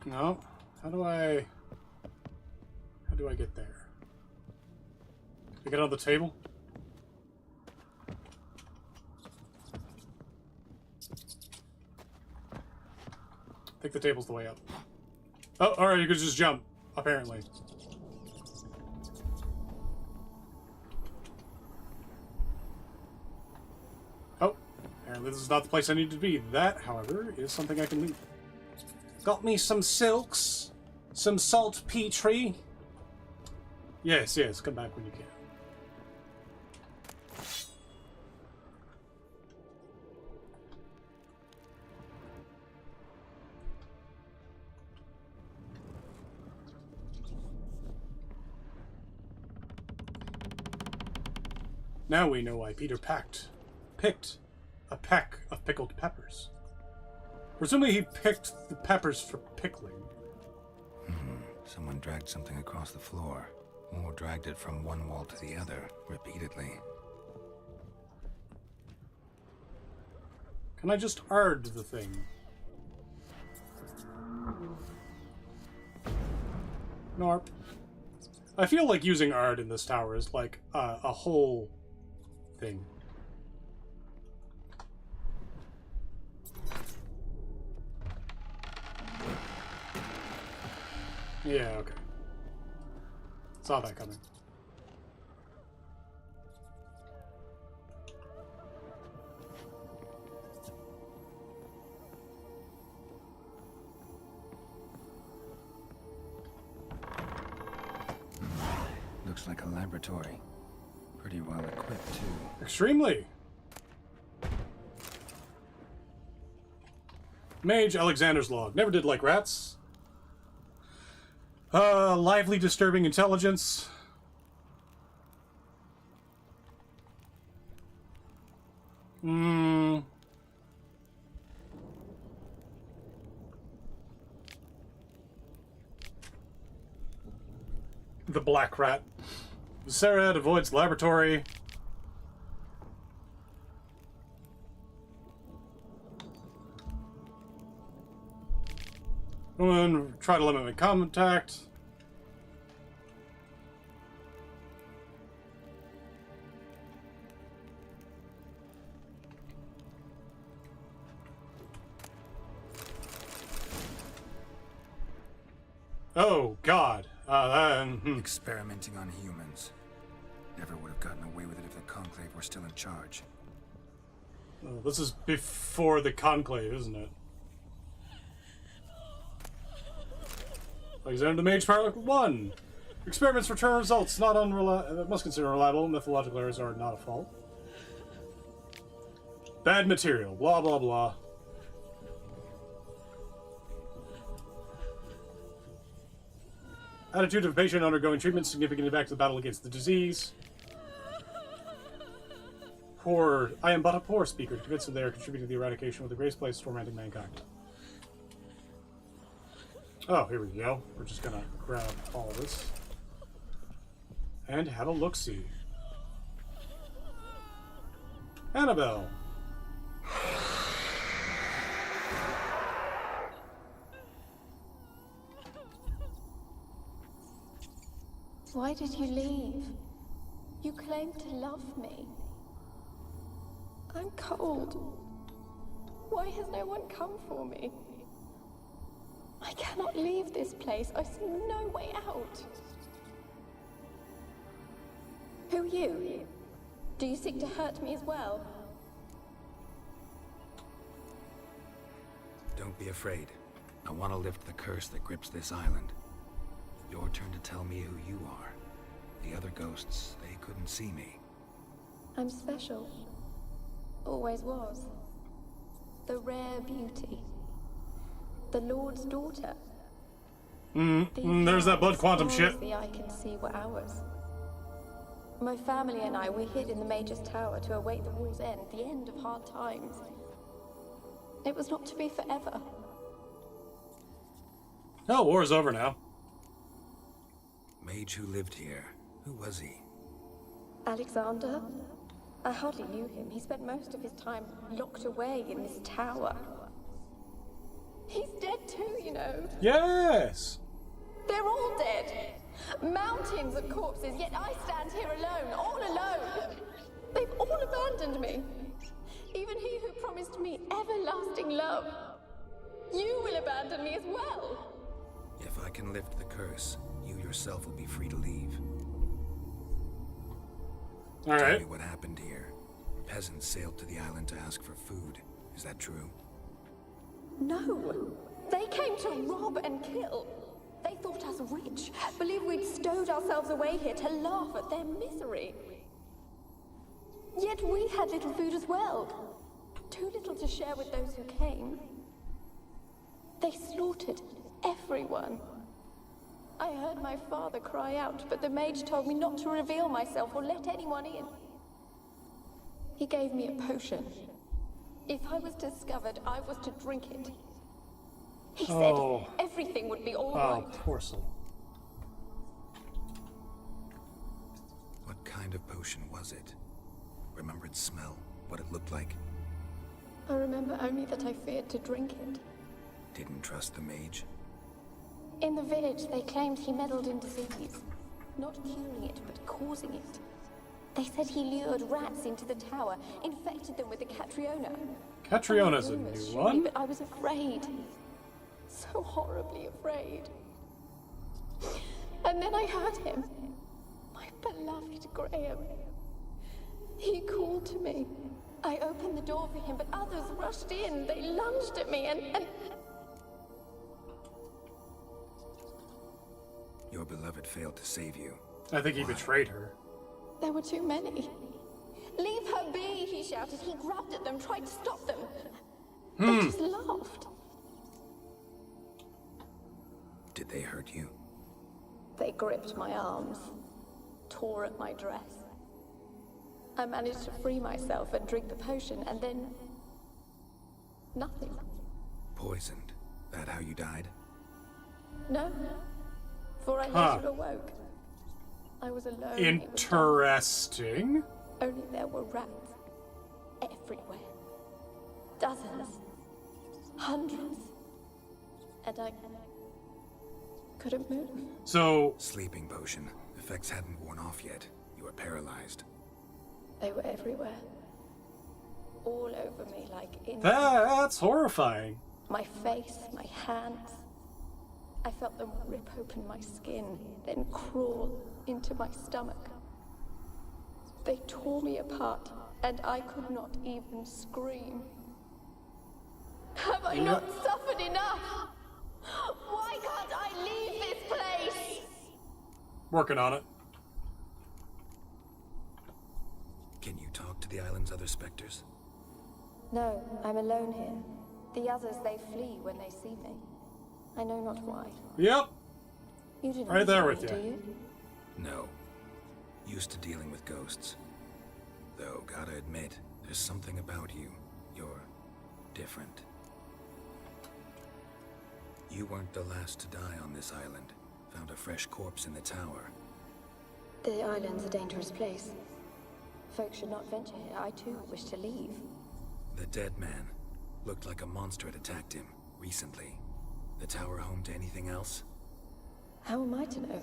No. How do I get there? Do I get on the table? I think the table's the way up. Oh, alright, you could just jump, apparently. Oh, apparently this is not the place I need to be. That, however, is something I can leave. Got me some silks, some salt petree. Yes, come back when you can. Now we know why Peter picked a peck of pickled peppers. Presumably he picked the peppers for pickling. Someone dragged something across the floor, or dragged it from one wall to the other, repeatedly. Can I just ard the thing? Nope. I feel like using ard in this tower is like a whole thing. Yeah, okay. Saw that coming. Looks like a laboratory. Pretty well equipped, too. Extremely. Mage Alexander's log. Never did like rats. Lively disturbing intelligence. The black rat. Sarah avoids laboratory. Woman, try to limit my contact. Oh, God. Experimenting on humans. Never would have gotten away with it if the Conclave were still in charge. Oh, this is before the Conclave, isn't it? Alexander the Mage, Paradox 1. Experiments return results not must consider unreliable. Mythological errors are not a fault. Bad material. Blah, blah, blah. Attitude of a patient undergoing treatment significant impact to the battle against the disease. Poor. I am but a poor speaker, convinced that they are contributing to the eradication of the grace place tormenting mankind. Oh, here we go. We're just gonna grab all this. And have a look-see. Annabelle. Why did you leave? You claimed to love me. I'm cold. Why has no one come for me? I cannot leave this place. I see no way out. Who are you? Do you seek to hurt me as well? Don't be afraid. I want to lift the curse that grips this island. Your turn to tell me who you are. The other ghosts, they couldn't see me. I'm special. Always was. The rare beauty. The Lord's daughter. There's that blood quantum shit. The eye can see were ours. My family and I, we hid in the Mage's Tower to await the war's end, the end of hard times. It was not to be forever. Oh, war's over now. Mage who lived here. Who was he? Alexander? I hardly knew him. He spent most of his time locked away in this tower. He's dead too, you know. Yes! They're all dead. Mountains of corpses, yet I stand here alone, all alone. They've all abandoned me. Even he who promised me everlasting love. You will abandon me as well. If I can lift the curse, you yourself will be free to leave. All Tell right. me what happened here. Peasants sailed to the island to ask for food. Is that true? No. They came to rob and kill. They thought us rich, believed we'd stowed ourselves away here to laugh at their misery. Yet we had little food as well. Too little to share with those who came. They slaughtered everyone. I heard my father cry out, but the mage told me not to reveal myself or let anyone in. He gave me a potion. If I was discovered, I was to drink it. He said everything would be all right. Oh, poor soul. What kind of potion was it? Remember its smell? What it looked like? I remember only that I feared to drink it. Didn't trust the mage? In the village, they claimed he meddled in disease. Not curing it, but causing it. They said he lured rats into the tower, infected them with the Catriona. Catriona's a new one? But I was afraid. So horribly afraid. And then I heard him. My beloved Graham. He called to me. I opened the door for him, but others rushed in. They lunged at me and... Your beloved failed to save you. I think he betrayed her. There were too many. Leave her be, he shouted. He grabbed at them, tried to stop them. They just laughed. Did they hurt you? They gripped my arms, tore at my dress. I managed to free myself and drink the potion, and then... nothing. Poisoned. That how you died? No. For I later awoke. I was alone. Interesting. Only there were rats. Everywhere. Dozens. Hundreds. And I couldn't move. So... Sleeping potion. Effects hadn't worn off yet. You were paralyzed. They were everywhere. All over me like in... That's horrifying. My face, my hands. I felt them rip open my skin, then crawl into my stomach. They tore me apart, and I could not even scream. Have I not suffered enough? Why can't I leave this place? Working on it. Can you talk to the island's other specters? No, I'm alone here. The others, they flee when they see me. I know not why. Yep. You do not Right there know with me, you. do you? No. Used to dealing with ghosts. Though, gotta admit, there's something about you. You're different. You weren't the last to die on this island. Found a fresh corpse in the tower. The island's a dangerous place. Folks should not venture here. I too wish to leave. The dead man. Looked like a monster had attacked him, recently. The tower home to anything else? How am I to know?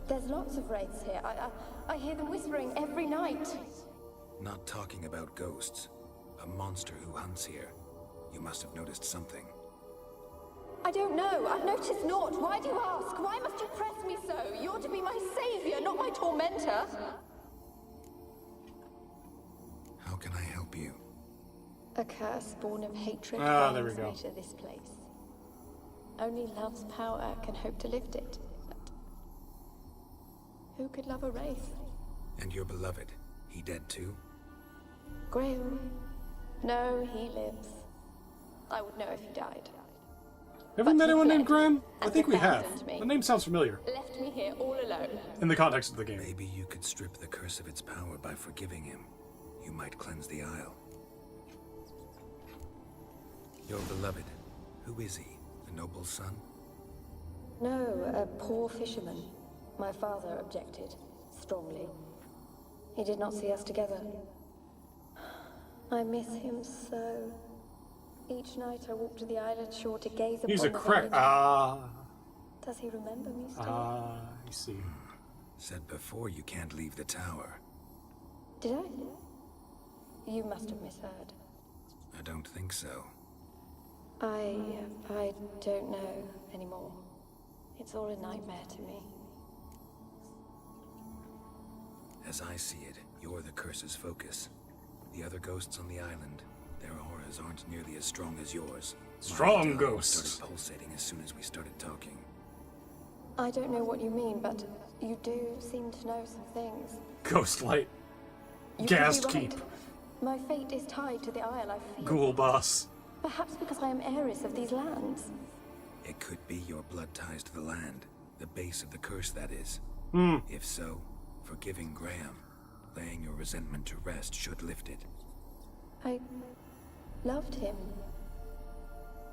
There's lots of wraiths here. I hear them whispering every night. Not talking about ghosts. A monster who hunts here. You must have noticed something. I don't know. I've noticed naught. Why do you ask? Why must you press me so? You're to be my savior, not my tormentor. How can I help you? A curse born of hatred there we binds go. me to this place. Only love's power can hope to lift it. But who could love a wraith? And your beloved, he dead too? Graham? No, he lives. I would know if he died. Have we met anyone named Graham? I and think we have. abandoned me. The name sounds familiar. Left me here all alone. In the context of the game. Maybe you could strip the curse of its power by forgiving him. You might cleanse the Isle. Your beloved, who is he? A noble son? No, a poor fisherman. My father objected, strongly. He did not see us together. I miss him so. Each night I walk to the island shore to gaze upon He's a the crack. village. Does he remember me still? I see. Said before you can't leave the tower. Did I? You must have misheard. I don't think so. I don't know anymore. It's all a nightmare to me. As I see it, you're the curse's focus. The other ghosts on the island, their auras aren't nearly as strong as yours. Strong Mine ghosts. started pulsating as soon as we started talking. I don't know what you mean, but you do seem to know some things. Ghost light. You Ghast could be keep. right. My fate is tied to the Isle, I feel. Ghoul boss. Perhaps because I am heiress of these lands. It could be your blood ties to the land, the base of the curse, that is. Hmm. If so, forgiving Graham, laying your resentment to rest should lift it. I loved him.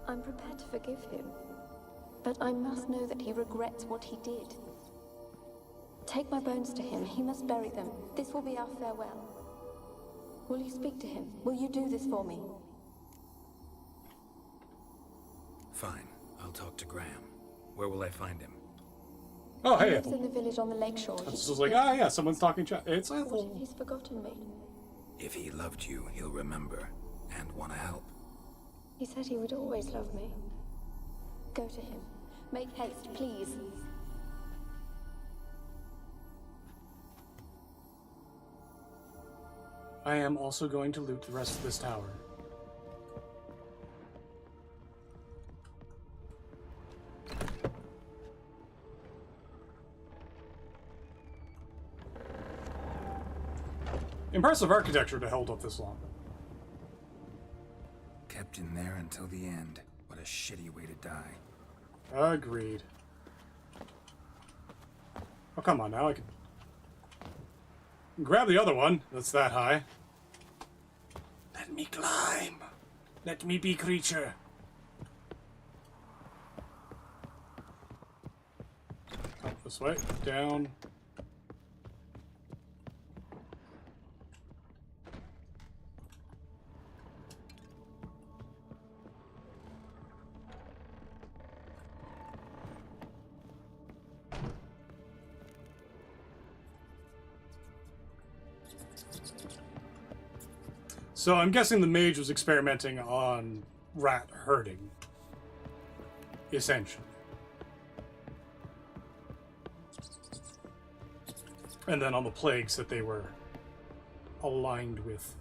I'm prepared to forgive him. But I must know that he regrets what he did. Take my bones to him. He must bury them. This will be our farewell. Will you speak to him? Will you do this for me? Fine, I'll talk to Graham. Where will I find him? Oh, He hey, lives Ethel. in the village on the lakeshore. I was just like, ah, yeah, someone's talking chat. It's What Ethel. if he's forgotten me? If he loved you, he'll remember, and want to help. He said he would always love me. Go to him. Make haste, please. I am also going to loot the rest of this tower. Impressive architecture to hold up this long. Kept in there until the end. What a shitty way to die. Agreed. Oh, come on now. I can grab the other one that's that high. Let me climb. Let me be creature. Up this way. Down. So I'm guessing the mage was experimenting on rat herding, essentially. And then on the plagues that they were aligned with.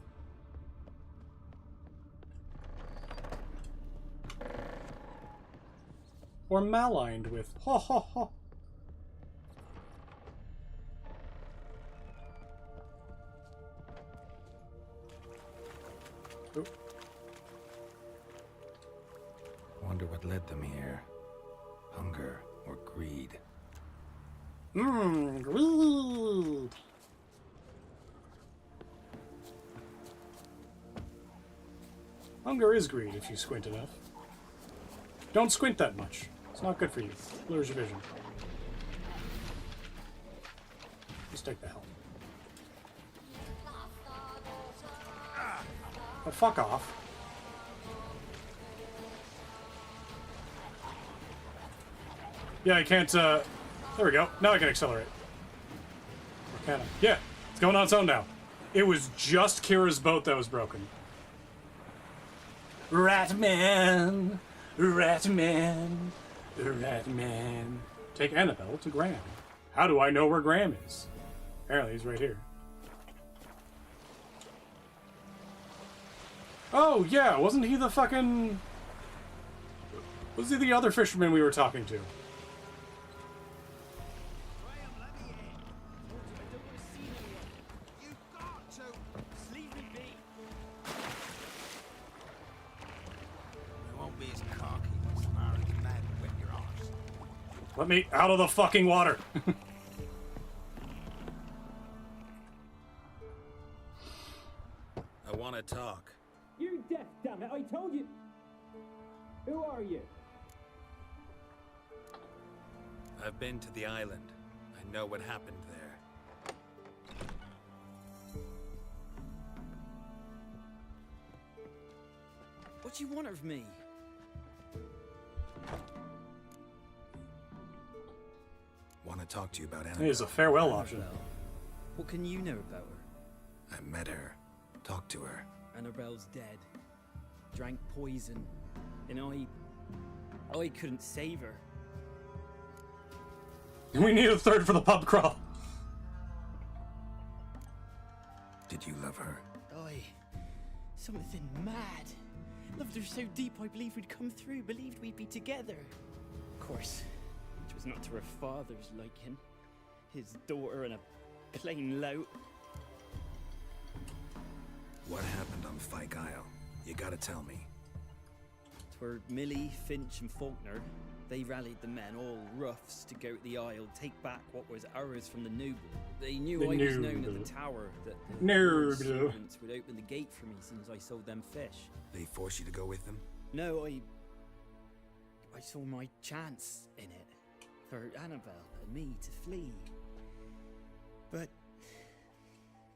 Or maligned with. Ho ho ho. Oh. Wonder what led them here. Hunger or greed? Greed. Hunger is greed if you squint enough. Don't squint that much. It's not good for you. Blurs your vision. Just take the helm. Oh, fuck off. Yeah, I can't, there we go. Now I can accelerate. Or can I? Yeah, it's going on its own now. It was just Kira's boat that was broken. Ratman! Ratman! Ratman! Take Annabelle to Graham. How do I know where Graham is? Apparently he's right here. Oh, yeah, wasn't he the fucking... Was he the other fisherman we were talking to? Let me out of the fucking water. I want to talk. You're deaf, damn it! I told you. Who are you? I've been to the island. I know what happened there. What do you want of me? Want to talk to you about Annabelle. Here's a farewell option. What can you know about her? I met her. Talked to her. Annabelle's dead. Drank poison. And I couldn't save her. We need a third for the pub crawl. Did you love her? Something mad. Loved her so deep I believed we'd come through, believed we'd be together. Of course, it was not to her father's liking. His daughter and a plain lout. What happened on Fyke Isle? You gotta tell me. Twere Millie, Finch and Faulkner. They rallied the men, all roughs, to go to the Isle, take back what was ours from the noble. They knew I was known at the tower, that the servants would open the gate for me since I sold them fish. They forced you to go with them? No, I saw my chance in it, for Annabelle and me to flee. But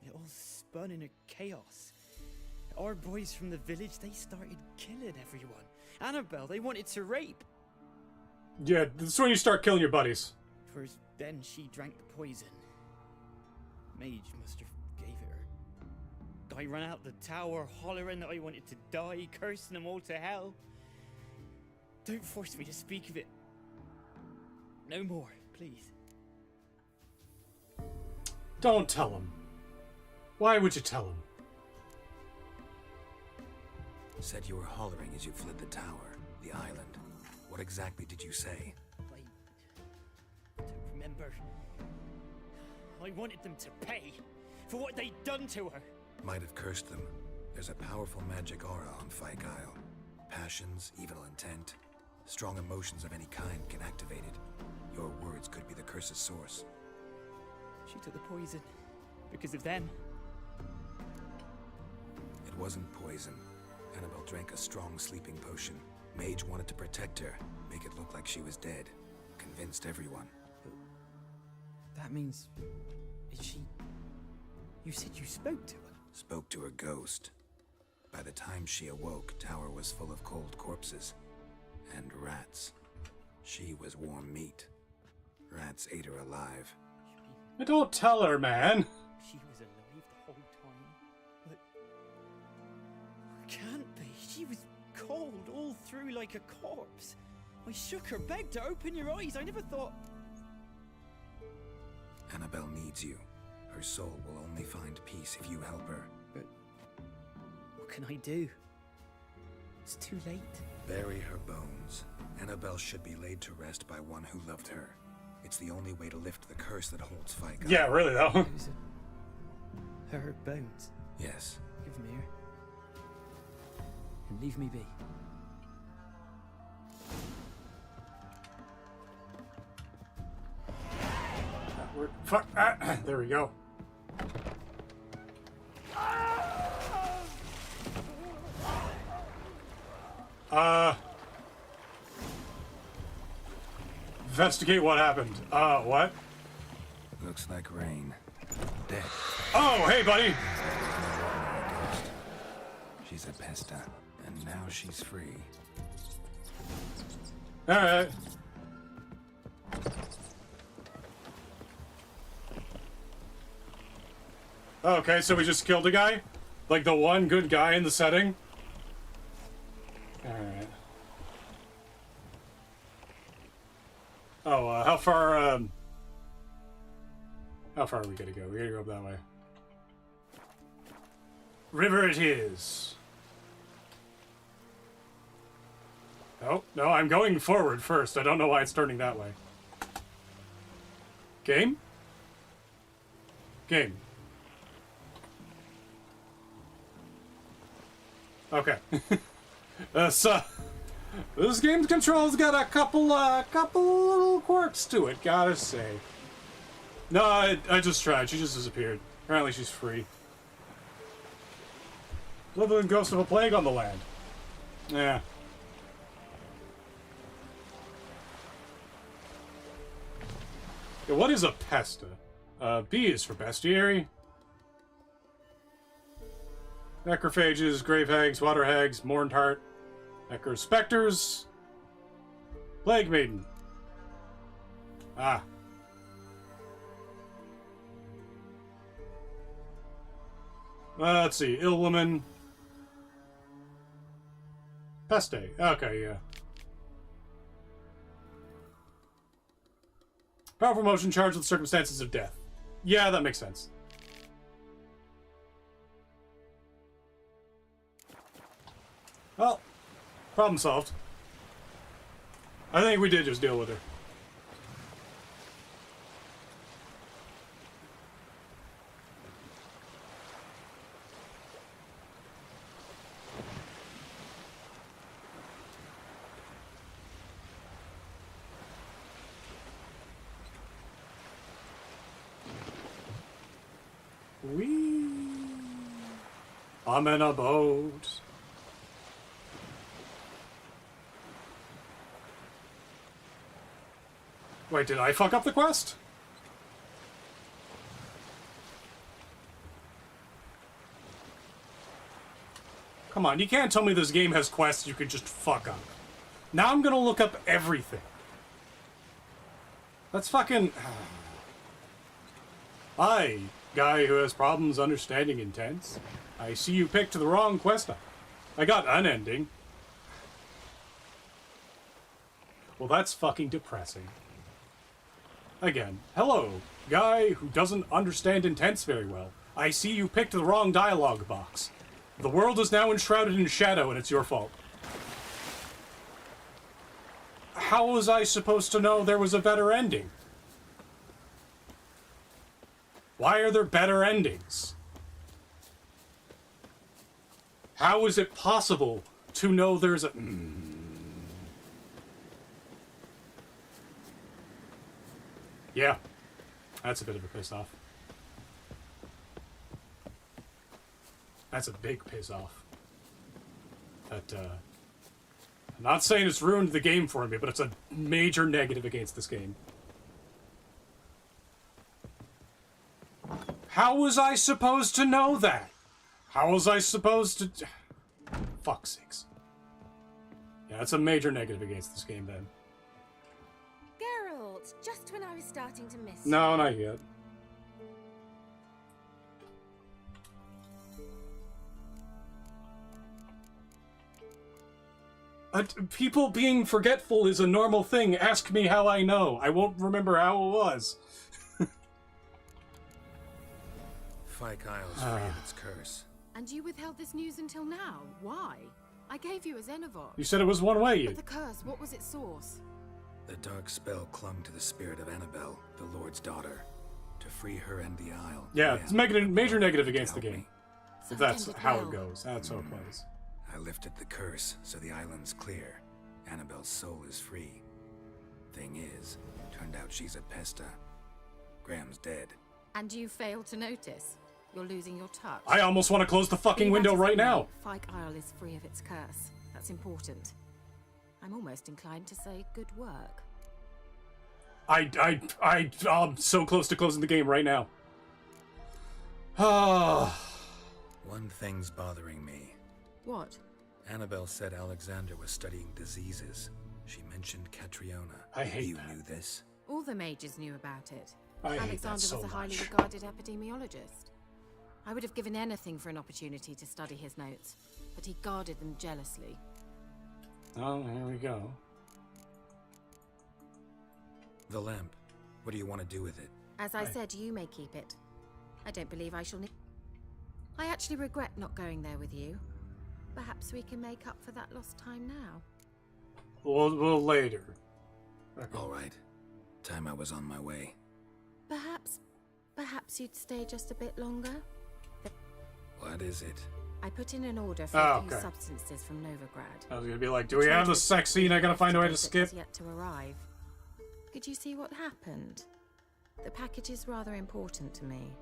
it all spun in a chaos. Our boys from the village, they started killing everyone. Annabelle, they wanted to rape. Yeah, that's when you start killing your buddies. First, then she drank the poison. Mage must have gave it her. I ran out the tower, hollering that I wanted to die, cursing them all to hell. Don't force me to speak of it. No more, please. Don't tell him. Why would you tell him? Said you were hollering as you fled the tower, the island. What exactly did you say? I don't remember. I wanted them to pay for what they'd done to her. Might have cursed them. There's a powerful magic aura on Fyke Isle. Passions, evil intent, strong emotions of any kind can activate it. Your words could be the curse's source. She took the poison because of them. It wasn't poison. Annabelle drank a strong sleeping potion. Mage wanted to protect her, make it look like she was dead. Convinced everyone. That means... is she... You said you spoke to her? Spoke to her ghost. By the time she awoke, tower was full of cold corpses. And rats. She was warm meat. Rats ate her alive. Don't tell her, man. She was alive the whole time. But... can't be. She was cold all through like a corpse. I shook her, begged her, open your eyes. I never thought... Annabelle needs you. Her soul will only find peace if you help her. But what can I do? It's too late. Bury her bones. Annabelle should be laid to rest by one who loved her. It's the only way to lift the curse that holds Ficon. Yeah, really though. Her bones. Yes. Give them here. And leave me be. Fuck. There we go. Investigate what happened. What? Looks like rain. Dead. Oh, hey, buddy! She's a pesta, and now she's free. Alright. Okay, so we just killed a guy? Like the one good guy in the setting? Alright. Oh, how far are we gonna go? We gotta go up that way. River it is. Oh, no, I'm going forward first. I don't know why it's turning that way. Game? Game. Okay. This game's control's got a couple little quirks to it, gotta say. No, I just tried. She just disappeared. Apparently she's free. Living ghost of a plague on the land. Yeah. Yeah, what is a pesta? B is for bestiary. Necrophages, grave hags, water hags, mourned heart, Echo's specters, plague maiden. Ah. Let's see, ill woman. Peste. Okay, yeah. Powerful motion charged with circumstances of death. Yeah, that makes sense. Well, problem solved. I think we did just deal with her. I'm in a boat. Wait, did I fuck up the quest? Come on, you can't tell me this game has quests you can just fuck up. Now I'm gonna look up everything. That's fucking... Hi, guy who has problems understanding intents. I see you picked the wrong quest. I got unending. Well, that's fucking depressing. Again, hello, guy who doesn't understand intents very well. I see you picked the wrong dialogue box. The world is now enshrouded in shadow, and it's your fault. How was I supposed to know there was a better ending? Why are there better endings? How is it possible to know there's a... Yeah, that's a bit of a piss off. That's a big piss off. That, I'm not saying it's ruined the game for me, but it's a major negative against this game. How was I supposed to know that? How was I supposed to... Fuck's sakes. Yeah, that's a major negative against this game, then. Geralt, just when I was starting to miss No, you. not yet. People being forgetful is a normal thing. Ask me how I know. I won't remember how it was. Fyke Isle's free of its curse. And you withheld this news until now. Why? I gave you a Xenovod. You said it was one way. But the curse, what was its source? The dark spell clung to the spirit of Annabelle, the Lord's daughter. To free her and the Isle. Yeah, it's making a major negative against the game. Me. If that's how it goes. That's how it plays. I lifted the curse, so the island's clear. Annabelle's soul is free. Thing is, turned out she's a pesta. Graham's dead. And you failed to notice. You're losing your touch. I almost want to close the fucking window right now. Fyke Isle is free of its curse. That's important. I'm almost inclined to say good work. I'm so close to closing the game right now. Ah. One thing's bothering me. What? Annabelle said Alexander was studying diseases. She mentioned Catriona. I hate you that. knew this? All the mages knew about it. I hate Alexander that so was a highly much. regarded epidemiologist. I would have given anything for an opportunity to study his notes, but he guarded them jealously. Oh, here we go. The lamp. What do you want to do with it? As I said, you may keep it. I don't believe I shall need... I actually regret not going there with you. Perhaps we can make up for that lost time now. We'll later. Okay. All right. Time I was on my way. Perhaps you'd stay just a bit longer? What is it? I put in an order for a few substances from Novigrad. I was gonna be like, do we have the sex scene? I gotta find a way to skip. Yet to arrive. Could you see what happened? The package is rather important to me.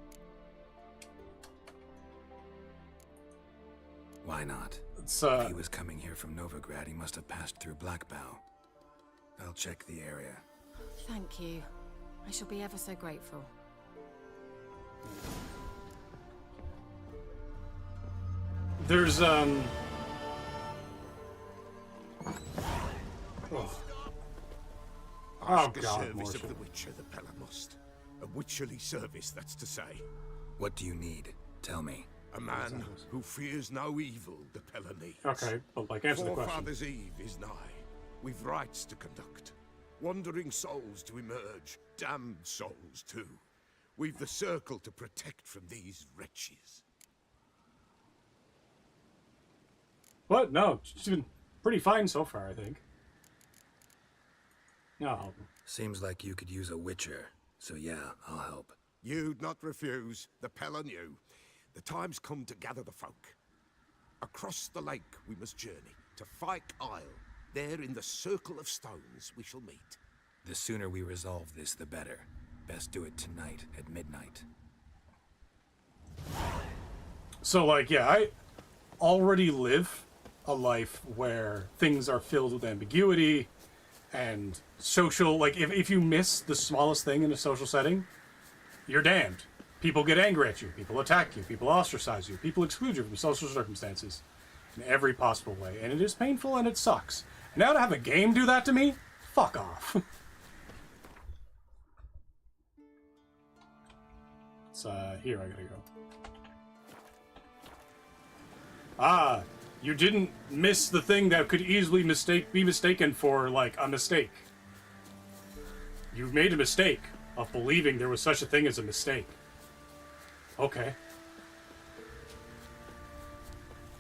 Why not? It's, If he was coming here from Novigrad, he must have passed through Blackbow. I'll check the area. Thank you. I shall be ever so grateful. There's Oh. Ask a God, service of Mortimer. the Witcher, the Pella must. A witcherly service, that's to say. What do you need? Tell me. A man who fears no evil, the Pella needs. Okay, but like, answer the question. Forefathers' Eve is nigh. We've rites to conduct. Wandering souls to emerge. Damned souls, too. We've the circle to protect from these wretches. What? No, she's been pretty fine so far, I think. I'll help him. Seems like you could use a witcher, so yeah, I'll help. You'd not refuse. The Pella knew. The time's come to gather the folk. Across the lake we must journey, to Fyke Isle. There in the circle of stones we shall meet. The sooner we resolve this, the better. Best do it tonight at midnight. So, like, yeah, I already live a life where things are filled with ambiguity and social... Like, if you miss the smallest thing in a social setting, you're damned. People get angry at you. People attack you. People ostracize you. People exclude you from social circumstances in every possible way. And it is painful and it sucks. Now to have a game do that to me? Fuck off. It's, here I gotta go. Ah, you didn't miss the thing that could easily be mistaken for, like, a mistake. You made a mistake of believing there was such a thing as a mistake. Okay.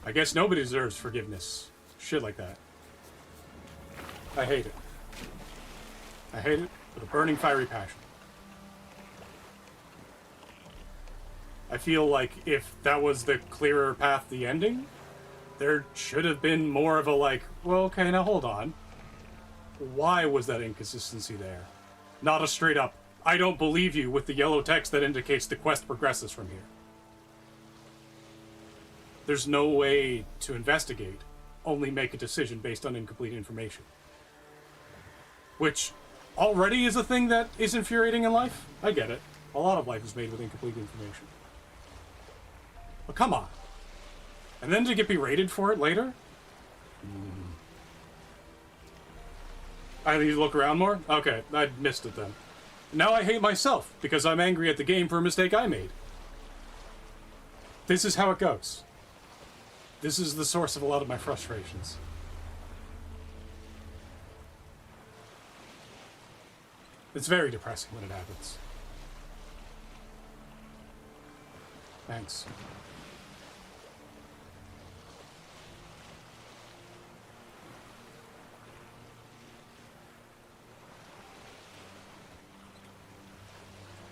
I guess nobody deserves forgiveness. Shit like that. I hate it. I hate it with a burning, fiery passion. I feel like if that was the clearer path to the ending, there should have been more of a like, well, okay, now hold on. Why was that inconsistency there? Not a straight up, I don't believe you with the yellow text that indicates the quest progresses from here. There's no way to investigate, only make a decision based on incomplete information. Which already is a thing that is infuriating in life. I get it. A lot of life is made with incomplete information. But come on. And then to get berated for it later? I need to look around more? Okay, I missed it then. Now I hate myself, because I'm angry at the game for a mistake I made. This is how it goes. This is the source of a lot of my frustrations. It's very depressing when it happens. Thanks.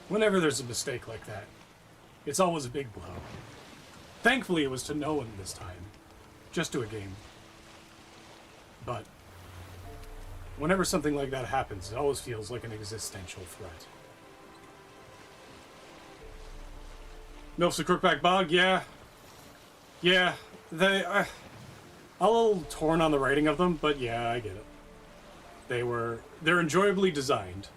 Whenever there's a mistake like that, it's always a big blow. Thankfully, it was to no one this time. Just to a game. But whenever something like that happens, it always feels like an existential threat. Milfs of Crookback Bog, yeah. Yeah, I'm a little torn on the writing of them, but yeah, I get it. They're enjoyably designed.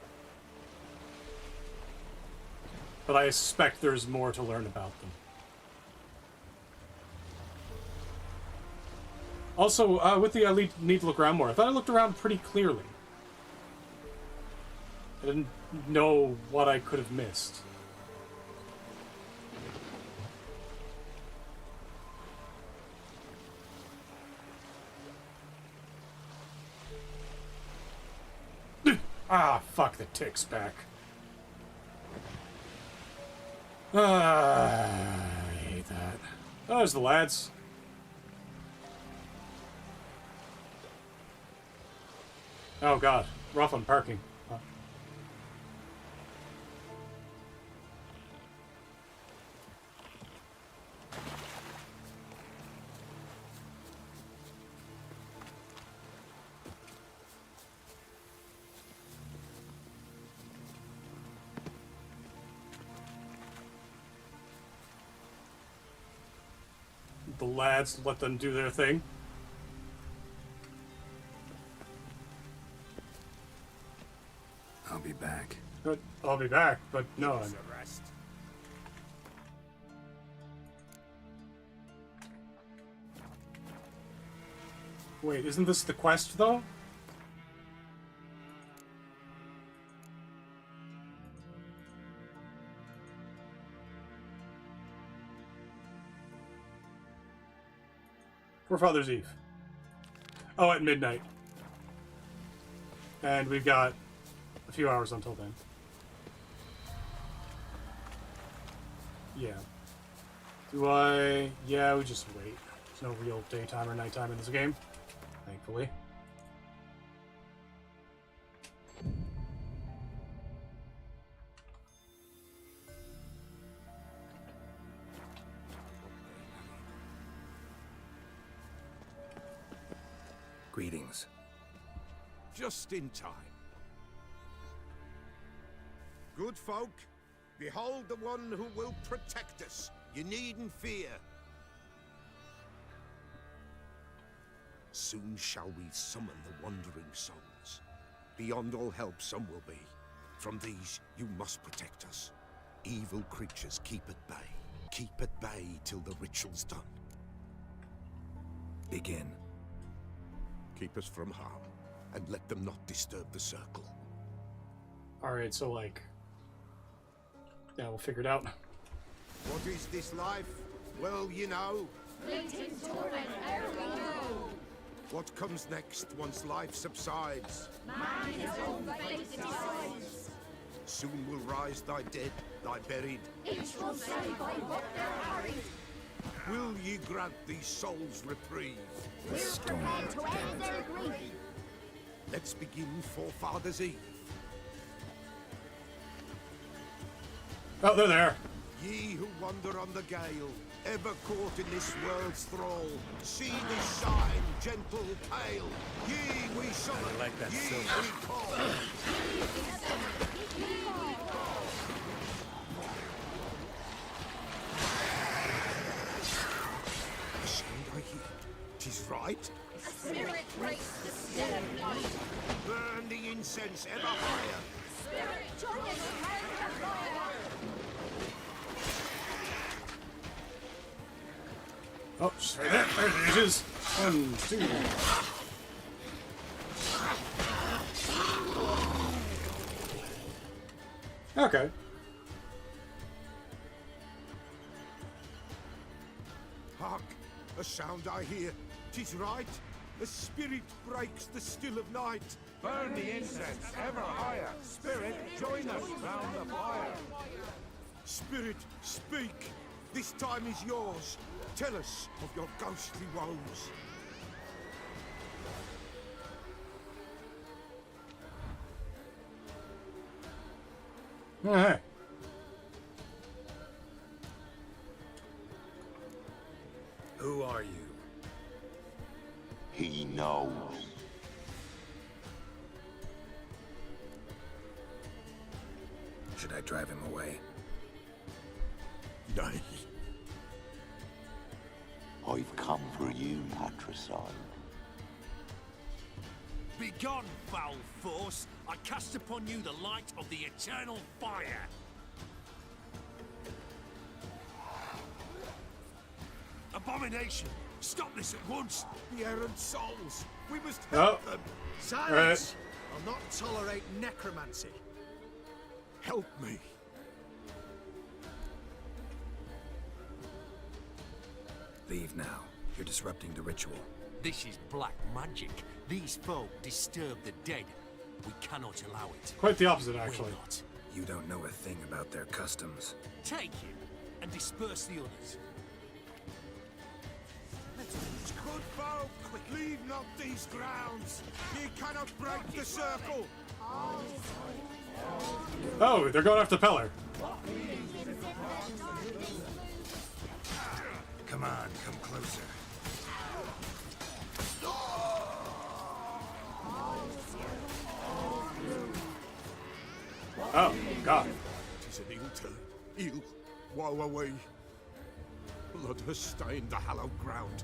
But I suspect there's more to learn about them. Also, with the I need to look around more. I thought I looked around pretty clearly. I didn't know what I could have missed. Ah, fuck, the tick's back. I hate that. Oh, there's the lads. Oh god, rough on parking. Huh. The lads, let them do their thing. I'll be back. But I'll be back, but no. Wait, isn't this the quest, though? Forefathers Eve. Oh, at midnight. And we've got a few hours until then. Yeah. Do I... Yeah, we just wait. There's no real daytime or nighttime in this game. Thankfully. Greetings. Just in time. Good folk, behold the one who will protect us. You needn't fear. Soon shall we summon the wandering souls. Beyond all help some will be. From these you must protect us. Evil creatures keep at bay. Keep at bay till the ritual's done. Begin. Keep us from harm, and let them not disturb the circle. Alright, so like... Yeah, we'll figure it out. What is this life? Well, you know. Fleeting torment, ere we know. What comes next once life subsides? Man his own fate decides. Soon will rise thy dead, thy buried. Each will say by what they're hurried. Will ye grant these souls reprieve? We're prepared to end their grief. Let's begin Forefathers Eve. Oh, they're there. Ye who wander on the gale, ever caught in this world's thrall, see this sign, gentle, pale. Ye we summon, I like that ye silver. we call. The sound I hear, 'tis right. A spirit breaks the still of night. Burn the incense ever higher. Spirit, join us, carry the fire. Oh, just right there. There it is. 1, 2. Okay. Hark, a sound I hear. 'Tis right. A spirit breaks the still of night. Burn the incense ever higher. Spirit, join us round the fire. Spirit, speak. This time is yours. Tell us of your ghostly woes. Oh, hey. Who are you? He knows. Should I drive him away? Nay. I've come for you, patricide. Begone, foul force! I cast upon you the light of the eternal fire! Abomination! Stop this at once! The errant souls! We must Oh. help them! Silence! I'll not tolerate necromancy. Help me! Leave now. You're disrupting the ritual. This is black magic. These folk disturb the dead. We cannot allow it. Quite the opposite, actually. Will not. You don't know a thing about their customs. Take him and disperse the others. Good folk, leave not these grounds. Ye cannot break the circle. Oh, they're going after Peller. Come on, come closer. Oh, God. Tis an ill turn. Ill. Woe away. Blood has stained the hallowed ground.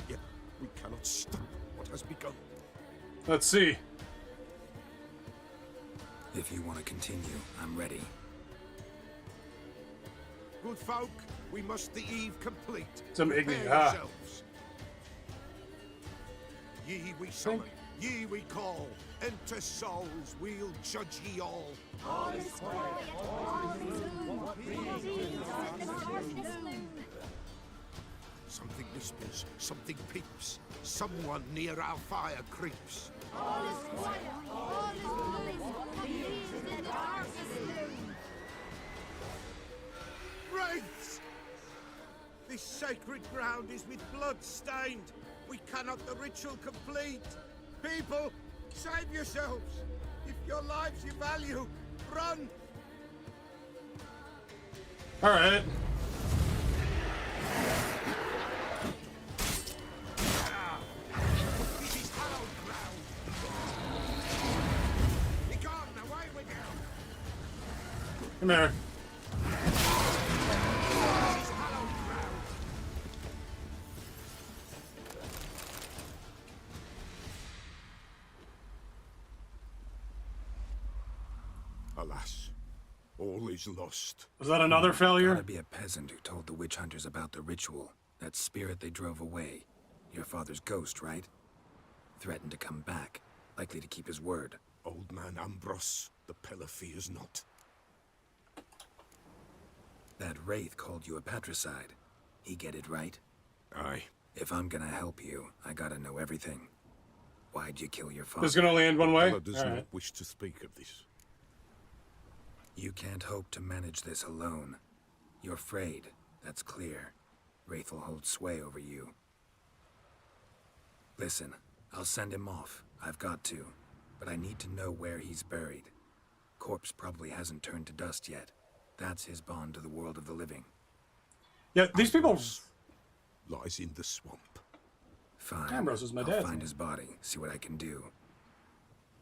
Yet we cannot stop what has begun. Let's see. If you want to continue, I'm ready. Good folk, we must the eve complete. Some Prepare igni, yourselves. Ye we summon, ye we call. Enter souls, we'll judge ye all. Something whispers, something peeps. Someone near our fire creeps. Wraiths! This sacred ground is with blood stained. We cannot the ritual complete. People, save yourselves. If your lives you value, run. All right. This is hallowed ground. Begone, away with you. Come here. This is hallowed ground. Alas, all is lost. Was that another failure? Gotta be a peasant who told the witch hunters about the ritual. That spirit they drove away. Your father's ghost, right? Threatened to come back. Likely to keep his word. Old man Ambros, the Peller fears not. That wraith called you a patricide. He get it right? Aye. If I'm gonna help you, I gotta know everything. Why'd you kill your father? This is gonna only end one way? Peller does All not right. wish to speak of this. You can't hope to manage this alone. You're afraid, that's clear. Wraith will hold sway over you. Listen, I'll send him off. I've got to. But I need to know where he's buried. Corpse probably hasn't turned to dust yet. That's his bond to the world of the living. Yeah, these people. Lies in the swamp. Fine. Ambrose is my I'll dad's find name. his body, see what I can do.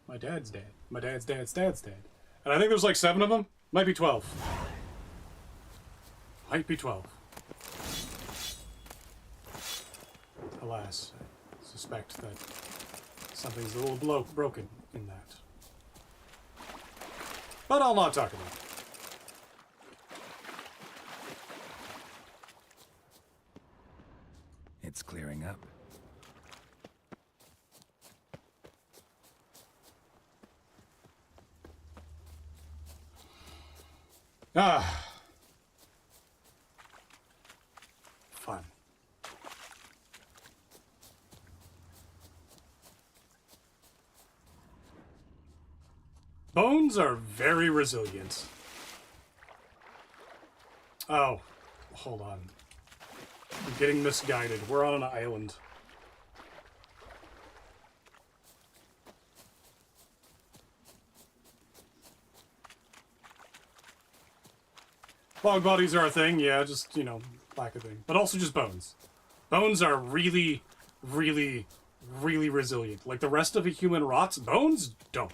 My dad's dead. My dad's dad's dad's dead. And I think there's like 7 of them. Might be 12. Might be 12. Alas, I suspect that something's a little broken in that. But I'll not talk about it. It's clearing up. Ah. Fun. Bones are very resilient. Oh, hold on. I'm getting misguided. We're on an island. Fog bodies are a thing, yeah, just, you know, lack of thing. But also just bones. Bones are really, really, really resilient. Like the rest of a human rots, bones don't.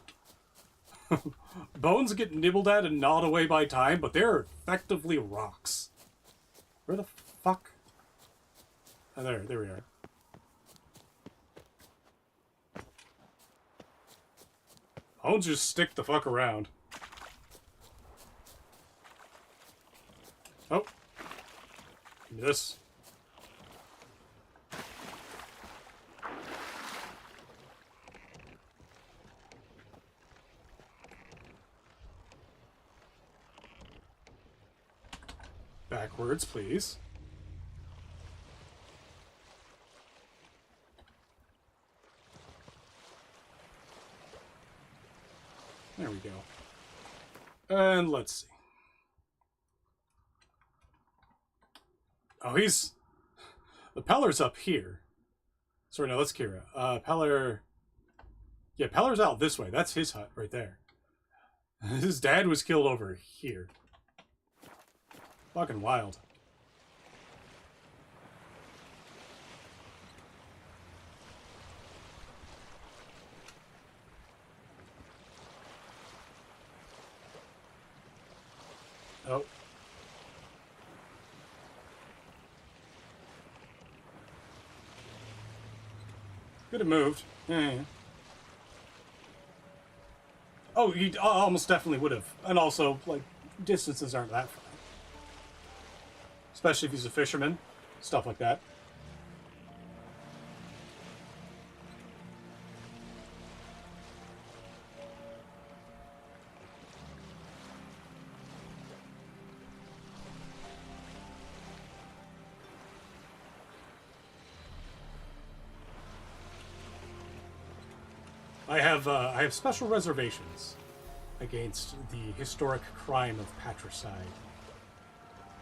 Bones get nibbled at and gnawed away by time, but they're effectively rocks. Where the fuck? Oh, there we are. Bones just stick the fuck around. Oh. Give me this. Backwards, please. There we go. And let's see. Oh, he's... The Peller's up here. Sorry, no, that's Kira. Peller... Yeah, Peller's out this way. That's his hut right there. His dad was killed over here. Fucking wild. Oh. Could have moved. Yeah. Oh, he almost definitely would have. And also, like, distances aren't that far. Especially if he's a fisherman. Stuff like that. I have special reservations against the historic crime of patricide.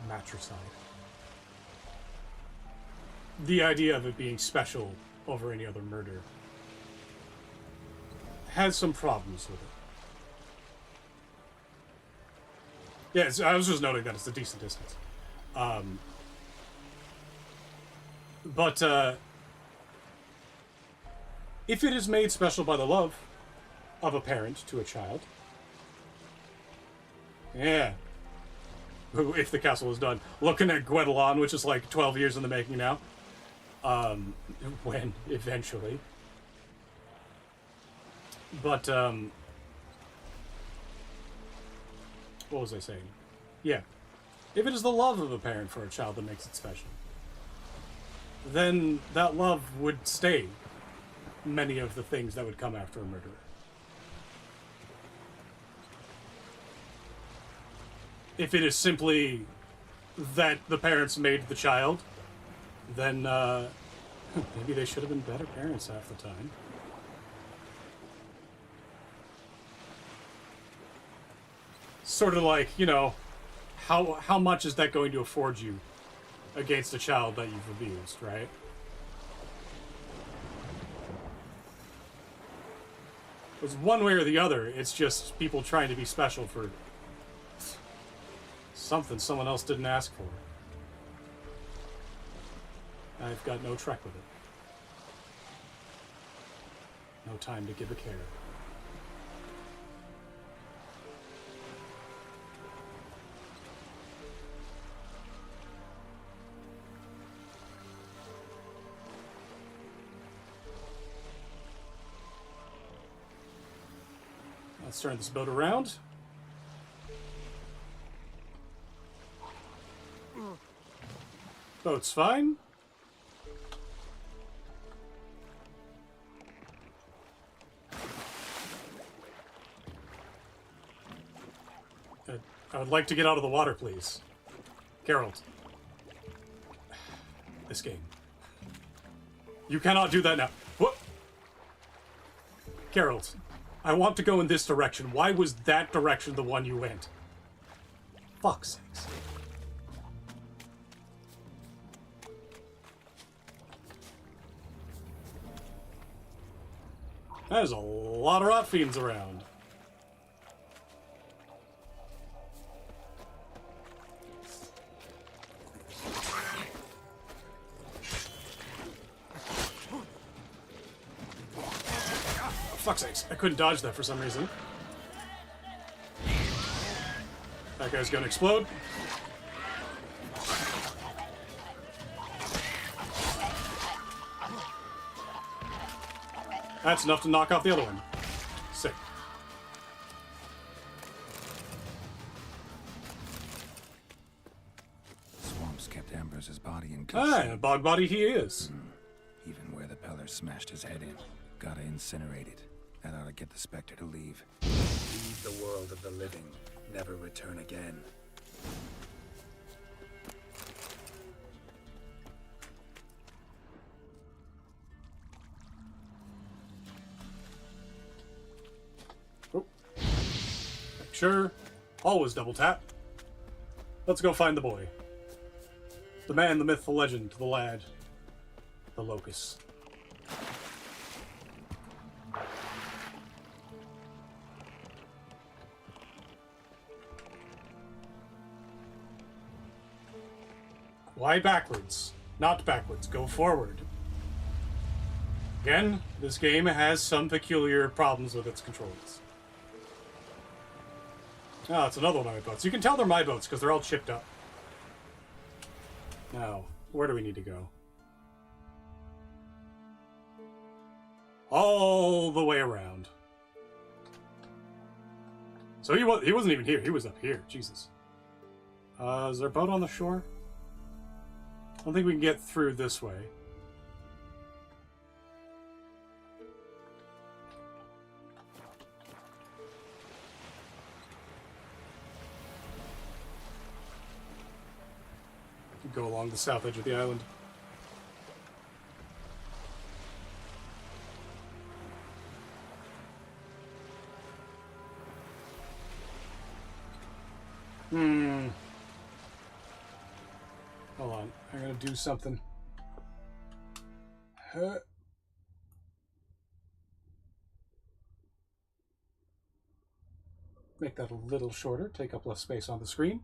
Matricide. The idea of it being special over any other murder has some problems with it. Yeah, I was just noting that it's a decent distance. But if it is made special by the love of a parent to a child, yeah. If the castle is done. Looking at Guadalon, which is like 12 years in the making now. When, eventually. But, what was I saying? Yeah. If it is the love of a parent for a child that makes it special, then that love would stay many of the things that would come after a murderer. If it is simply that the parents made the child, then maybe they should have been better parents half the time. Sort of like, you know, how much is that going to afford you against a child that you've abused, right? It's one way or the other. It's just people trying to be special for something someone else didn't ask for. I've got no truck with it. No time to give a care. Let's turn this boat around. Boat's fine. I would like to get out of the water, please. Geralt. This game. You cannot do that now. What? Geralt, I want to go in this direction. Why was that direction the one you went? Fuck's sakes. There's a lot of rot fiends around. Oh, fuck's sakes. I couldn't dodge that for some reason. That guy's gonna explode. That's enough to knock off the other one. Sick. Swamps kept Ambrose's body in good Ah, shape. a bog body he is. Even where the Peller smashed his head in. Gotta incinerate it. That ought to get the Spectre to leave. Leave the world of the living. Never return again. Sure. Always double tap. Let's go find the boy. The man, the myth, the legend, the lad. The locust. Why backwards? Not backwards. Go forward. Again, this game has some peculiar problems with its controls. Oh, it's another one of my boats. You can tell they're my boats because they're all chipped up. Now, where do we need to go? All the way around. So he wasn't even here. He was up here. Jesus. Is there a boat on the shore? I don't think we can get through this way. Go along the south edge of the island. Hold on. I'm gonna do something. Make that a little shorter, take up less space on the screen.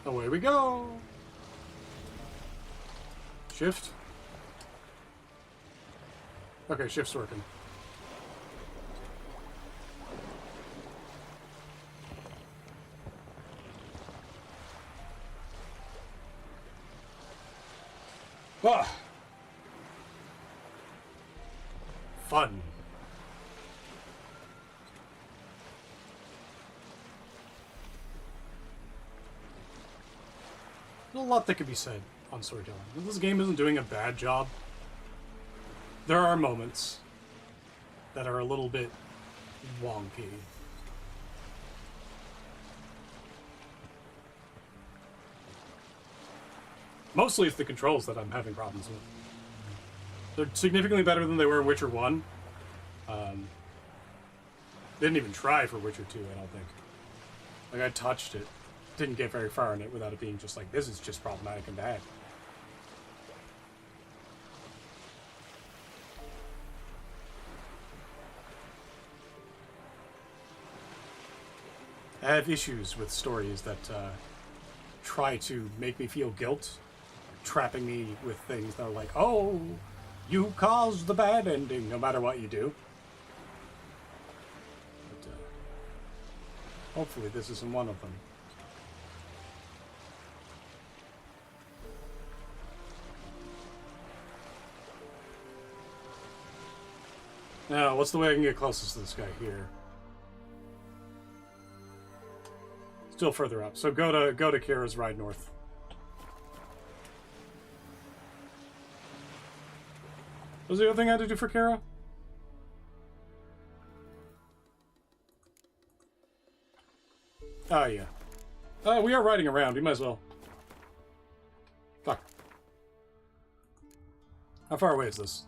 Away we go! Shift. Okay, shift's working. Ah! Fun. There's a lot that could be said on storytelling. This game isn't doing a bad job. There are moments that are a little bit wonky. Mostly it's the controls that I'm having problems with. They're significantly better than they were in Witcher 1. Didn't even try for Witcher 2, I don't think. Like, I touched it. Didn't get very far in it without it being just like, this is just problematic and bad. I have issues with stories that try to make me feel guilt, trapping me with things that are like, oh, you caused the bad ending no matter what you do. But, hopefully this isn't one of them. Now, what's the way I can get closest to this guy here? Still further up. So go to Kira's Ride North. What was the other thing I had to do for Kira? Oh, yeah. We are riding around. We might as well. Fuck. How far away is this?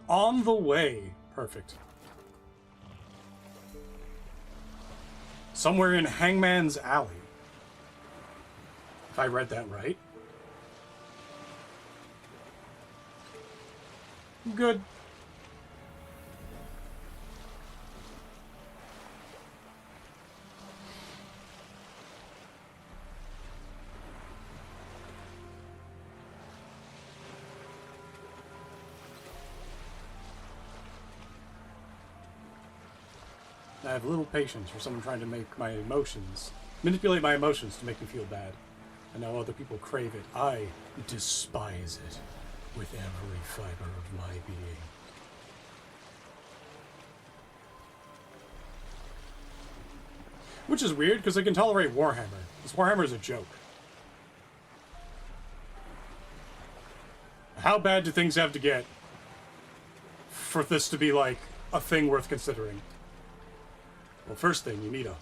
On the way. Perfect. Somewhere in Hangman's Alley. If I read that right. Good. I have little patience for someone trying to make my emotions, manipulate my emotions to make me feel bad. I know other people crave it. I despise it with every fiber of my being. Which is weird, because I can tolerate Warhammer. Because Warhammer is a joke. How bad do things have to get for this to be, like, a thing worth considering? Well, first thing, you need a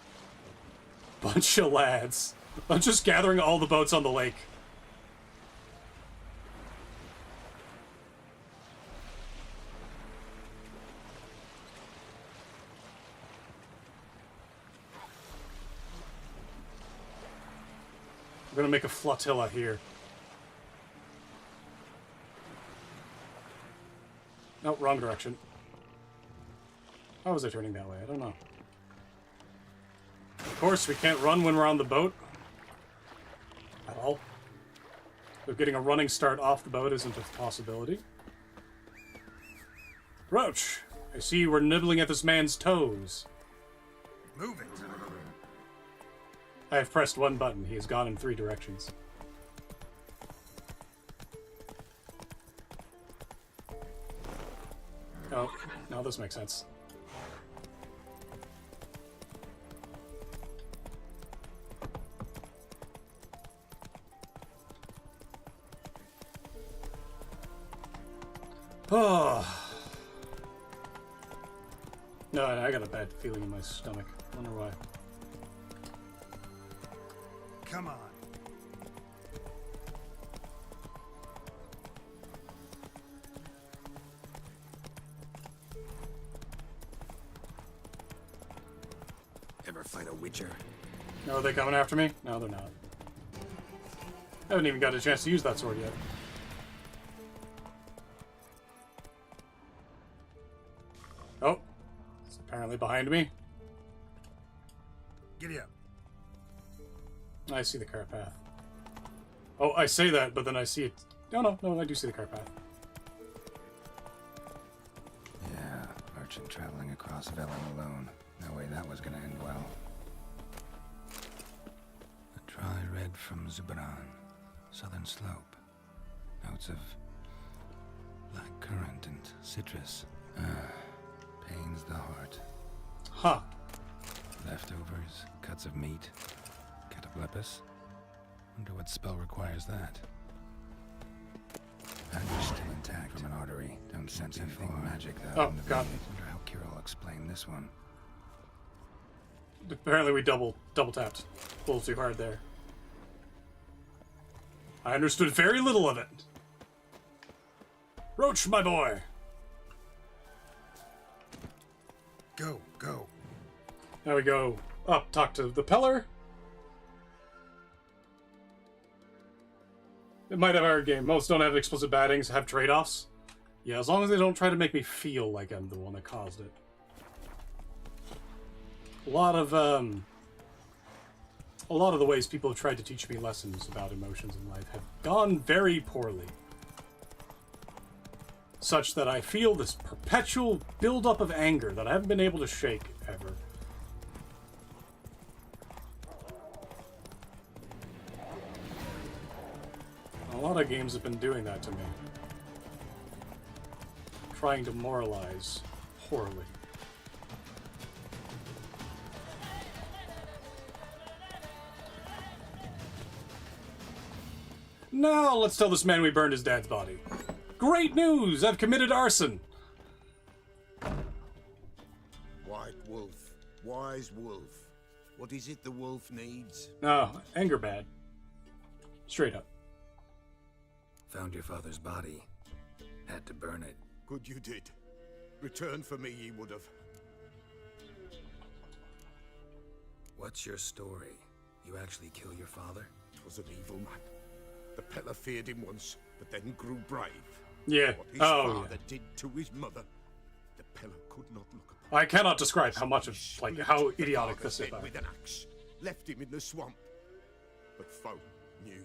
bunch of lads. I'm just gathering all the boats on the lake. I'm gonna make a flotilla here. No, wrong direction. How was I turning that way? I don't know. Of course, we can't run when we're on the boat. At all. But getting a running start off the boat isn't a possibility. Roach, I see you were nibbling at this man's toes. Move it. I have pressed one button. He has gone in 3 directions. Oh, no, this makes sense. Oh. No, I got a bad feeling in my stomach. I wonder why. Come on. Ever fight a Witcher? No, are they coming after me? No, they're not. I haven't even got a chance to use that sword yet. Oh, it's apparently behind me. Giddy up. I see the car path. Oh, I say that, but then I see it. No, I do see the car path. Yeah, merchant traveling across Velen alone. No way that was gonna end well. A dry red from Zubaran, southern slope. Notes of black currant and citrus. Pains the heart. Huh. Leftovers, cuts of meat. Cataplepis? Wonder what spell requires that. Badger's still intact from an artery. Don't sense anything magic though. Oh, God. Wonder how Kira will explain this one. Apparently we double tapped. A little too hard there. I understood very little of it. Roach, my boy. Go, go. Now we go up, talk to the Peller. It might have our game. Most don't have explicit battings, have trade-offs. Yeah, as long as they don't try to make me feel like I'm the one that caused it. A lot of the ways people have tried to teach me lessons about emotions in life have gone very poorly. Such that I feel this perpetual buildup of anger that I haven't been able to shake ever. A lot of games have been doing that to me. Trying to moralize poorly. Now let's tell this man we burned his dad's body. Great news! I've committed arson! White wolf, wise wolf. What is it the wolf needs? No, anger bad. Straight up. Found your father's body. Had to burn it. Good you did. Return for me ye would have. What's your story? You actually kill your father? It was an evil man. The Pella feared him once, but then grew brave. Yeah. What his Oh, father yeah. did to his mother, the Pella could not look upon. I cannot describe how much of, like, how Split the idiotic father's this is. head with an axe, left him in the swamp. But folk knew.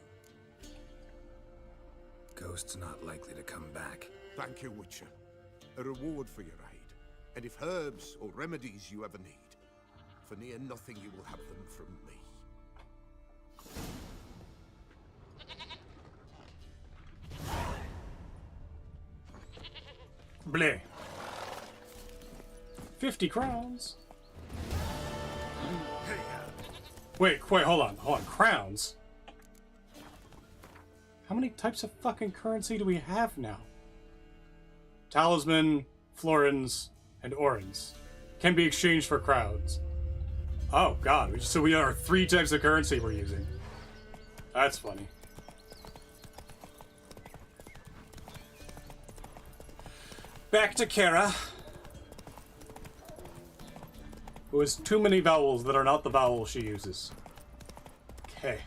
Ghost's not likely to come back. Thank you, Witcher. A reward for your aid. And if herbs or remedies you ever need, for near nothing you will have them from me. Bleh. 50 crowns. Wait, hold on. Crowns? How many types of fucking currency do we have now? Talisman, florins, and orens can be exchanged for crowns. Oh god, so we are 3 types of currency we're using. That's funny. Back to Kara, who has too many vowels that are not the vowels she uses. Okay.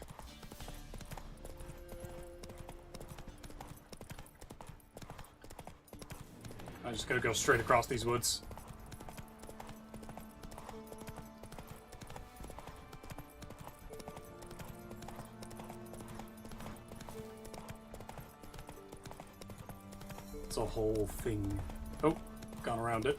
I'm just gonna go straight across these woods. It's a whole thing. Oh, gone around it.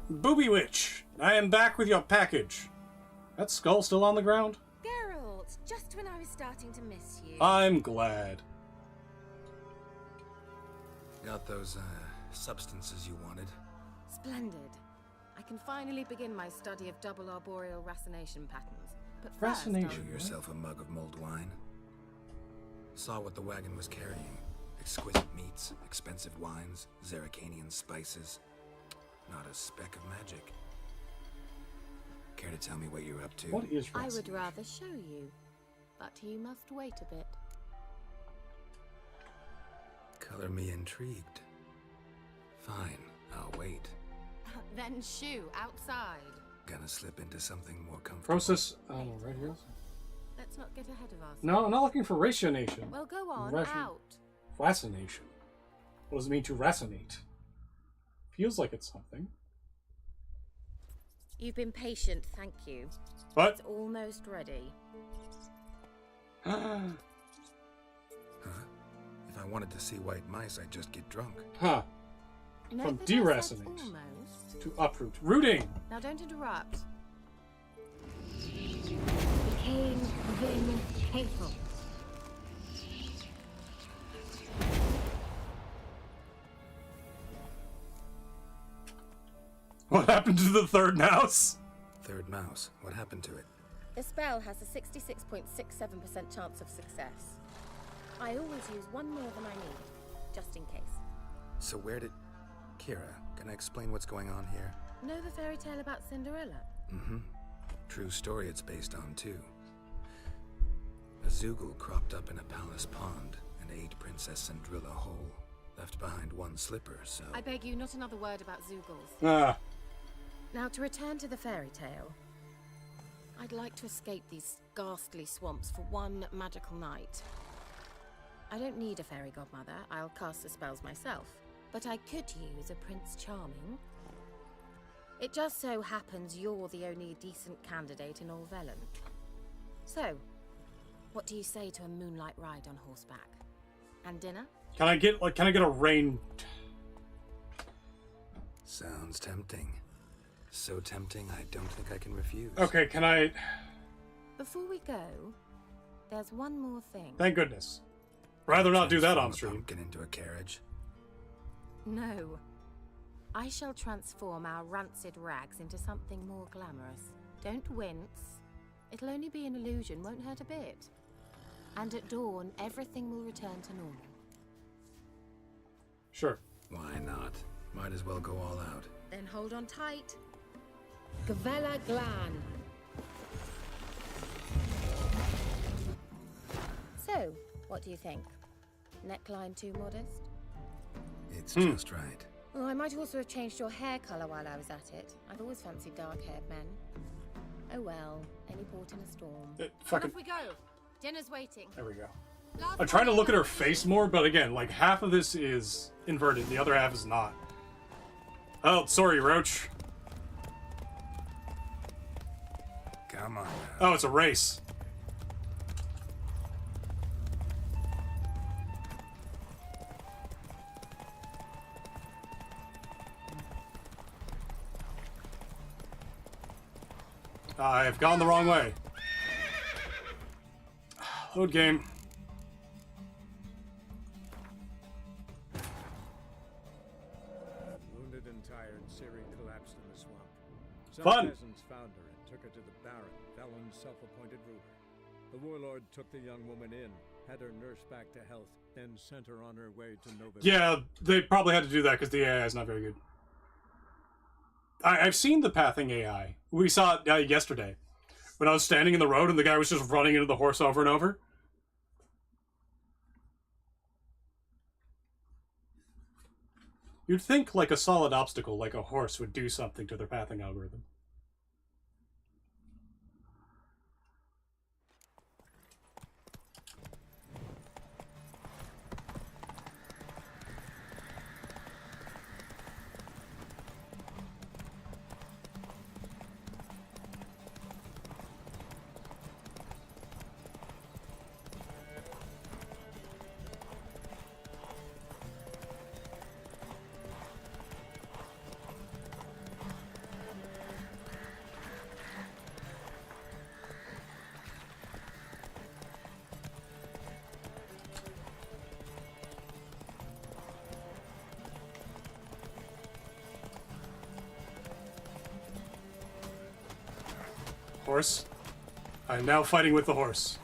Booby Witch, I am back with your package. That skull still on the ground? Geralt, just when I was starting to miss you. I'm glad. Got those, substances you wanted? Splendid. I can finally begin my study of double arboreal racination patterns. But first, Racination? Do yourself a mug of mulled wine. Saw what the wagon was carrying. Exquisite meats, expensive wines, Zerrikanian spices. Not a speck of magic. Care to tell me what you're up to? What is I would rather show you, but you must wait a bit. Color me intrigued. Fine, I'll wait. Then shoo, outside. Gonna slip into something more comfortable. Process. Oh, right here. Let's not get ahead of ourselves. No, I'm not looking for rationation. Well, go on, out. Racination. What does it mean to racinate? Feels like it's something. You've been patient, thank you. What? It's almost ready. Huh? If I wanted to see white mice, I'd just get drunk. Huh. Note From that I said deracinate almost. to uproot. Rooting! Now don't interrupt. Became then hateful. What happened to the third mouse? Third mouse. What happened to it? The spell has a 66.67% chance of success. I always use one more than I need, just in case. So where did... Kira, can I explain what's going on here? Know the fairy tale about Cinderella? Mm-hmm. True story it's based on, too. A Zoogle cropped up in a palace pond and ate Princess Cinderella whole. Left behind one slipper, so... I beg you, not another word about Zoogles. Ah. Now, to return to the fairy tale, I'd like to escape these ghastly swamps for one magical night. I don't need a fairy godmother, I'll cast the spells myself, but I could use a Prince Charming. It just so happens you're the only decent candidate in all Velen. So, what do you say to a moonlight ride on horseback? And dinner? Can I get a rain? Sounds tempting. So tempting, I don't think I can refuse. Okay, can I... Before we go, there's one more thing. Thank goodness. Rather not do that on stream. Pumpkin into a carriage. No. I shall transform our rancid rags into something more glamorous. Don't wince. It'll only be an illusion, won't hurt a bit. And at dawn, everything will return to normal. Sure. Why not? Might as well go all out. Then hold on tight. Gavella Glan. So, What do you think? Neckline too modest? It's just right. Oh, I might also have changed your hair colour while I was at it. I've always fancied dark-haired men. Oh well, any port in a storm. Fucking... Off we go. Dinner's waiting. There we go. I'm trying to look at her face more, but again, like, half of this is inverted, the other half is not. Oh, sorry, Roach. Come on now. Oh, it's a race. I've gone the wrong way. Load game. Wounded and tired, Ciri collapsed in the swamp. Some Fun. peasants found her and took her to the Baron, Velen's self-appointed ruler. The warlord took the young woman in, had her nursed back to health, then sent her on her way to Nova. Yeah, they probably had to do that because the AI is not very good. I've seen the pathing AI. We saw it yesterday. When I was standing in the road and the guy was just running into the horse over and over. You'd think like a solid obstacle, like a horse, would do something to their pathing algorithm. Horse. I'm now fighting with the horse.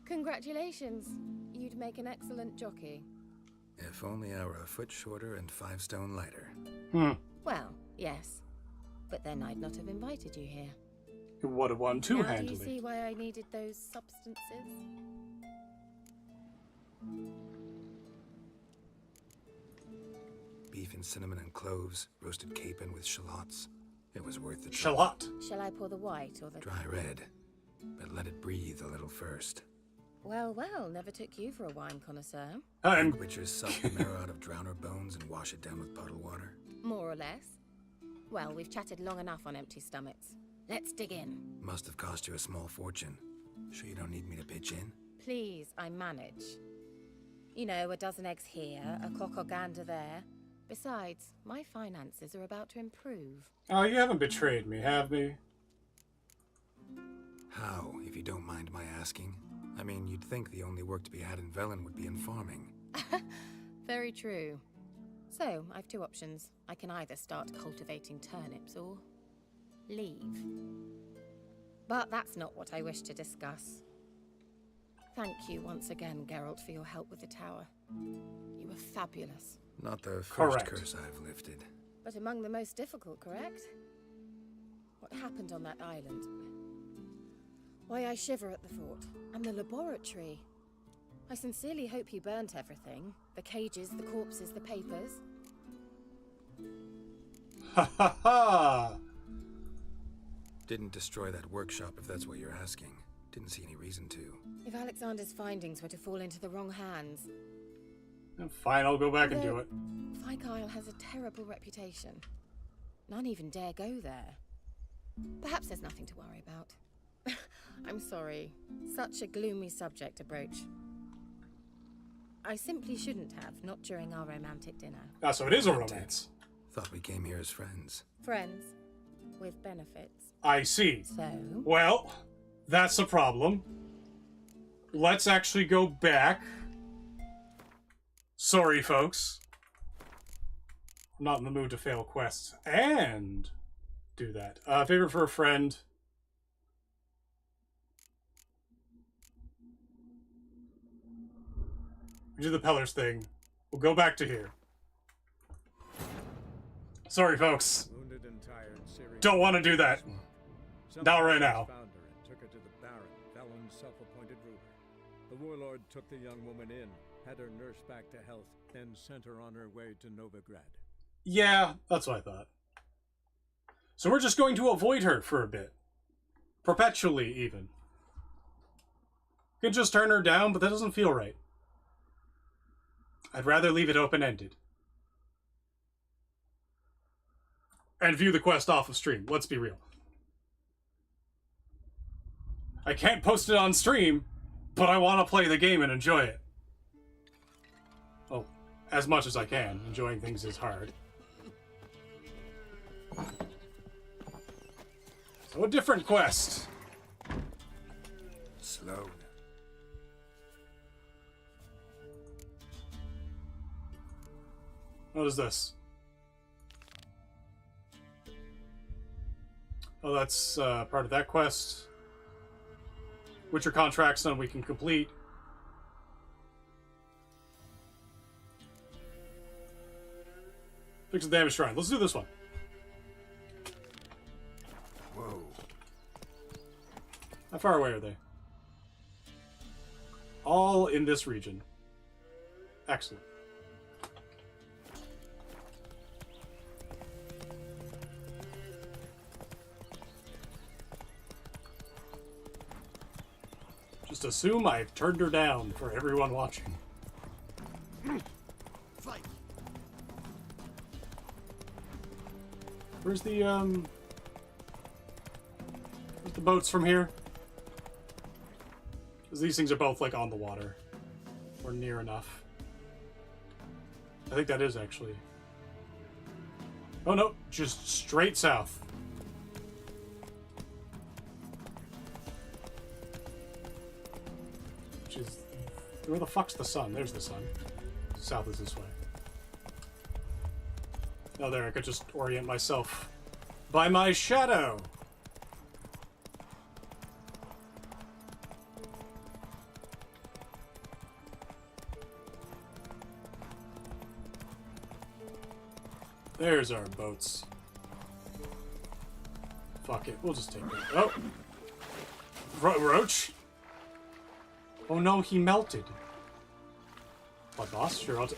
Congratulations. You'd make an excellent jockey. If only I were a foot shorter and 5 stone lighter. Well, yes. But then I'd not have invited you here. You would have won too Now do handily. you see why I needed those substances? Beef and cinnamon and cloves, roasted capon with shallots. It was worth the Shallot. Shall I pour the white or the... Dry red, but let it breathe a little first. Well, well, never took you for a wine connoisseur. Witchers suck the marrow out of drowner bones and wash it down with puddle water. More or less. Well, we've chatted long enough on empty stomachs. Let's dig in. Must have cost you a small fortune. Sure you don't need me to pitch in? Please, I manage. You know, a dozen eggs here, a cock or gander there. Besides, my finances are about to improve. Oh, you haven't betrayed me, have me? How, if you don't mind my asking? I mean, you'd think the only work to be had in Velen would be in farming. Very true. So, I've 2 options. I can either start cultivating turnips or leave. But that's not what I wish to discuss. Thank you once again, Geralt, for your help with the tower. You were fabulous. Not the first Correct. curse I've lifted. But among the most difficult, correct? What happened on that island? Why, I shiver at the thought. And the laboratory. I sincerely hope you burnt everything. The cages, the corpses, the papers. Ha ha ha! Didn't destroy that workshop, if that's what you're asking. Didn't see any reason to. If Alexander's findings were to fall into the wrong hands... Fine, I'll go back and do it. Fyke Isle has a terrible reputation. None even dare go there. Perhaps there's nothing to worry about. I'm sorry. Such a gloomy subject to broach. I simply shouldn't have, not during our romantic dinner. Ah, so it is a romance. Thought we came here as friends. Friends. With benefits. I see. So? Well, that's a problem. Let's actually go back. Sorry, folks. I'm not in the mood to fail quests and do that. Favor for a friend. We do the Pellers thing. We'll go back to here. Sorry, folks. Wounded and tired, Don't want to do that. Not right now. Found her and took her to the Baron, Felon's self-appointed ruler. The warlord took the young woman in, had her nursed back to health, then sent her on her way to Novigrad. Yeah, that's what I thought. So we're just going to avoid her for a bit. Perpetually, even. Could just turn her down, but that doesn't feel right. I'd rather leave it open-ended. And view the quest off of stream. Let's be real. I can't post it on stream, but I want to play the game and enjoy it. Oh, as much as I can. Enjoying things is hard. So a different quest. Slow. What is this? Oh, that's part of that quest. Witcher contracts, none we can complete. Fix the damage shrine. Let's do this one. Whoa. How far away are they? All in this region. Excellent. Just assume I've turned her down for everyone watching. Fight. Where's the boats from here? Because these things are both, like, on the water. Or near enough. I think that is, actually. Oh, no. Just straight south. Which is... Where the fuck's the sun? There's the sun. South is this way. Oh, there. I could just orient myself by my shadow. There's our boats. Fuck it, we'll just take it. Oh! Roach? Oh no, he melted. What, boss? Sure, I'll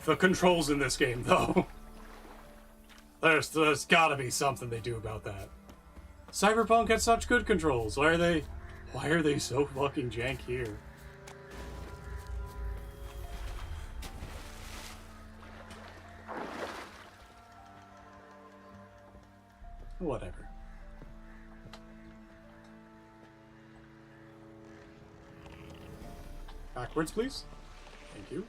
the controls in this game, though. There's gotta be something they do about that. Cyberpunk had such good controls. Why are they so fucking jank here? Whatever. Backwards, please. Thank you.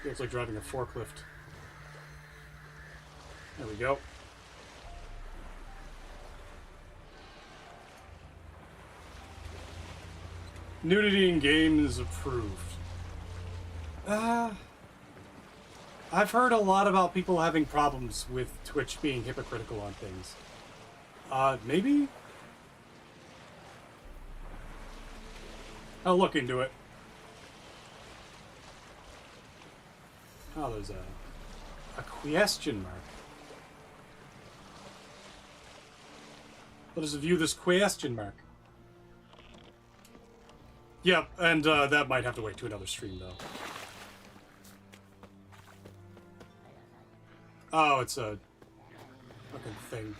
Feels like driving a forklift. There we go. Nudity in games approved. I've heard a lot about people having problems with Twitch being hypocritical on things. Maybe? I'll look into it. Oh, there's a question mark. Let us view this question mark. Yep, and that might have to wait to another stream, though. Oh, it's a fucking thing.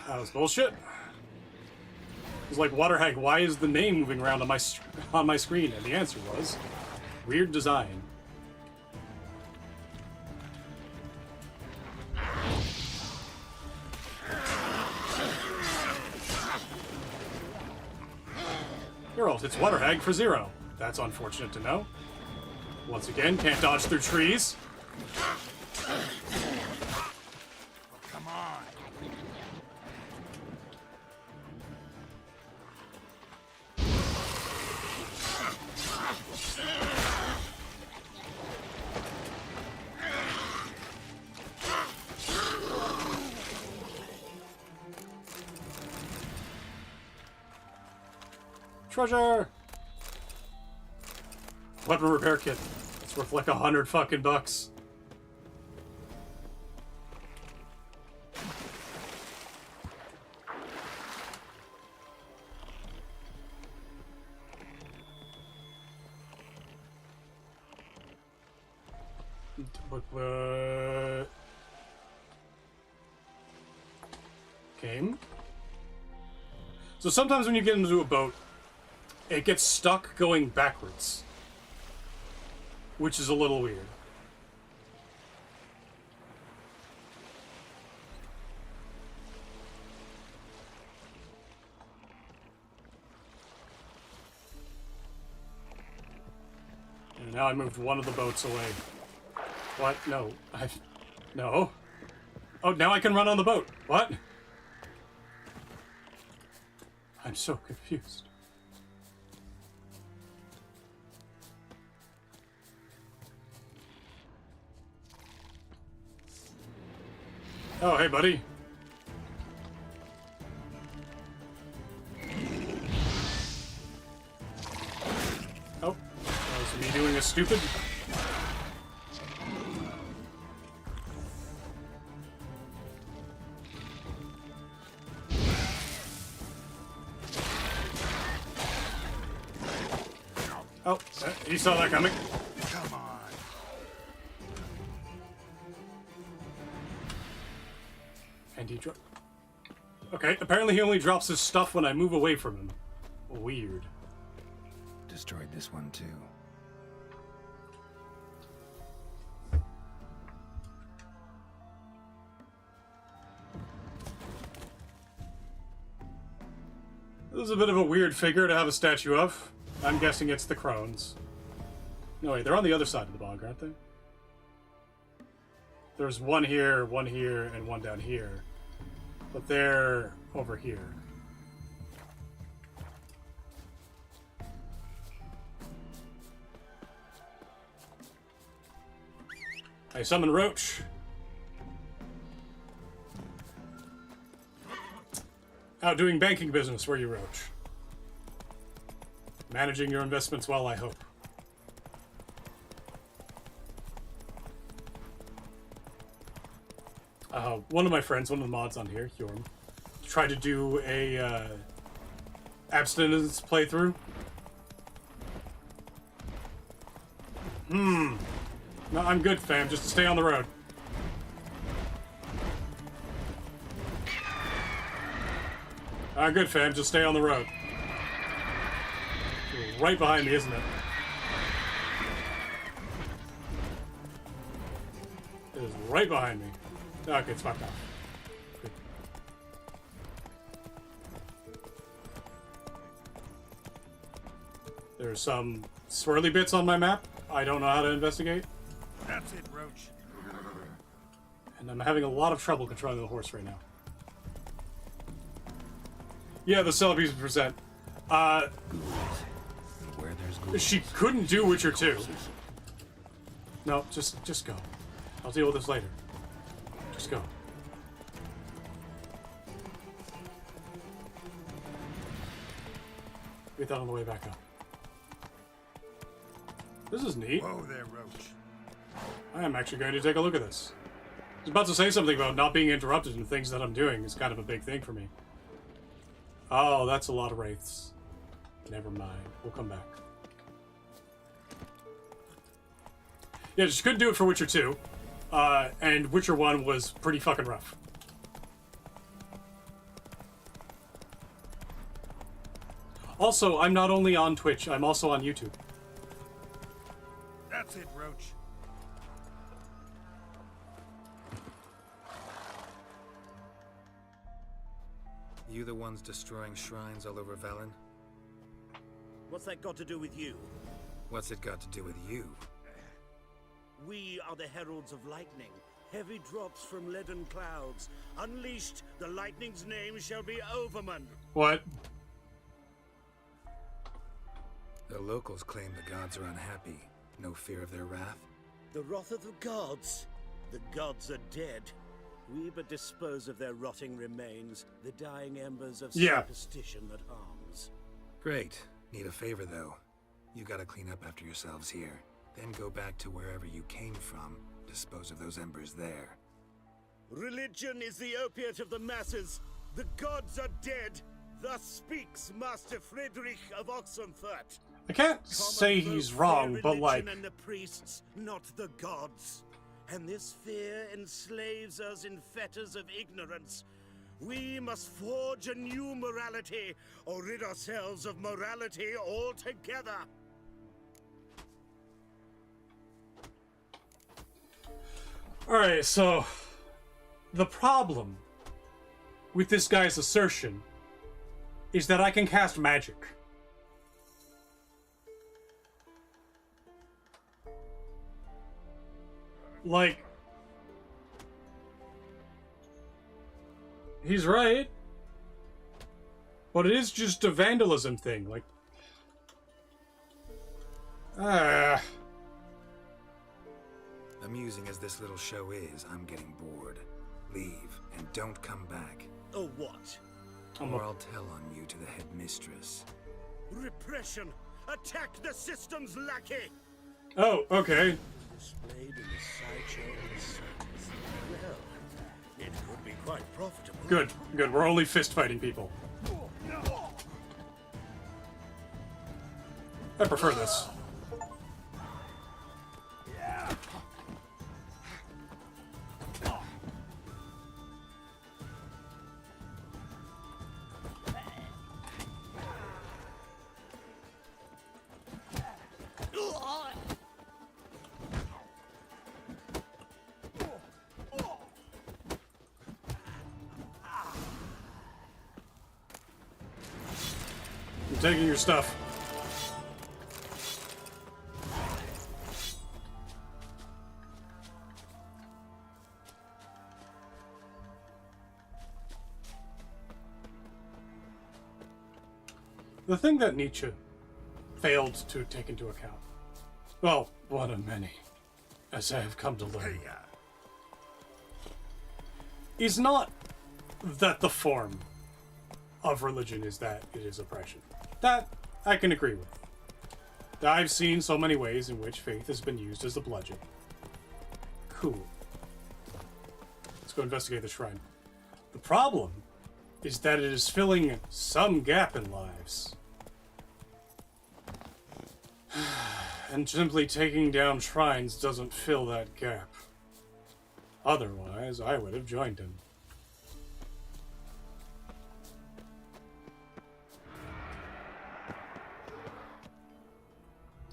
That was bullshit. It was like, Waterhag, why is the name moving around on my screen? And the answer was, weird design. Geralt, it's Waterhag for 0. That's unfortunate to know. Once again, can't dodge through trees. Come on. Treasure! Weapon repair kit. It's worth like 100 fucking bucks. Game? So sometimes when you get into a boat, it gets stuck going backwards, which is a little weird. And now I moved one of the boats away. What? No. No. Oh, now I can run on the boat. What? I'm so confused. Oh, hey, buddy. Oh, that was me doing a stupid. Oh, you saw that coming. Come on. And he dropped. Okay, apparently he only drops his stuff when I move away from him. Weird. Destroyed this one too. This is a bit of a weird figure to have a statue of. I'm guessing it's the crones. No, wait, they're on the other side of the bog, aren't they? There's one here, and one down here. But they're over here. I summon Roach. Out doing banking business, were you, Roach? Managing your investments well, I hope. One of my friends, one of the mods on here, Hjorm, tried to do a abstinence playthrough. No, I'm good, fam. Just stay on the road. I'm good, fam. Just stay on the road. Right behind me, isn't it? It is right behind me. Okay, it's fucked off. Good. There's some swirly bits on my map I don't know how to investigate. That's it, Roach. And I'm having a lot of trouble controlling the horse right now. Yeah, the Celebies present. Where there's ghouls. She couldn't do Witcher 2. No, just go. I'll deal with this later. Just go. Get that on the way back up. This is neat. Whoa there, Roach. I am actually going to take a look at this. I was about to say something about not being interrupted in things that I'm doing. It's kind of a big thing for me. Oh, that's a lot of wraiths. Never mind. We'll come back. Yeah, just couldn't do it for Witcher 2. And Witcher 1 was pretty fucking rough. Also, I'm not only on Twitch, I'm also on YouTube. That's it, Roach. You the ones destroying shrines all over Velen? What's that got to do with you? What's it got to do with you? We are the heralds of lightning. Heavy drops from leaden clouds. Unleashed, the lightning's name shall be Overman. What? The locals claim the gods are unhappy. No fear of their wrath? The wrath of the gods. The gods are dead. We but dispose of their rotting remains, the dying embers of superstition that harms. Great. Need a favor, though. You gotta clean up after yourselves here. Then go back to wherever you came from. Dispose of those embers there. Religion is the opiate of the masses. The gods are dead. Thus speaks Master Friedrich of Oxenfurt. I can't say he's wrong, but like... and the priests, not the gods. And this fear enslaves us in fetters of ignorance. We must forge a new morality, or rid ourselves of morality altogether. Alright, so... the problem with this guy's assertion is that I can cast magic. Like... he's right. But it is just a vandalism thing, like... Amusing as this little show is, I'm getting bored. Leave, and don't come back. Oh, what? Or I'll tell on you to the headmistress. Repression! Attack the system's lackey! Oh, okay. Displayed in the sideshow of the circus. Well, it could be quite profitable. Good, good. We're only fist fighting people. I prefer this. I'm taking your stuff. The thing that Nietzsche failed to take into account, well, one of many, as I have come to learn, is not that the form of religion is that it is oppression. That I can agree with. I've seen so many ways in which faith has been used as a bludgeon. Cool. Let's go investigate the shrine. The problem is that it is filling some gap in lives. And simply taking down shrines doesn't fill that gap. Otherwise, I would have joined him.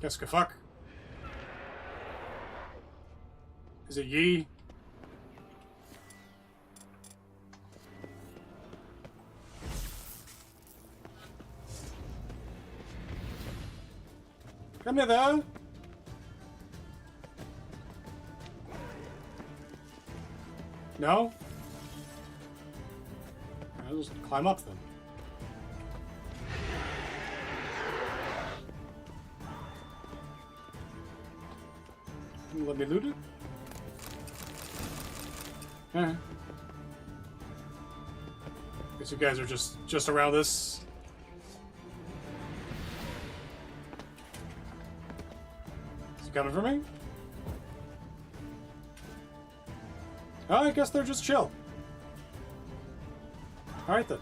Qu'est-ce que fuck? Is it ye? Come here, though. No? I'll just climb up then. Can you let me loot it? Alright. Guess you guys are just around this. Is he coming for me? Oh, I guess they're just chill. Alright then.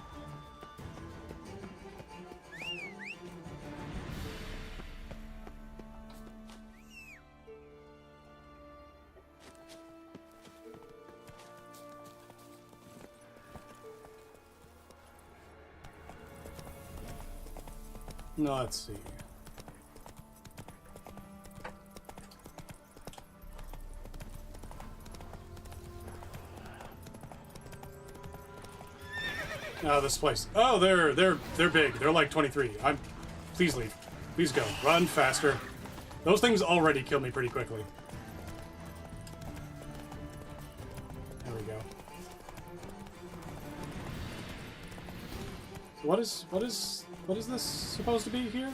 No, let's see. Oh, this place. Oh, they're big. They're like 23. Please leave. Please go. Run faster. Those things already kill me pretty quickly. There we go. So what is this supposed to be here?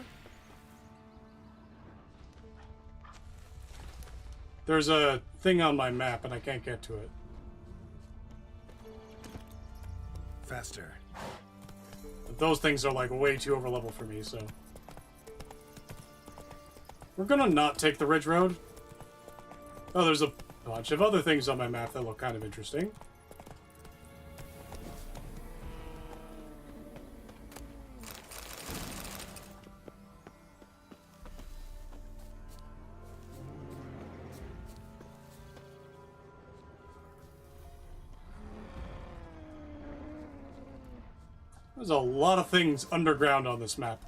There's a thing on my map and I can't get to it. Faster. But those things are like way too over level for me, so We're gonna not take the Ridge Road. Oh, there's a bunch of other things on my map that look kind of interesting. There's a lot of things underground on this map.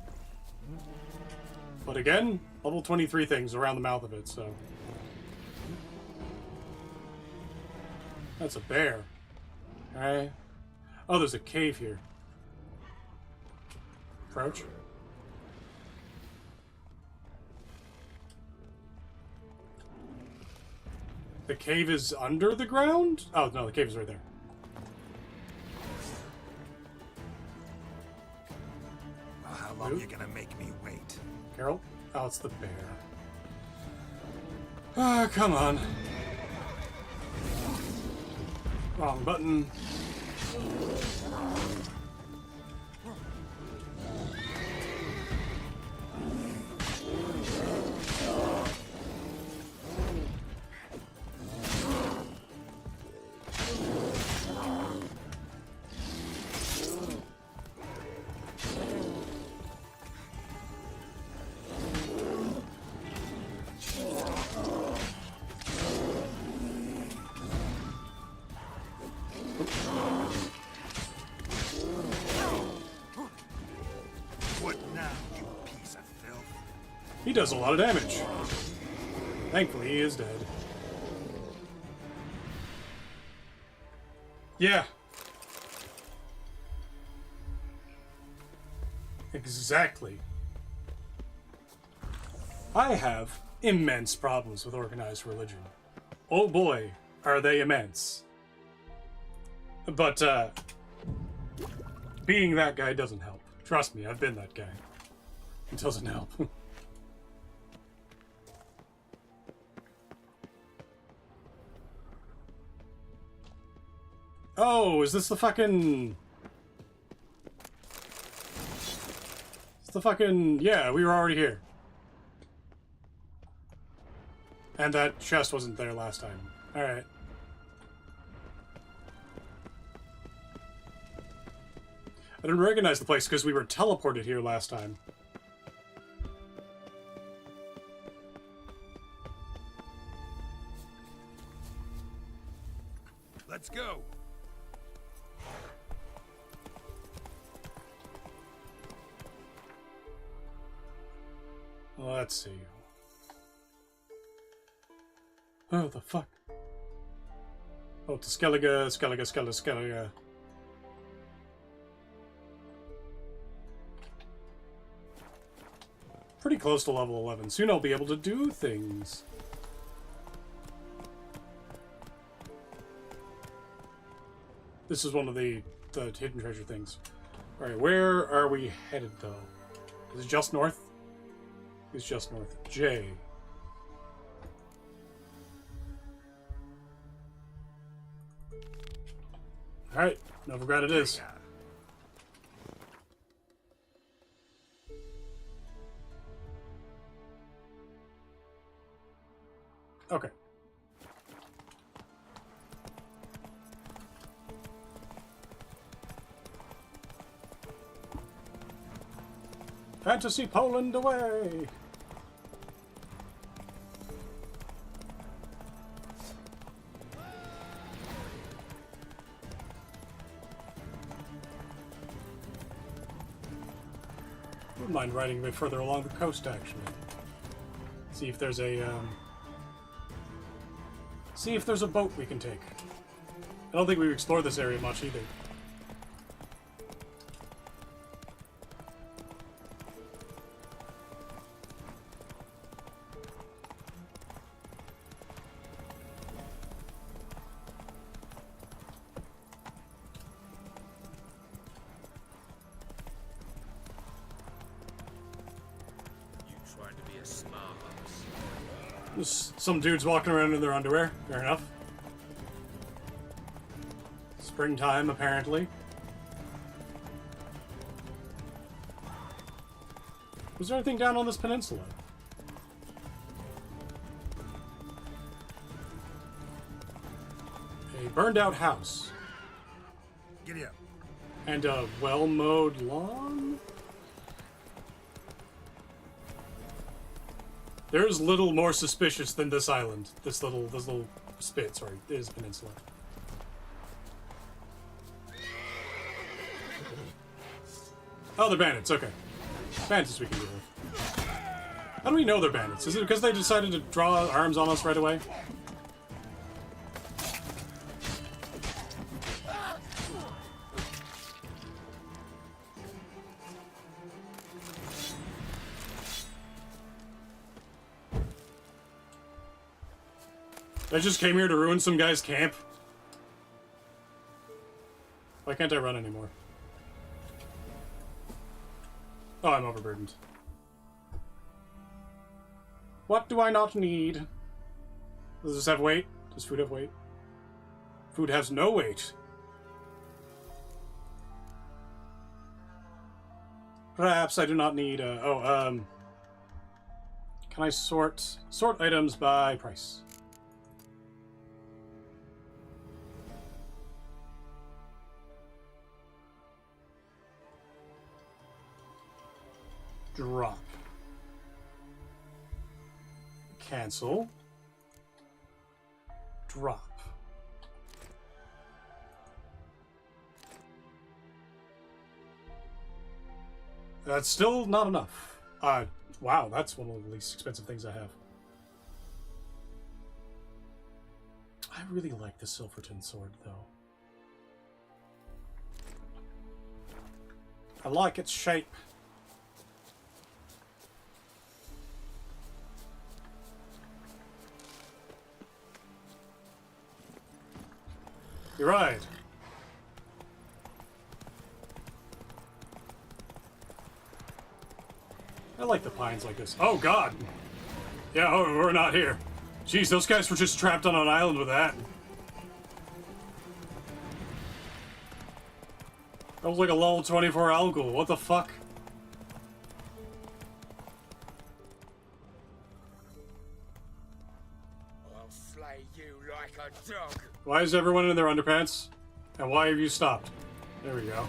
But again, level 23 things around the mouth of it, so... That's a bear. Alright. Oh, there's a cave here. Approach. The cave is under the ground? Oh, no, the cave is right there. Well, how long are you gonna make me wait? Carol? Oh, it's the bear. Ah, come on. Wrong button. What now, you piece of filth? He does a lot of damage. Thankfully, he is dead. Yeah. Exactly. I have immense problems with organized religion. Oh boy, are they immense. But, being that guy doesn't help. Trust me, I've been that guy. It doesn't help. Oh, is this the fucking... It's the fucking... Yeah, we were already here. And that chest wasn't there last time. Alright. I didn't recognize the place because we were teleported here last time. Let's go. Let's see. Oh, the fuck? Oh, it's a Skellige. Pretty close to level 11. Soon I'll be able to do things. This is one of the hidden treasure things. Alright, where are we headed, though? Is it just north? It's just north. J. Alright, Novigrad it is. Okay. Fantasy Poland away! Wouldn't mind riding a bit further along the coast, actually. See if there's a, see if there's a boat we can take. I don't think we've explored this area much either. There's some dudes walking around in their underwear. Fair enough. Springtime, apparently. Was there anything down on this peninsula? A burned out house. Giddy up. And a well-mowed lawn? There's little more suspicious than this island. This little spit, sorry. It is peninsula. Oh, they're bandits, okay. Bandits we can deal with. How do we know they're bandits? Is it because they decided to draw arms on us right away? I just came here to ruin some guy's camp. Why can't I run anymore? Oh, I'm overburdened. What do I not need? Does this have weight? Does food have weight? Food has no weight. Perhaps I do not need can I sort items by price? Drop. Cancel. Drop. That's still not enough. Wow, that's one of the least expensive things I have. I really like the Silverton sword, though. I like its shape. You're right. I like the pines like this. Oh, God. Yeah, oh, we're not here. Jeez, those guys were just trapped on an island with that. That was like a level 24 Algol. What the fuck? I'll slay you like a dog. Why is everyone in their underpants? And why have you stopped? There we go.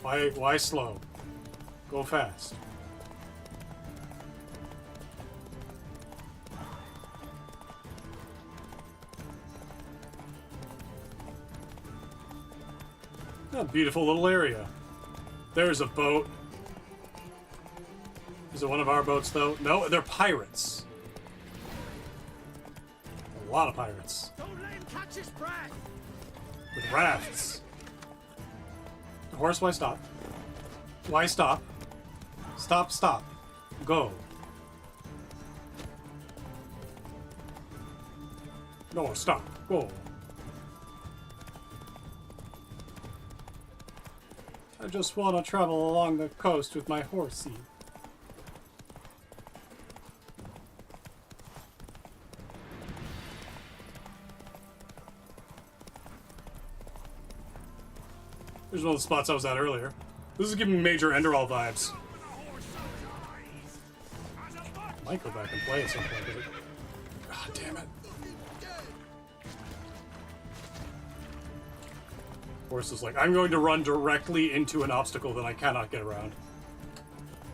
Why slow? Go fast. A beautiful little area. There's a boat. Is it one of our boats, though? No, they're pirates. A lot of pirates. Don't let him catch his breath. With rafts. The horse, why stop? Why stop? Stop, stop. Go. No, stop. Go. I just want to travel along the coast with my horsey. Here's one of the spots I was at earlier. This is giving me major Enderal vibes. I might go back and play at some point. God damn it. Horse is like, I'm going to run directly into an obstacle that I cannot get around.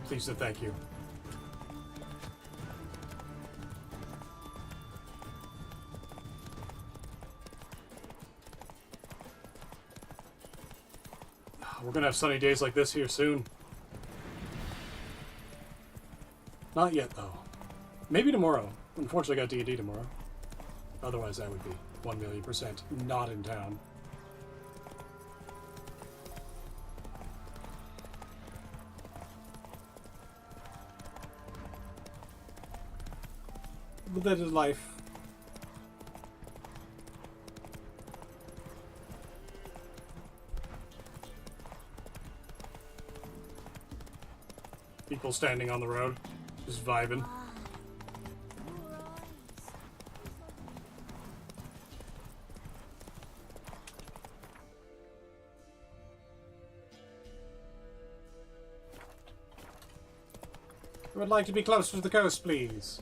Please and thank you. We're gonna have sunny days like this here soon. Not yet, though. Maybe tomorrow. Unfortunately, I got D&D tomorrow. Otherwise, I would be 1,000,000% not in town. But that is life. People standing on the road, just vibing. I would like to be closer to the coast, please.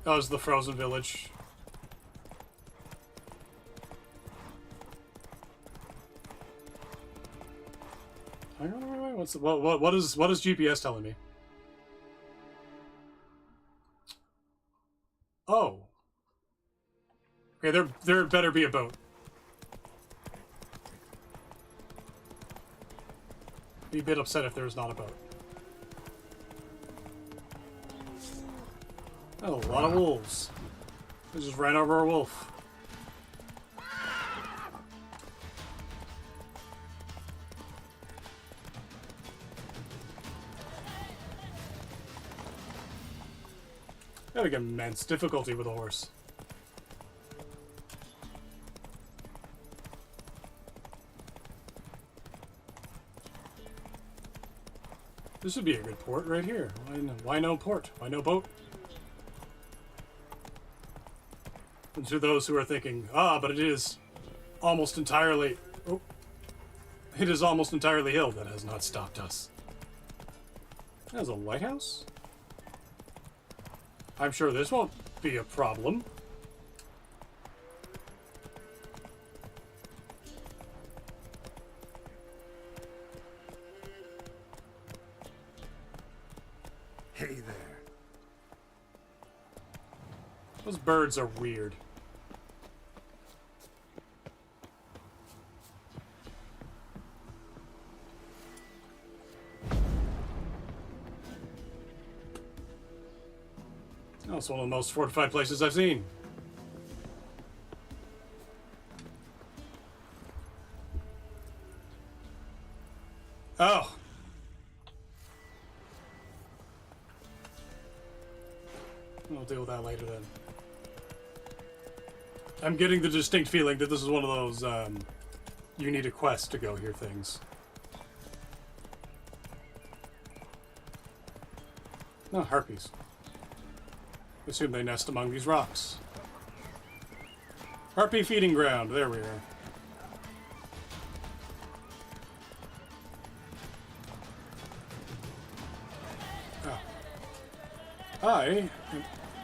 That was the frozen village. Hang on, wait, what is GPS telling me? Oh. Okay, there better be a boat. Be a bit upset if there's not a boat. Oh, a lot of wolves. I just ran over a wolf. Having immense difficulty with a horse. This would be a good port right here. Why no port? Why no boat? And to those who are thinking, but it is almost entirely... Oh, it is almost entirely hill. That has not stopped us. There's a lighthouse? I'm sure this won't be a problem. Hey there. Those birds are weird. That's one of the most fortified places I've seen. Oh. We'll deal with that later then. I'm getting the distinct feeling that this is one of those, you need a quest to go hear things. No, harpies. I assume they nest among these rocks. Harpy feeding ground. There we are. Oh. Hi.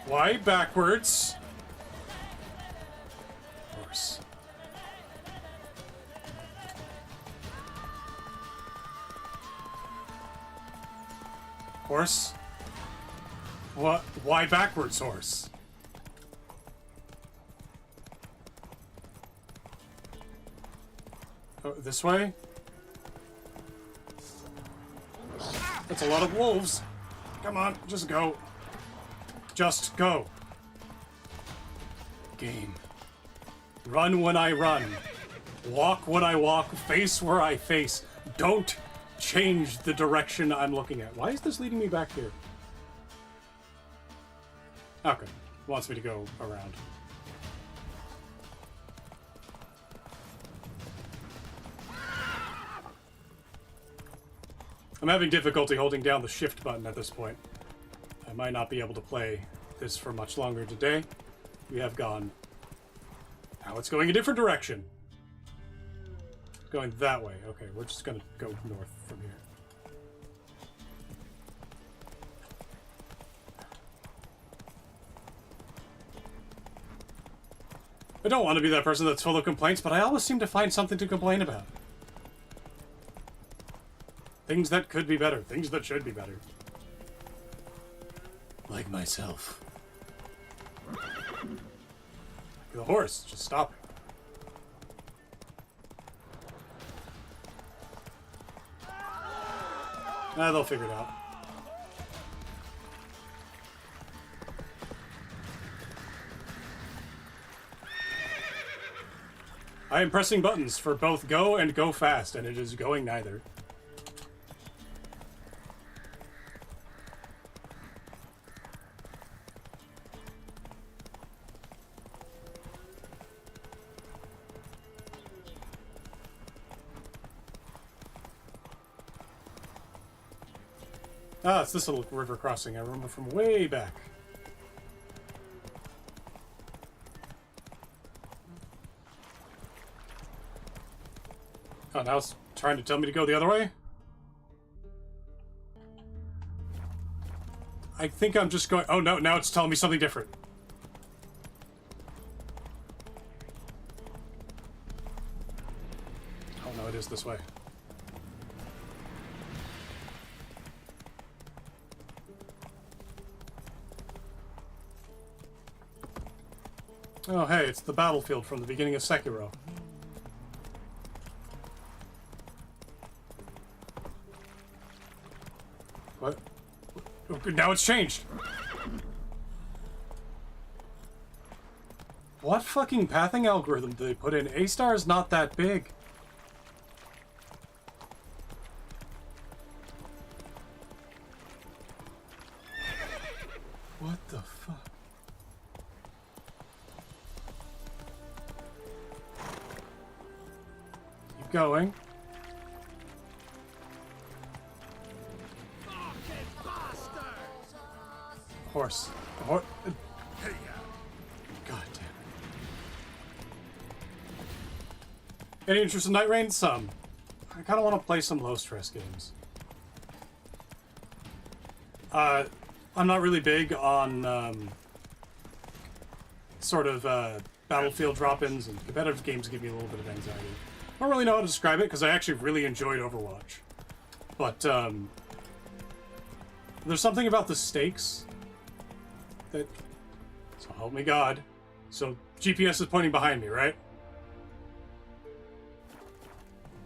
Why backwards? Horse. Horse? What? Why backwards, horse? Oh, this way? That's a lot of wolves. Come on, just go. Just go. Game. Run when I run. Walk when I walk. Face where I face. Don't change the direction I'm looking at. Why is this leading me back here? Okay. Wants me to go around. I'm having difficulty holding down the shift button at this point. I might not be able to play this for much longer today. We have gone... Now it's going a different direction. It's going that way. Okay, we're just going to go north from here. I don't want to be that person that's full of complaints, but I always seem to find something to complain about. Things that could be better. Things that should be better. Like myself. The horse, just stop it. They'll figure it out. I am pressing buttons for both go and go fast, and it is going neither. Ah, it's this little river crossing I remember from way back. Oh, now it's trying to tell me to go the other way? I think I'm just going... Oh, no, now it's telling me something different. no, it is this way. Oh, hey, it's the battlefield from the beginning of Sekiro. What? Oh, good, now it's changed. What fucking pathing algorithm did they put in? A-star is not that big. What the fuck? Keep going. Horse. A horse. God damn it. Any interest in Night Rain? Some. I kind of want to play some low-stress games. I'm not really big on sort of battlefield drop-ins, and competitive games give me a little bit of anxiety. I don't really know how to describe it, because I actually really enjoyed Overwatch. But there's something about the stakes that... So help me God. So GPS is pointing behind me, right?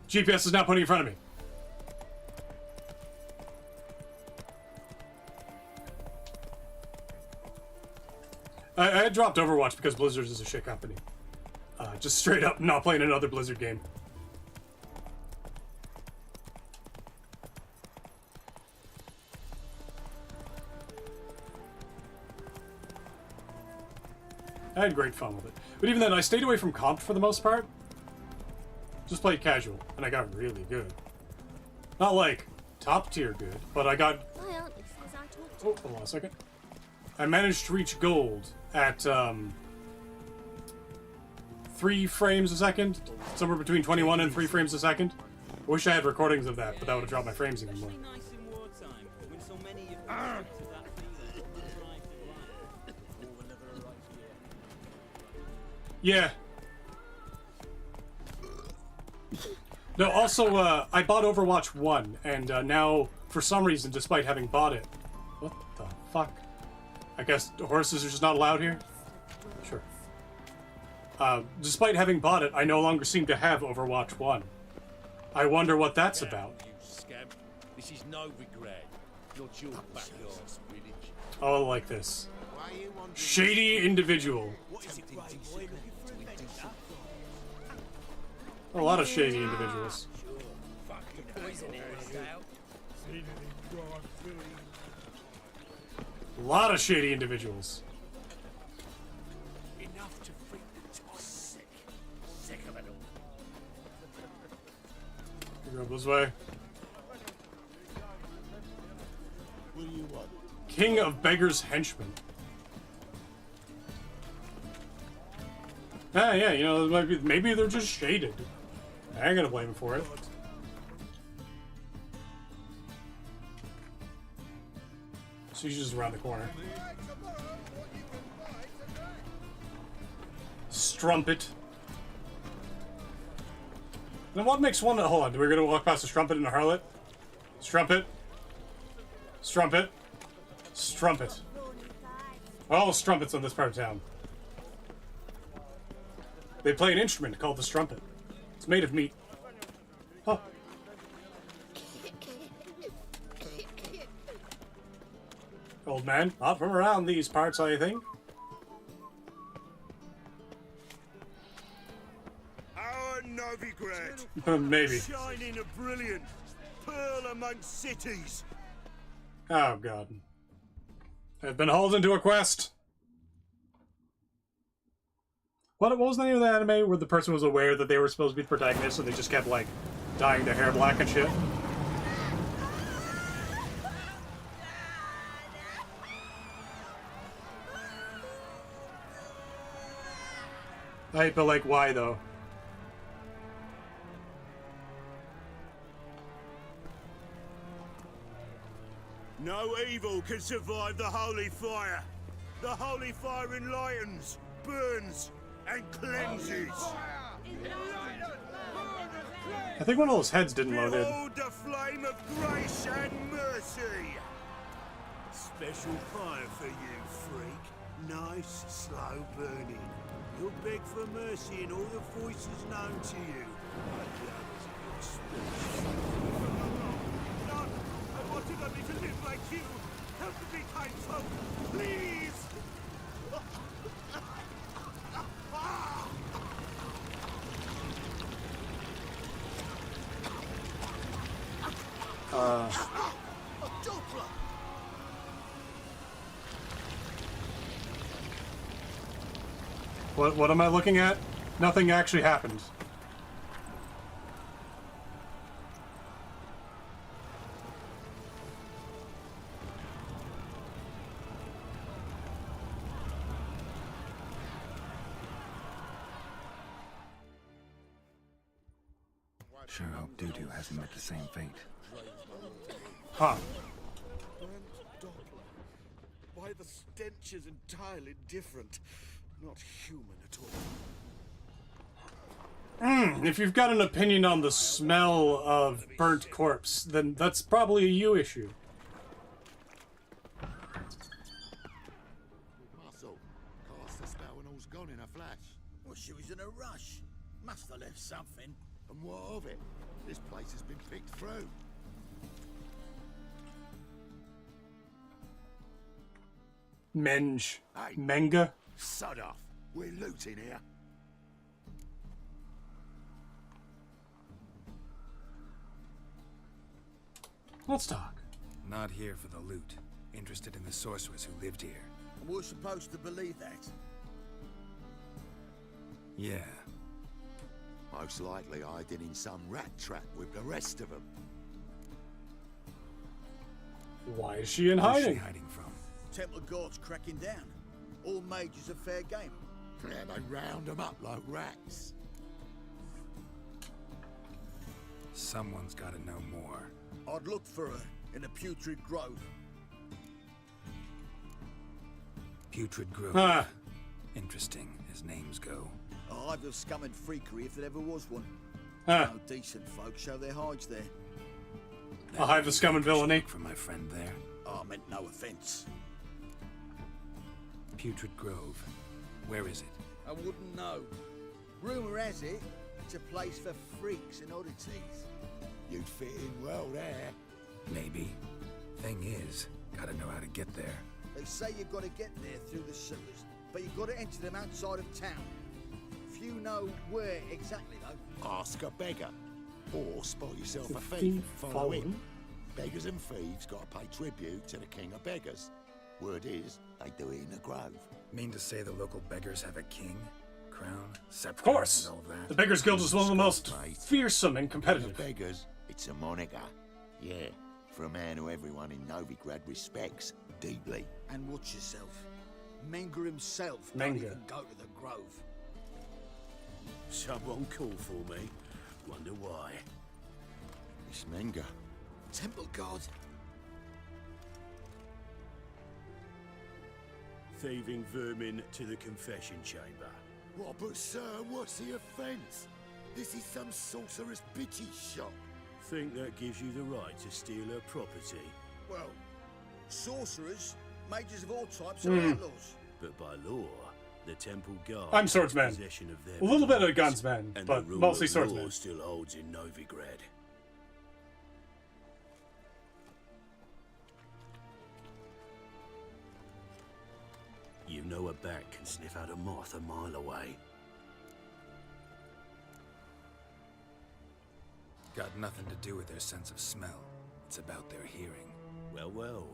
GPS is now pointing in front of me. I dropped Overwatch because Blizzard is a shit company. Just straight up not playing another Blizzard game. I had great fun with it. But even then, I stayed away from comp for the most part. Just played casual, and I got really good. Not like top tier good, but I got... Oh, hold on a second. I managed to reach gold at 3 frames a second, somewhere between 21 and 3 frames a second. I wish I had recordings of that, but that would have dropped my frames even more. Yeah. No, also, I bought Overwatch 1, and now, for some reason, despite having bought it... What the fuck? I guess horses are just not allowed here? Sure. Despite having bought it, I no longer seem to have Overwatch 1. I wonder what that's about. You scamp. This is no regret. You're your backyard village. Oh, I like this. Shady individual. A lot of shady individuals. A lot of shady individuals. Enough to freak the toss sick. Sick of it all. Go this way. What do you want? King of Beggars' Henchmen. Ah, yeah, you know, maybe they're just shaded. I ain't gonna blame him for it. So she's just around the corner. Strumpet. Then what makes one... Hold on, we're gonna walk past a Strumpet and a Harlot? Strumpet. Strumpet. Strumpet. All strumpets on this part of town. They play an instrument called the strumpet. It's made of meat. Huh. Old man, not from around these parts, I think. Our Novigrad. Maybe. Shining a brilliant pearl amongst cities. Oh, God. I've been hauled into a quest. What was the name of the anime where the person was aware that they were supposed to be the protagonist and they just kept, like, dyeing their hair black and shit? Right, but, like, why, though? No evil can survive the holy fire. The holy fire enlightens, burns, and cleanses. I think one of those heads didn't load in. Behold the flame of grace and mercy! Special fire for you, freak. Nice, slow burning. You'll beg for mercy in all the voices known to you. But the others of your species. None! I wanted only to live like you! Help me, kind folk! Please! What am I looking at? Nothing actually happened. Sure hope Dudu hasn't met the same fate. Huh. Why the stench is entirely different. Not human at all. If you've got an opinion on the smell of burnt corpse, then that's probably a you issue. Muscle. Cast the spell and all's gone in a flash. Well, she was in a rush. Must have left something. And what of it? This place has been picked through. Menge. Hey. Menga. Sod off. We're looting here. Let's talk. Not here for the loot. Interested in the sorceress who lived here. And we're supposed to believe that. Yeah. Most likely hiding in some rat trap with the rest of them. Why is she in Where's hiding? she hiding from? Temple Guard's cracking down. All mages are fair game. Yeah, they round them up like rats. Someone's got to know more. I'd look for her in the Putrid Grove. Putrid Grove. Ah. Interesting, as names go. A hive of scum and freakery if there ever was one. Ah. No decent folk show their hides there. A hive of scum and villainy. From my friend there. Oh, I meant no offense. Putrid Grove. Where is it? I wouldn't know. Rumor has it, it's a place for freaks and oddities. You'd fit in well there. Maybe. Thing is, gotta know how to get there. They say you've got to get there through the sewers, but you've got to enter them outside of town. Few know where exactly, though. Ask a beggar. Or spot yourself a thief. Thief Follow him. following? Beggars and thieves got to pay tribute to the king of beggars. Word is, they do it in the grove. Mean to say the local beggars have a king? Crown? Scepter? Of course. And all that? The Beggars Guild is one of the most fearsome and The competitive. beggars, it's a moniker. Yeah, for a man who everyone in Novigrad respects deeply. And watch yourself. Menga himself Menga. don't even go to the grove. Someone called for me. Wonder why. It's Menga. Temple Guard. Thieving vermin to the confession chamber. What, but sir, what's the offence? This is some sorcerer's bitchy shop. Think that gives you the right to steal her property? Well, sorcerers, mages of all types are outlaws. But by law, the Temple Guard I'm swordsman. has possession of their A little bit of a property, gunsman, and but the rule mostly of swordsman. law still holds in Novigrad. You know a bat can sniff out a moth a mile away. Got nothing to do with their sense of smell. It's about their hearing. Well, well.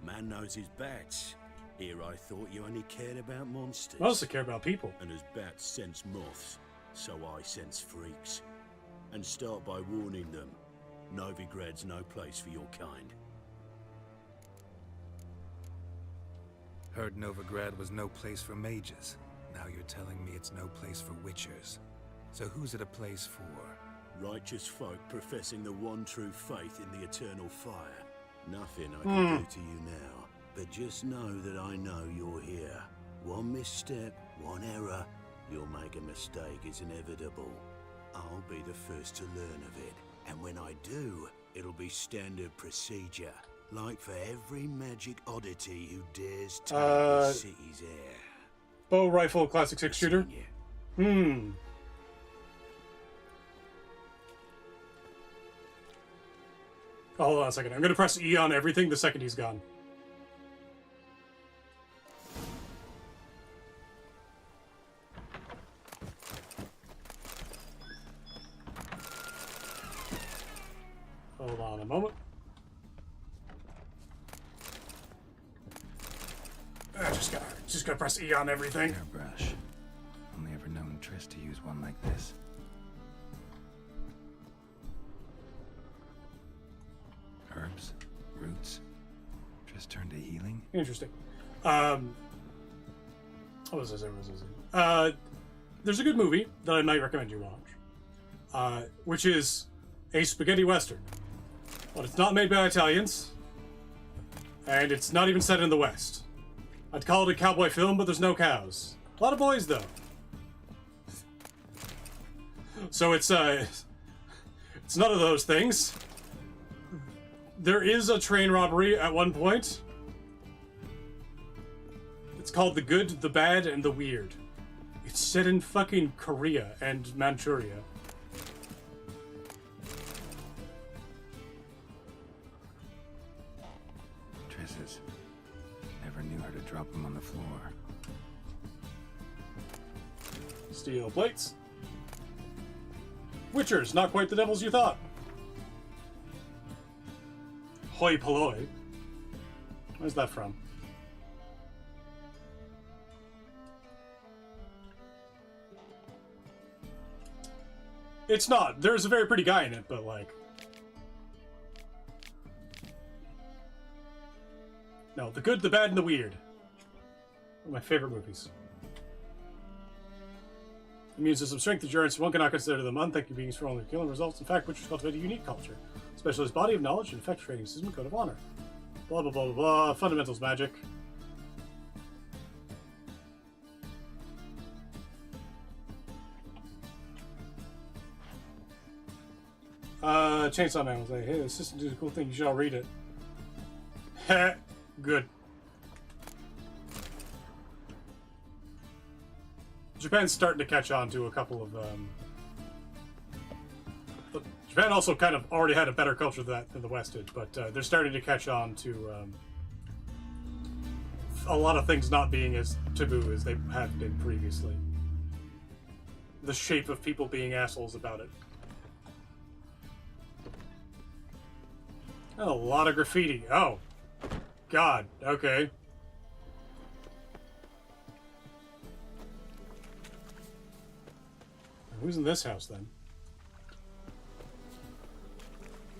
Man knows his bats. Here I thought you only cared about monsters. Mostly care about people. And as bats sense moths, so I sense freaks. And start by warning them. Novigrad's no place for your kind. Heard Novigrad was no place for mages. Now you're telling me it's no place for witchers. So who's it a place for? Righteous folk professing the one true faith in the eternal fire. Nothing I can do to you now. But just know that I know you're here. One misstep, one error, you'll make a mistake is inevitable. I'll be the first to learn of it. And when I do, it'll be standard procedure. Like for every magic oddity who dares take the city's air. Bow rifle, classic 6 shooter. Hmm. Oh, hold on a second. I'm gonna press E on everything the second he's gone. Hold on a moment. Just gotta press E on everything. Airbrush. Only ever known Triss to use one like this. Herbs, roots. Triss turned to healing. Interesting. What was this? There's a good movie that I might recommend you watch, which is a spaghetti western. But it's not made by Italians, and it's not even set in the West. I'd call it a cowboy film, but there's no cows. A lot of boys, though. So it's none of those things. There is a train robbery at one point. It's called The Good, the Bad, and the Weird. It's set in fucking Korea and Manchuria. Triss's. Never knew her to drop them on the floor. Steel plates. Witchers, not quite the devils you thought. Hoi polloi. Where's that from? It's not. There's a very pretty guy in it, but like... No, The Good, the Bad, and the Weird. One of my favorite movies. Immune system strength, endurance, one cannot consider them unthinking beings for only killing results. In fact, witchers cultivate a unique culture. Specialist body of knowledge and effect training system, code of honor. Blah, blah, blah, blah, blah. Fundamentals magic. Chainsaw Man was like, hey, the system did a cool thing, you should all read it. Heh, good. Japan's starting to catch on to a couple of, Japan also kind of already had a better culture than the West did, but they're starting to catch on to a lot of things not being as taboo as they have been previously. The shape of people being assholes about it. A lot of graffiti. Oh. God. Okay. Who's in this house, then?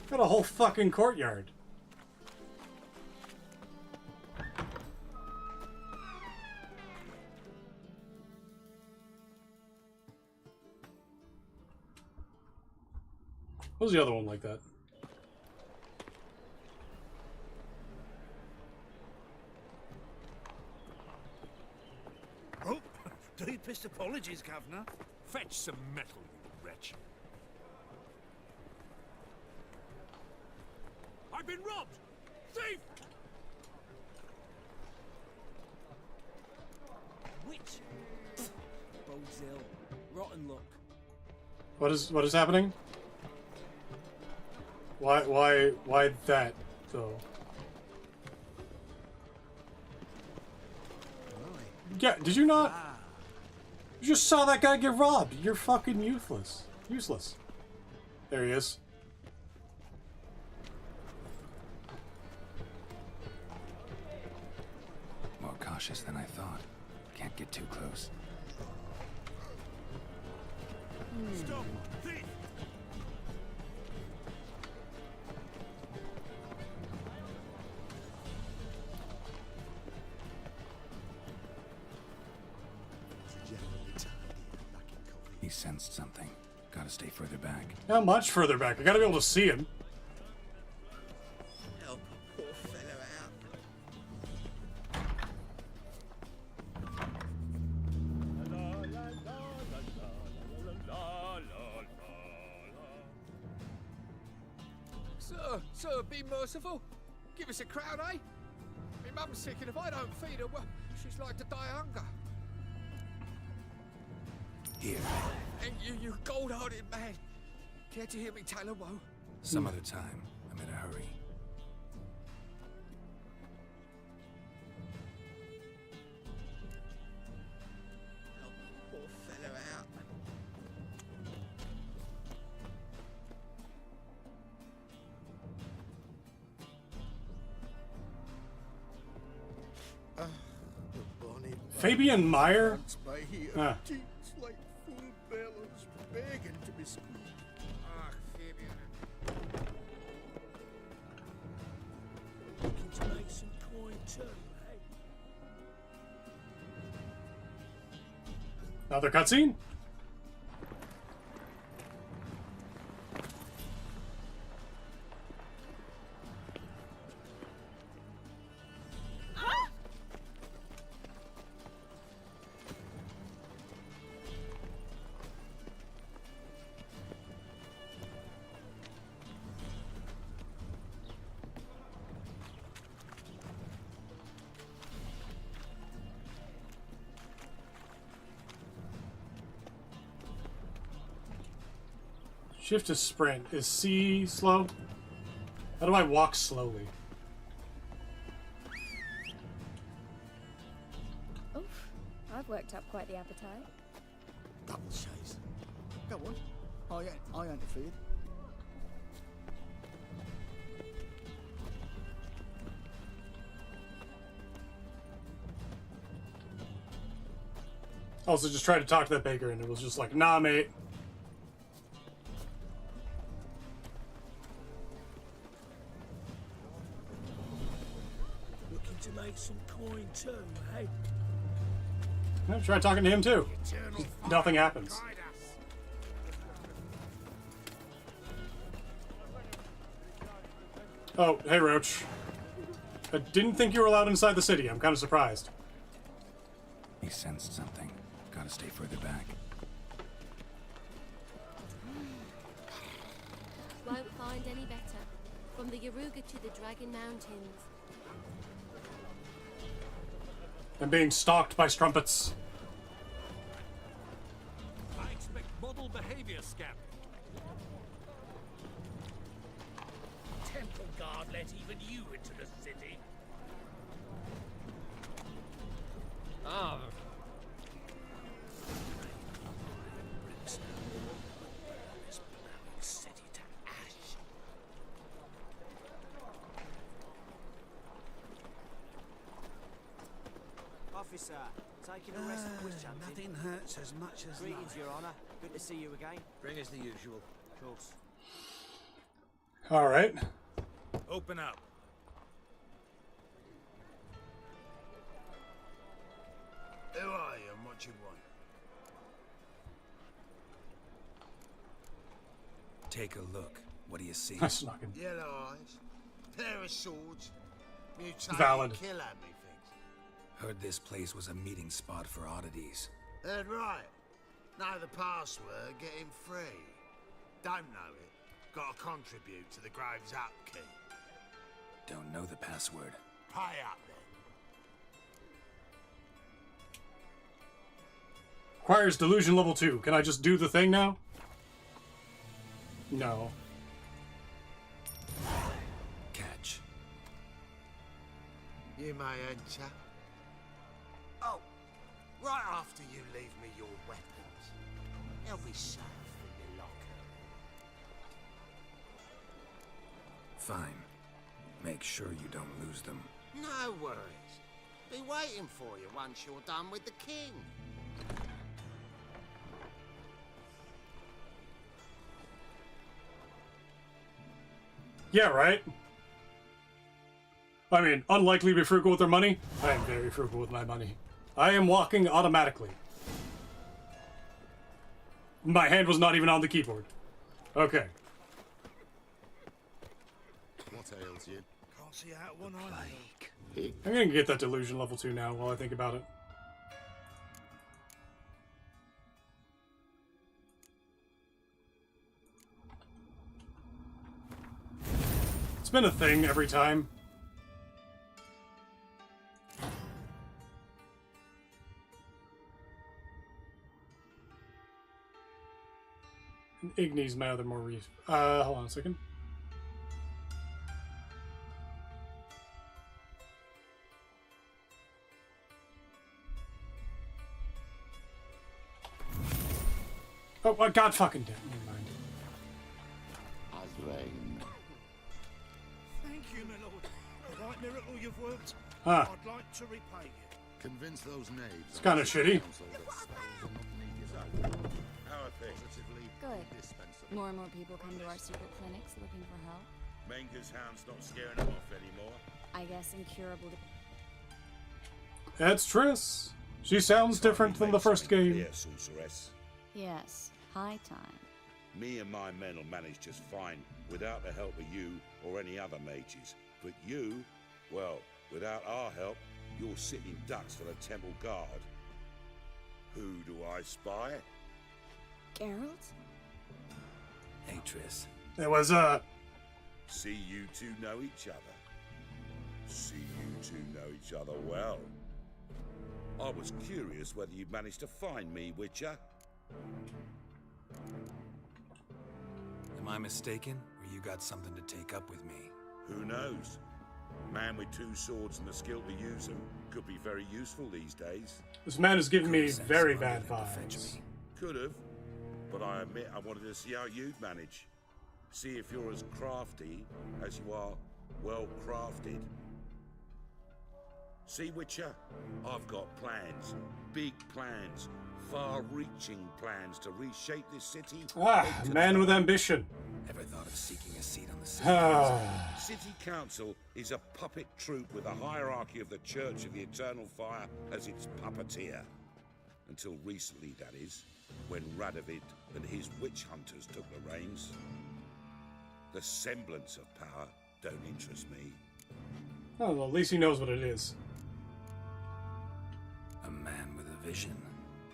Got a whole fucking courtyard. What was the other one like that? Oh, deepest apologies, Governor. Fetch some metal, you wretch. I've been robbed! Thief! Witch! Bodes ill. Rotten luck. What is happening? Why that, though? Yeah, did you not? You just saw that guy get robbed. You're fucking useless. Useless. There he is. More cautious than I thought. Can't get too close. Stop! Thief! He sensed something. Gotta stay further back. How much further back? I gotta be able to see him. Help a poor fellow out. Sir, be merciful. Give us a crown, eh? My mum's sick, and if I don't feed her, well, she's like to die of hunger. Here. And you gold-hearted man. Care to hear me tell a woe? Some other time. I'm in a hurry. Poor fellow out. Fabian Meyer? Ah. Like full bellows begging to be squeezed. Ah, Fabian. Looking to make some coin too, eh? Another cutscene? Shift to sprint. Is C slow? How do I walk slowly? Oof, I've worked up quite the appetite. Double chase. Go on. I ain't afraid. Also, just tried to talk to that baker, and it was just like, nah, mate. Looking to make some coin too, eh? I tried talking to him too. Nothing happens. Oh, hey, Roach. I didn't think you were allowed inside the city. I'm kind of surprised. He sensed something. Gotta stay further back. Won't find any better. From the Yaruga to the Dragon Mountains. I'm being stalked by strumpets. I expect model behavior, scamp. Temple guard let even you into the city. Ah. City to ash. Officer, taking a rest for witch hunting. Nothing hurts as much as Greetings, life. Your Honour. Good to see you again. Bring us the usual. Of course. All right. Open up. Who are you and what you want? Take a look. What do you see? That's not good. Yellow eyes, pair of swords, mutated Valid. killer me things. Heard this place was a meeting spot for oddities. Heard right. Know the password, get him free. Don't know it, gotta contribute to the Grave's upkeep. Don't know the password. Pay up then. Requires delusion level 2. Can I just do the thing now? No. Catch. You may enter. Oh, right after you leave me your weapons. They'll be safe in your locker. Fine. Make sure you don't lose them. No worries. Be waiting for you once you're done with the king. Yeah, right? I mean, unlikely to be frugal with their money. I am very frugal with my money. I am walking automatically. My hand was not even on the keyboard. Okay. What ails you? Can't see out one eye. I'm gonna get that delusion level 2 now while I think about it. It's been a thing every time. And Igni's my other more recent. Hold on a second. Oh, my God fucking damn. Never mind. Thank you, my lord. A right miracle you've worked. Huh. I'd like to repay you. Convince those knaves. It's kind of shitty. Good. More and more people come to our secret clinics looking for help. Menger's hound's not scaring them off anymore. I guess incurable. That's Triss. She sounds different than the first game. Clear, sorceress. Yes, high time. Me and my men will manage just fine without the help of you or any other mages. But you, well, without our help, you're sitting ducks for the temple guard. Who do I spy? Geralt? Hey, Triss. It was, See you two know each other. See you two know each other well. I was curious whether you'd managed to find me, Witcher. Am I mistaken, or you got something to take up with me? Who knows? Man with two swords and the skill to use them could be very useful these days. This man is giving me very bad vibes. Could have, but I admit I wanted to see how you'd manage. See if you're as crafty as you are well crafted. See, Witcher, I've got plans, big plans, far-reaching plans to reshape this city. Man with ambition. Ever thought of seeking a seat on the city? City Council is a puppet troupe with a hierarchy of the Church of the Eternal Fire as its puppeteer. Until recently, that is, when Radovid and his witch hunters took the reins. The semblance of power don't interest me. Oh, well, at least he knows what it is. A man with a vision.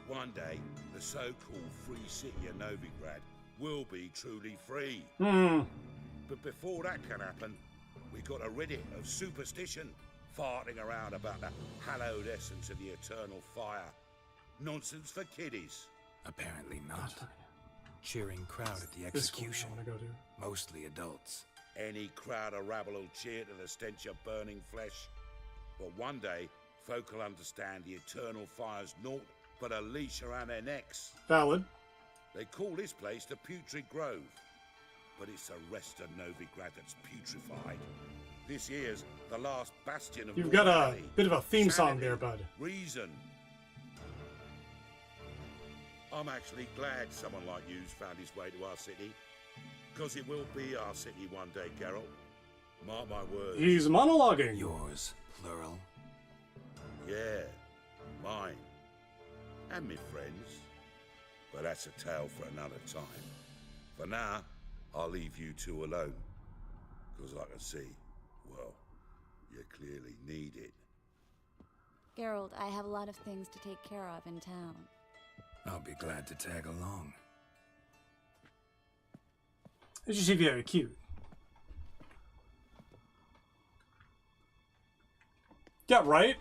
One day, the so-called free city of Novigrad will be truly free. But before that can happen, we got to rid it of superstition, farting around about the hallowed essence of the eternal fire. Nonsense for kiddies. Apparently not. Cheering crowd at the execution. Mostly adults. Any crowd of rabble will cheer to the stench of burning flesh. But one day, folk will understand the eternal fire's naught but a leash around their necks. Valid. They call this place the Putrid Grove, but it's the rest of Novigrad that's putrefied. This here's the last bastion of You've got a normality, bit of a theme song sanity, there, bud. Reason. I'm actually glad someone like you's found his way to our city, because it will be our city one day, Geralt. Mark my words. He's monologuing. Yours, plural. Yeah, mine. And me friends. But that's a tale for another time. For now, I'll leave you two alone. Because I can see, well, you clearly need it. Geralt, I have a lot of things to take care of in town. I'll be glad to tag along. It's just very cute. Yeah, right?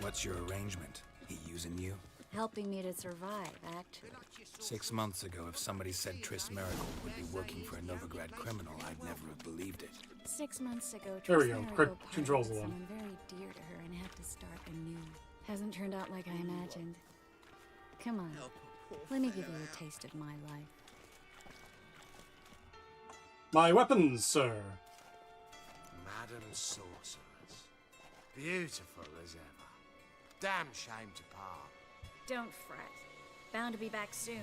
What's your arrangement? He using you? Helping me to survive, actually. 6 months ago, if somebody said Triss Merigold would be working for a Novigrad criminal, I'd never have believed it. 6 months ago, There we Triss go. Merigold Quick parted controls with alone. someone very dear to her and had to start anew. Hasn't turned out like I imagined. Come on, let me give you a taste of my life. My weapons, sir. Madam Sorceress. Beautiful as ever. Damn shame to part. Don't fret. Bound to be back soon.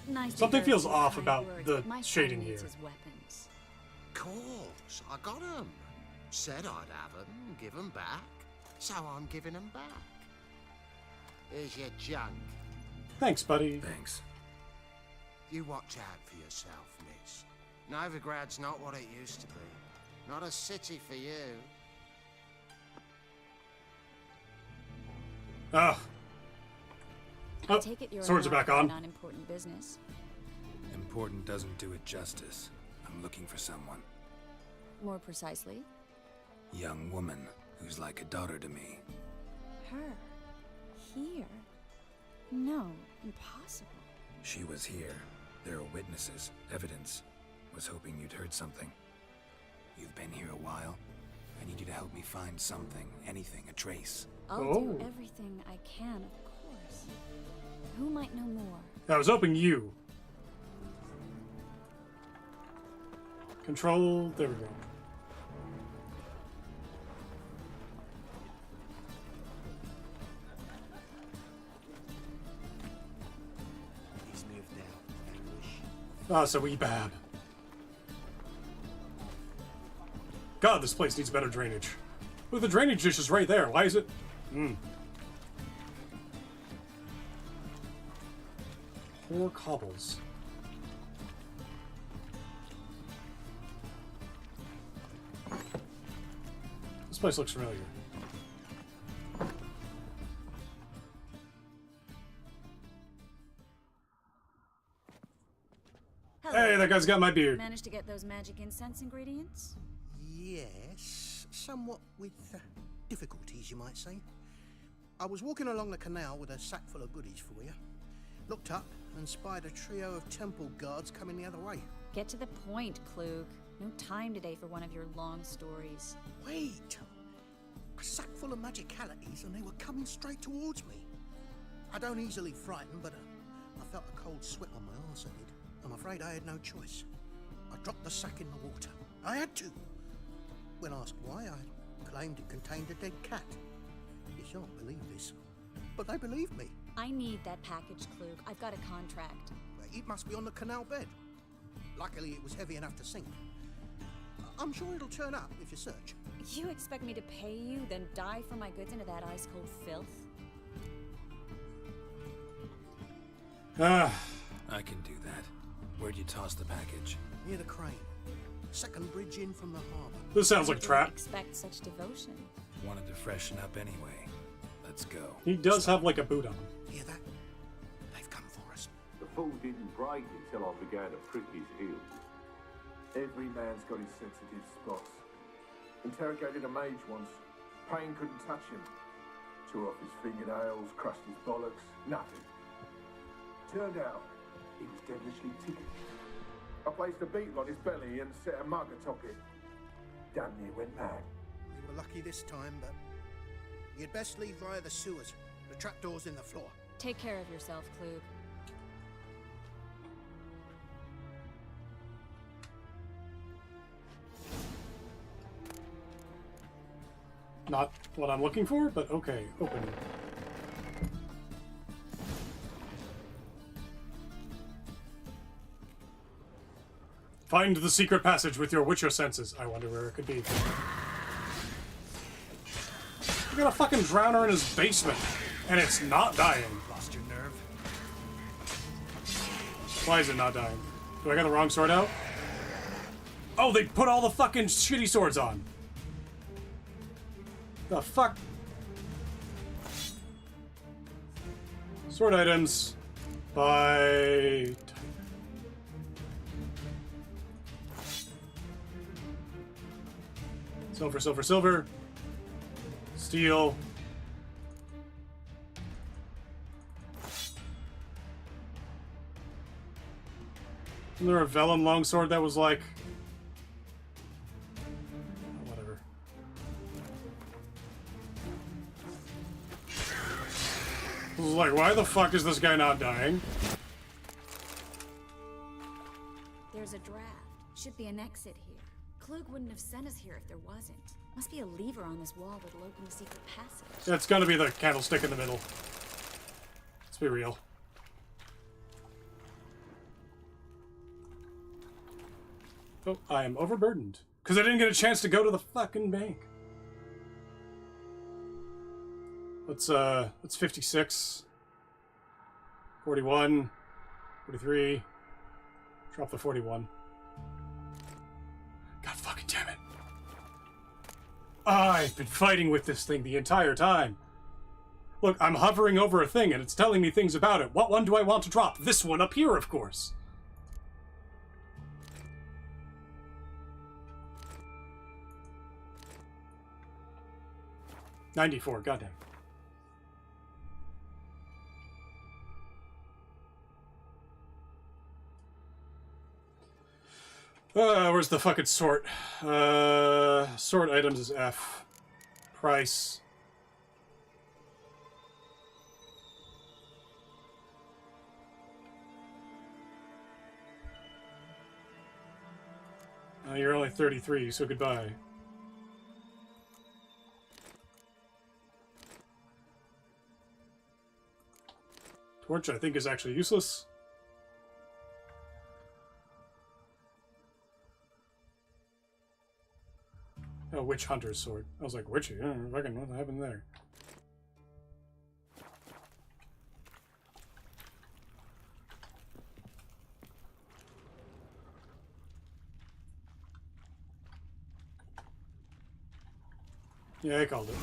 Nice. Something to hear feels some off kind about words, the but my son shading needs here. his weapons. Course, I got 'em. Said I'd have 'em, give 'em back. So I'm giving 'em back. Here's your junk. Thanks, buddy. Thanks. You watch out for yourself, miss. Novigrad's not what it used to be. Not a city for you. Oh, I take it you're swords are not back on. Non-important business. Important doesn't do it justice. I'm looking for someone. More precisely? Young woman who's like a daughter to me. Her? Here? No, impossible. She was here. There are witnesses, evidence. Was hoping you'd heard something. You've been here a while. I need you to help me find something, anything, a trace. I'll do everything I can, of course. Who might know more? I was hoping you. Control, there we go. He's moved now. Anguish. Ah, so we bad. God, this place needs better drainage. Well, the drainage dish is right there. Why is it? Poor cobbles. This place looks familiar. Hello. Hey, that guy's got my beard. Managed to get those magic incense ingredients? Yes, somewhat with difficulties, you might say. I was walking along the canal with a sack full of goodies for you. Looked up and spied a trio of temple guards coming the other way. Get to the point, Klug. No time today for one of your long stories. Wait! A sack full of magicalities and they were coming straight towards me. I don't easily frighten, but I felt a cold sweat on my arse, I did. I'm afraid I had no choice. I dropped the sack in the water. I had to. When asked why, I claimed it contained a dead cat. You shan't believe this, but they believed me. I need that package, Klug. I've got a contract. It must be on the canal bed. Luckily, it was heavy enough to sink. I'm sure it'll turn up if you search. You expect me to pay you, then dive for my goods into that ice-cold filth? I can do that. Where'd you toss the package? Near the crane. Second bridge in from the harbour. This sounds like I trap. didn't expect such devotion. Wanted to freshen up anyway. Let's go. He does have like a boot on. Hear that? They've come for us. The fool didn't break until I began to prick his heels. Every man's got his sensitive spots. Interrogated a mage once. Pain couldn't touch him. Tore off his fingernails, crushed his bollocks, nothing. Turned out, he was devilishly tickled. I placed a beetle on his belly and set a mug atop it. Damn near went mad. We were lucky this time, but you'd best leave via the sewers. The trapdoor's in the floor. Take care of yourself, Klug. Not what I'm looking for, but okay. Open. Find the secret passage with your Witcher senses. I wonder where it could be. You got a fucking drowner in his basement, and it's not dying. Lost your nerve? Why is it not dying? Do I got the wrong sword out? Oh, they put all the fucking shitty swords on. The fuck? Sword items by... Silver, silver, silver. Steel. Isn't there a vellum longsword that was like... Oh, whatever. I was like, why the fuck is this guy not dying? There's a draft. Should be an exit here. Klug wouldn't have sent us here if there wasn't. Must be a lever on this wall that'll open the secret passage. It's gonna be the candlestick in the middle. Let's be real. Oh, I am overburdened. Because I didn't get a chance to go to the fucking bank. Let's 56. 41. 43. Drop the 41. God fucking damn it. I've been fighting with this thing the entire time. Look, I'm hovering over a thing and it's telling me things about it. What one do I want to drop? This one up here, of course. 94, goddamn. Where's the fucking sort? Sort items is F. Price. You're only 33, so goodbye. Torch, I think, is actually useless. Oh, Witch Hunter's sword. I was like, witchy? I don't know what happened there. Yeah, I called it.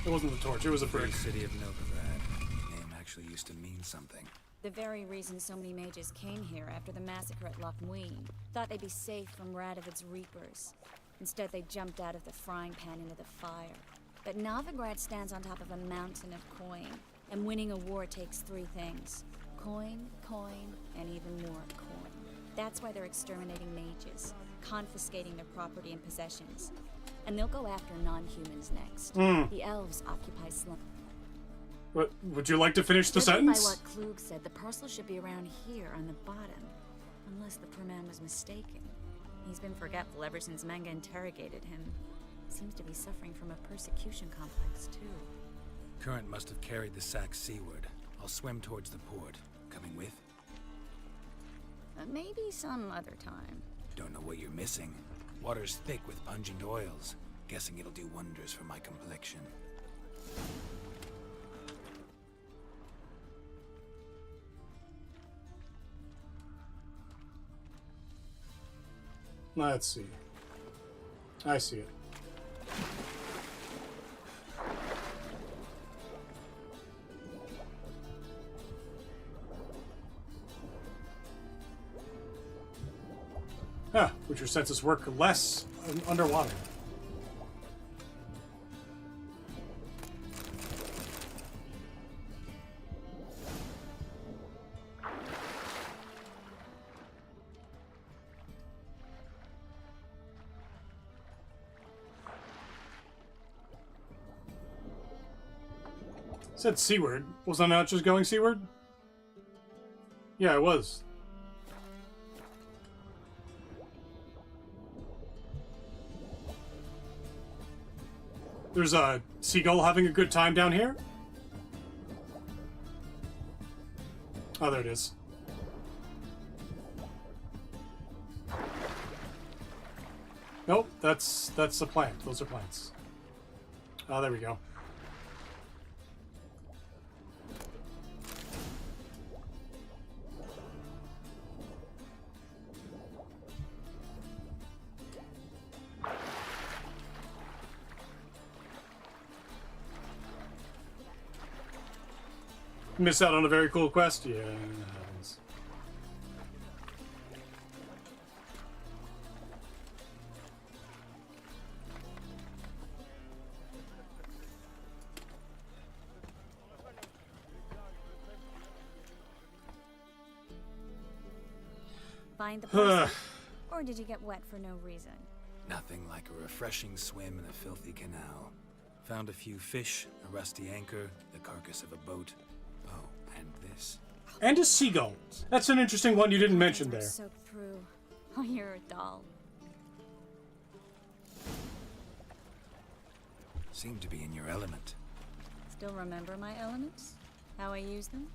It wasn't the torch, it was a brick. Free city of Novigrad. The name actually used to mean something. The very reason so many mages came here after the massacre at Loch Muin. Thought they'd be safe from Radovid's reapers. Instead, they jumped out of the frying pan into the fire. But Novigrad stands on top of a mountain of coin. And winning a war takes three things. Coin, coin, and even more coin. That's why they're exterminating mages, confiscating their property and possessions. And they'll go after non-humans next. The elves occupy slum. What, would you like to finish the Judging by sentence? what Klug said, the parcel should be around here on the bottom. Unless the poor man was mistaken. He's been forgetful ever since Manga interrogated him. Seems to be suffering from a persecution complex, too. Current must have carried the sack seaward. I'll swim towards the port. Coming with? Maybe some other time. Don't know what you're missing. Water's thick with pungent oils. Guessing it'll do wonders for my complexion. Let's see. I see it. Ah, which your senses work less underwater. Said seaward. Was I not just going seaward? Yeah, I was. There's a seagull having a good time down here? Oh, there it is. Nope, that's a plant. Those are plants. Oh, there we go. Miss out on a very cool quest? Yeah, it happens. Find the person? Or did you get wet for no reason? Nothing like a refreshing swim in a filthy canal. Found a few fish, a rusty anchor, the carcass of a boat. Oh, and this. And a seagull. That's an interesting one you didn't mention there. Soaked through. Oh, you're a doll. Seem to be in your element. Still remember my elements? How I use them?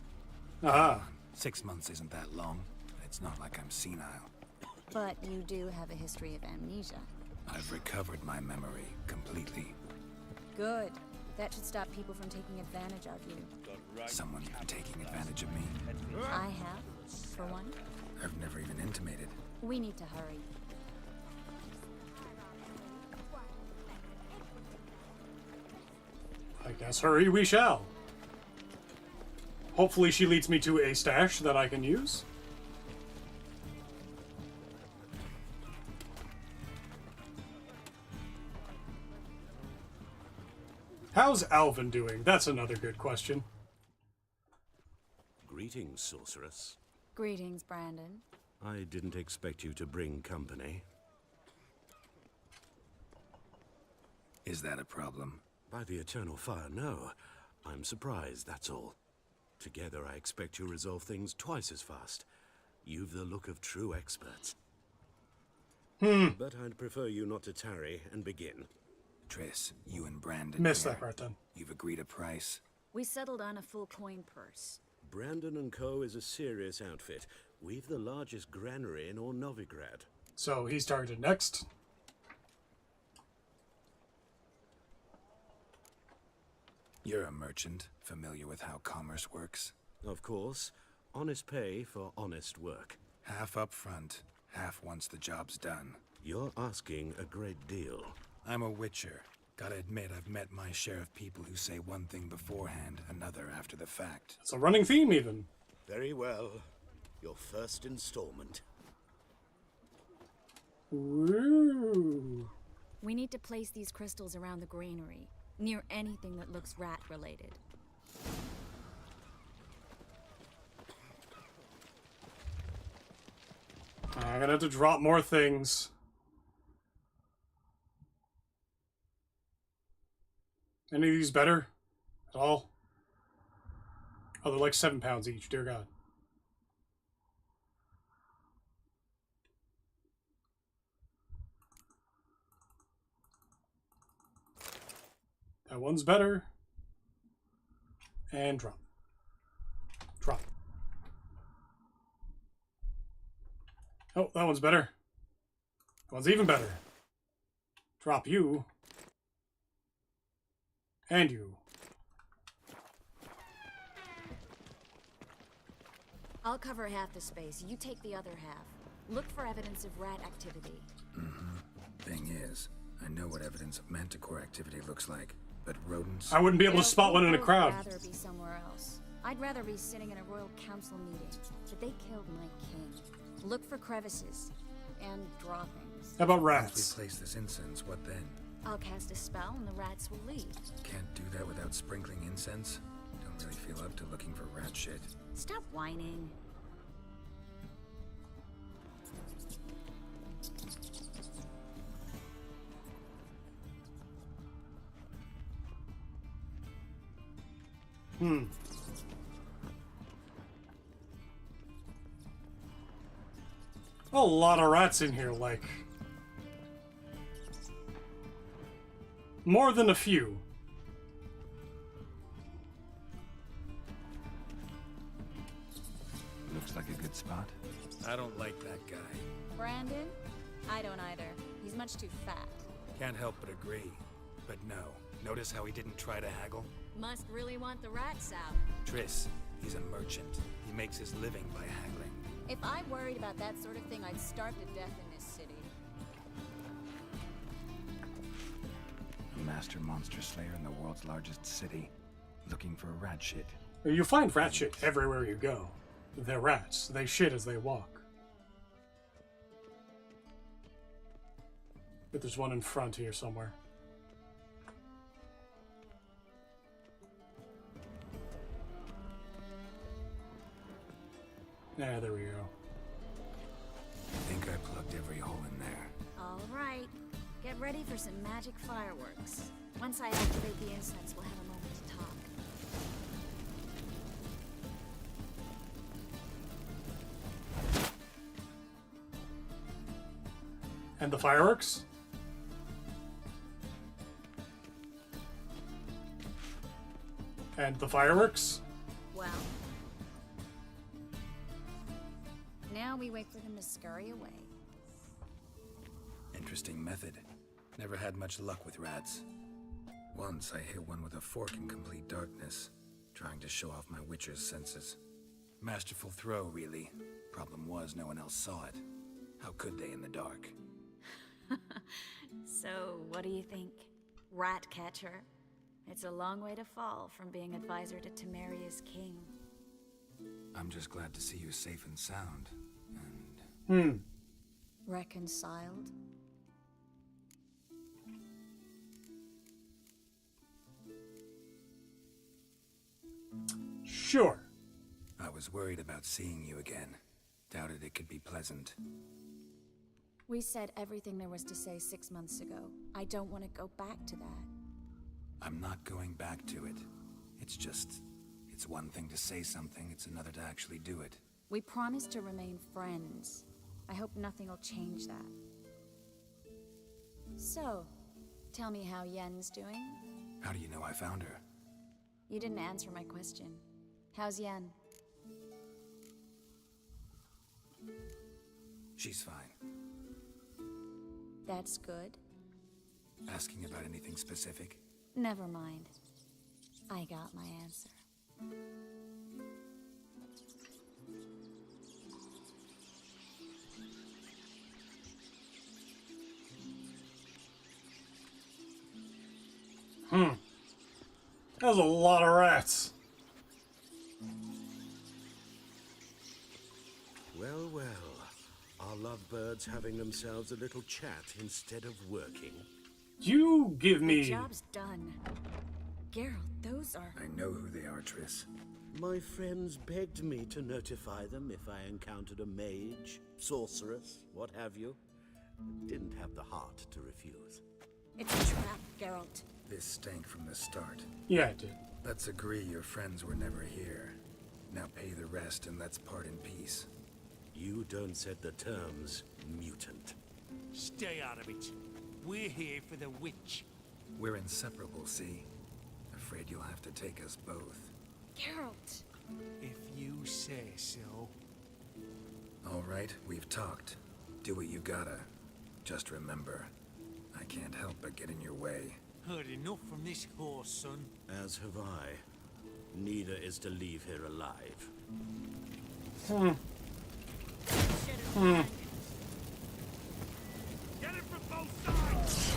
Ah. 6 months isn't that long. It's not like I'm senile. But you do have a history of amnesia. I've recovered my memory completely. Good. That should stop people from taking advantage of you. Someone's been taking advantage of me. I have, for one. I've never even intimated. We need to hurry. I guess hurry we shall. Hopefully she leads me to a stash that I can use. How's Alvin doing? That's another good question. Greetings, sorceress. Greetings, Brandon. I didn't expect you to bring company. Is that a problem? By the eternal fire, no. I'm surprised, that's all. Together, I expect you resolve things twice as fast. You've the look of true experts. But I'd prefer you not to tarry and begin. Triss, you and Brandon. Missed here. that part then. You've agreed a price. We settled on a full coin purse. Brandon & Co. is a serious outfit. We've the largest granary in all Novigrad. So he's targeted next. You're a merchant, familiar with how commerce works? Of course. Honest pay for honest work. Half up front, half once the job's done. You're asking a great deal. I'm a witcher. Gotta admit, I've met my share of people who say one thing beforehand, another after the fact. It's a running theme, even. Very well. Your first installment. Ooh. We need to place these crystals around the granary, near anything that looks rat-related. I'm gonna have to drop more things. Any of these better? At all? Oh, they're like 7 pounds each, dear God. That one's better. And drop. Drop. Oh, that one's better. That one's even better. Drop you. And you. I'll cover half the space. You take the other half. Look for evidence of rat activity. Thing is, I know what evidence of manticore activity looks like, but rodents... I wouldn't be able to spot one in a crowd. I'd rather be somewhere else. I'd rather be sitting in a royal council meeting, but they killed my king. Look for crevices and droppings. How about Once rats? we place this incense, what then? I'll cast a spell and the rats will leave. Can't do that without sprinkling incense? Don't really feel up to looking for rat shit. Stop whining. A lot of rats in here, like. More than a few. Looks like a good spot. I don't like that guy. Brandon? I don't either. He's much too fat. Can't help but agree. But no. Notice how he didn't try to haggle? Must really want the rats out. Triss, he's a merchant. He makes his living by haggling. If I worried about that sort of thing, I'd starve to death in this city. A master monster slayer in the world's largest city, looking for rat shit. You find rat shit everywhere you go. They're rats. They shit as they walk. But there's one in front here somewhere. Yeah, there we go. I think I plugged every hole in there. All right. Get ready for some magic fireworks. Once I activate the incense, we'll have a moment to talk. And the fireworks? And the fireworks? Well. Now we wait for them to scurry away. Interesting method. Never had much luck with rats. Once I hit one with a fork in complete darkness, trying to show off my witcher's senses. Masterful throw, really. Problem was, no one else saw it. How could they in the dark? So, what do you think? Rat catcher? It's a long way to fall from being advisor to Temeria's king. I'm just glad to see you safe and sound. And... Reconciled? Sure. I was worried about seeing you again. Doubted it could be pleasant. We said everything there was to say 6 months ago. I don't want to go back to that. I'm not going back to it. It's one thing to say something, it's another to actually do it. We promised to remain friends. I hope nothing will change that. So, tell me how Yen's doing? How do you know I found her? You didn't answer my question. How's Yen? She's fine. That's good. Asking about anything specific? Never mind. I got my answer. That was a lot of rats. Well, well. Are lovebirds having themselves a little chat instead of working? You give me... The job's done. Geralt, those are... I know who they are, Triss. My friends begged me to notify them if I encountered a mage, sorceress, what have you. Didn't have the heart to refuse. It's a trap, Geralt. This stank from the start. Yeah, it did. Let's agree your friends were never here. Now pay the rest and let's part in peace. You don't set the terms, mutant. Stay out of it. We're here for the witch. We're inseparable, see? Afraid you'll have to take us both. Geralt! If you say so. All right, we've talked. Do what you gotta. Just remember, I can't help but get in your way. Heard enough from this horse, son. As have I. Neither is to leave here alive. Get it from both sides!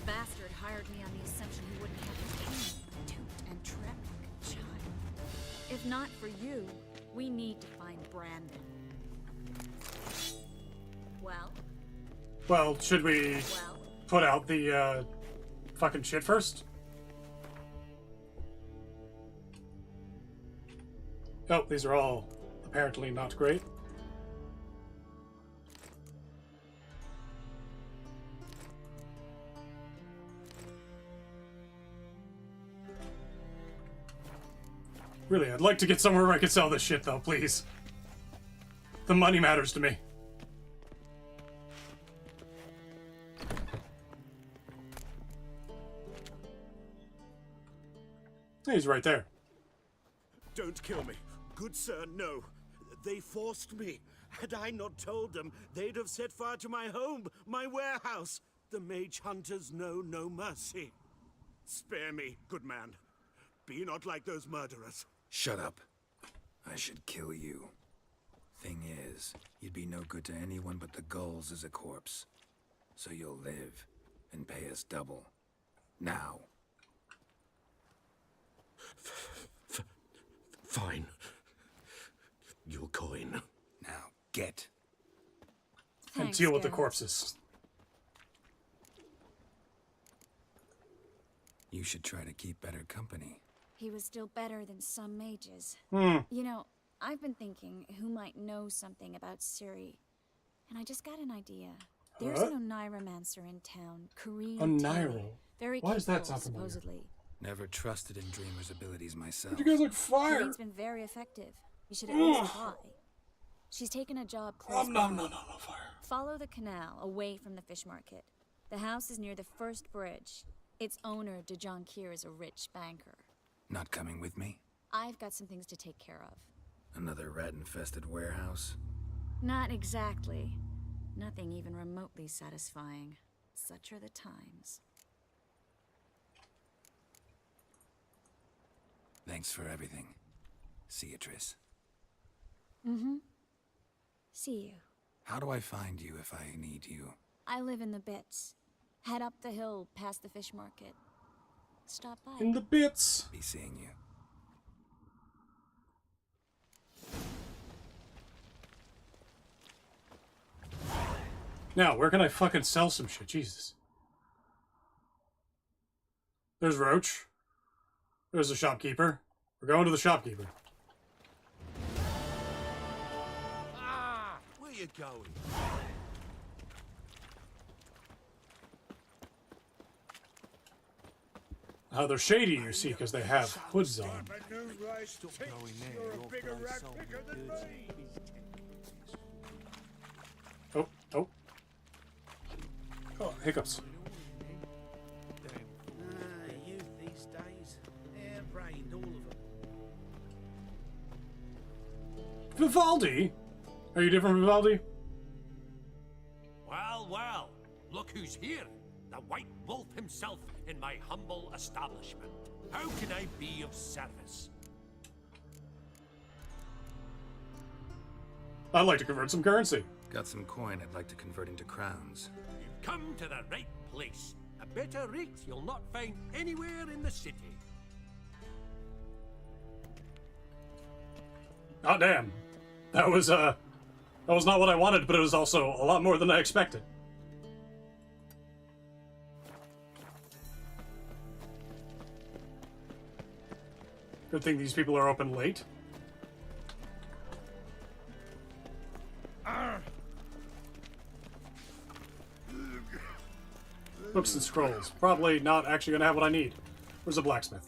Bastard hired me on the assumption he wouldn't have to pain, toot and trap like a child. If not for you, we need to find Brandon. Well? Well, should we put out the fucking shit first? Oh, these are all apparently not great. Really, I'd like to get somewhere where I can sell this shit, though, please. The money matters to me. He's right there. Don't kill me. Good sir, no. They forced me. Had I not told them, they'd have set fire to my home, my warehouse. The mage hunters know no mercy. Spare me, good man. Be not like those murderers. Shut up. I should kill you. Thing is, you'd be no good to anyone but the gulls as a corpse. So you'll live and pay us double. Now. Fine. Your coin. Now, get. And deal with the corpses. You should try to keep better company. He was still better than some mages. Hmm. You know, I've been thinking who might know something about Ciri. And I just got an idea. There's an Oneiromancer in town, Korean. Oniro? Very Why does that capable, sound familiar? supposedly. Never trusted in Dreamer's abilities myself. You guys like fire. Korean's been very effective. You should at least try. She's taken a job close by. No, fire. Follow the canal away from the fish market. The house is near the first bridge. Its owner, DeJohn Kier, is a rich banker. Not coming with me? I've got some things to take care of. Another rat-infested warehouse? Not exactly. Nothing even remotely satisfying. Such are the times. Thanks for everything. See you, Triss. Mm-hmm. See you. How do I find you if I need you? I live in the Bits. Head up the hill past the fish market. Stop by. In the Bits. Be seeing you. Now, where can I fucking sell some shit? Jesus. There's Roach. There's the shopkeeper. We're going to the shopkeeper. Ah! Where you going? They're shady, you see, because they have hoods on. Stop going there. You'll find something good. Oh, oh. Oh, hiccups. Youth these days, hair-brained, all of them. Vivaldi? Are you different from Vivaldi? Well, well, look who's here. The White Wolf himself in my humble establishment. How can I be of service? I'd like to convert some currency. Got some coin I'd like to convert into crowns. You've come to the right place. A better rate you'll not find anywhere in the city. Oh, damn. That was not what I wanted, but it was also a lot more than I expected. Good thing these people are open late. Books and scrolls. Probably not actually going to have what I need. Where's the blacksmith?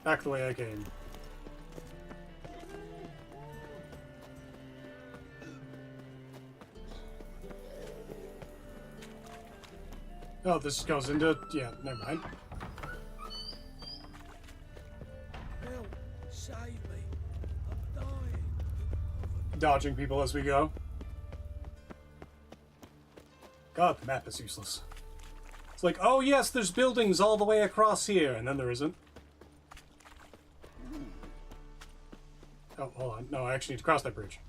Back the way I came. Oh, this goes into... yeah, never mind. Help! Save me! I'm dying! Dodging people as we go. God, the map is useless. It's like, oh yes, there's buildings all the way across here, and then there isn't. Oh, hold on. No, I actually need to cross that bridge.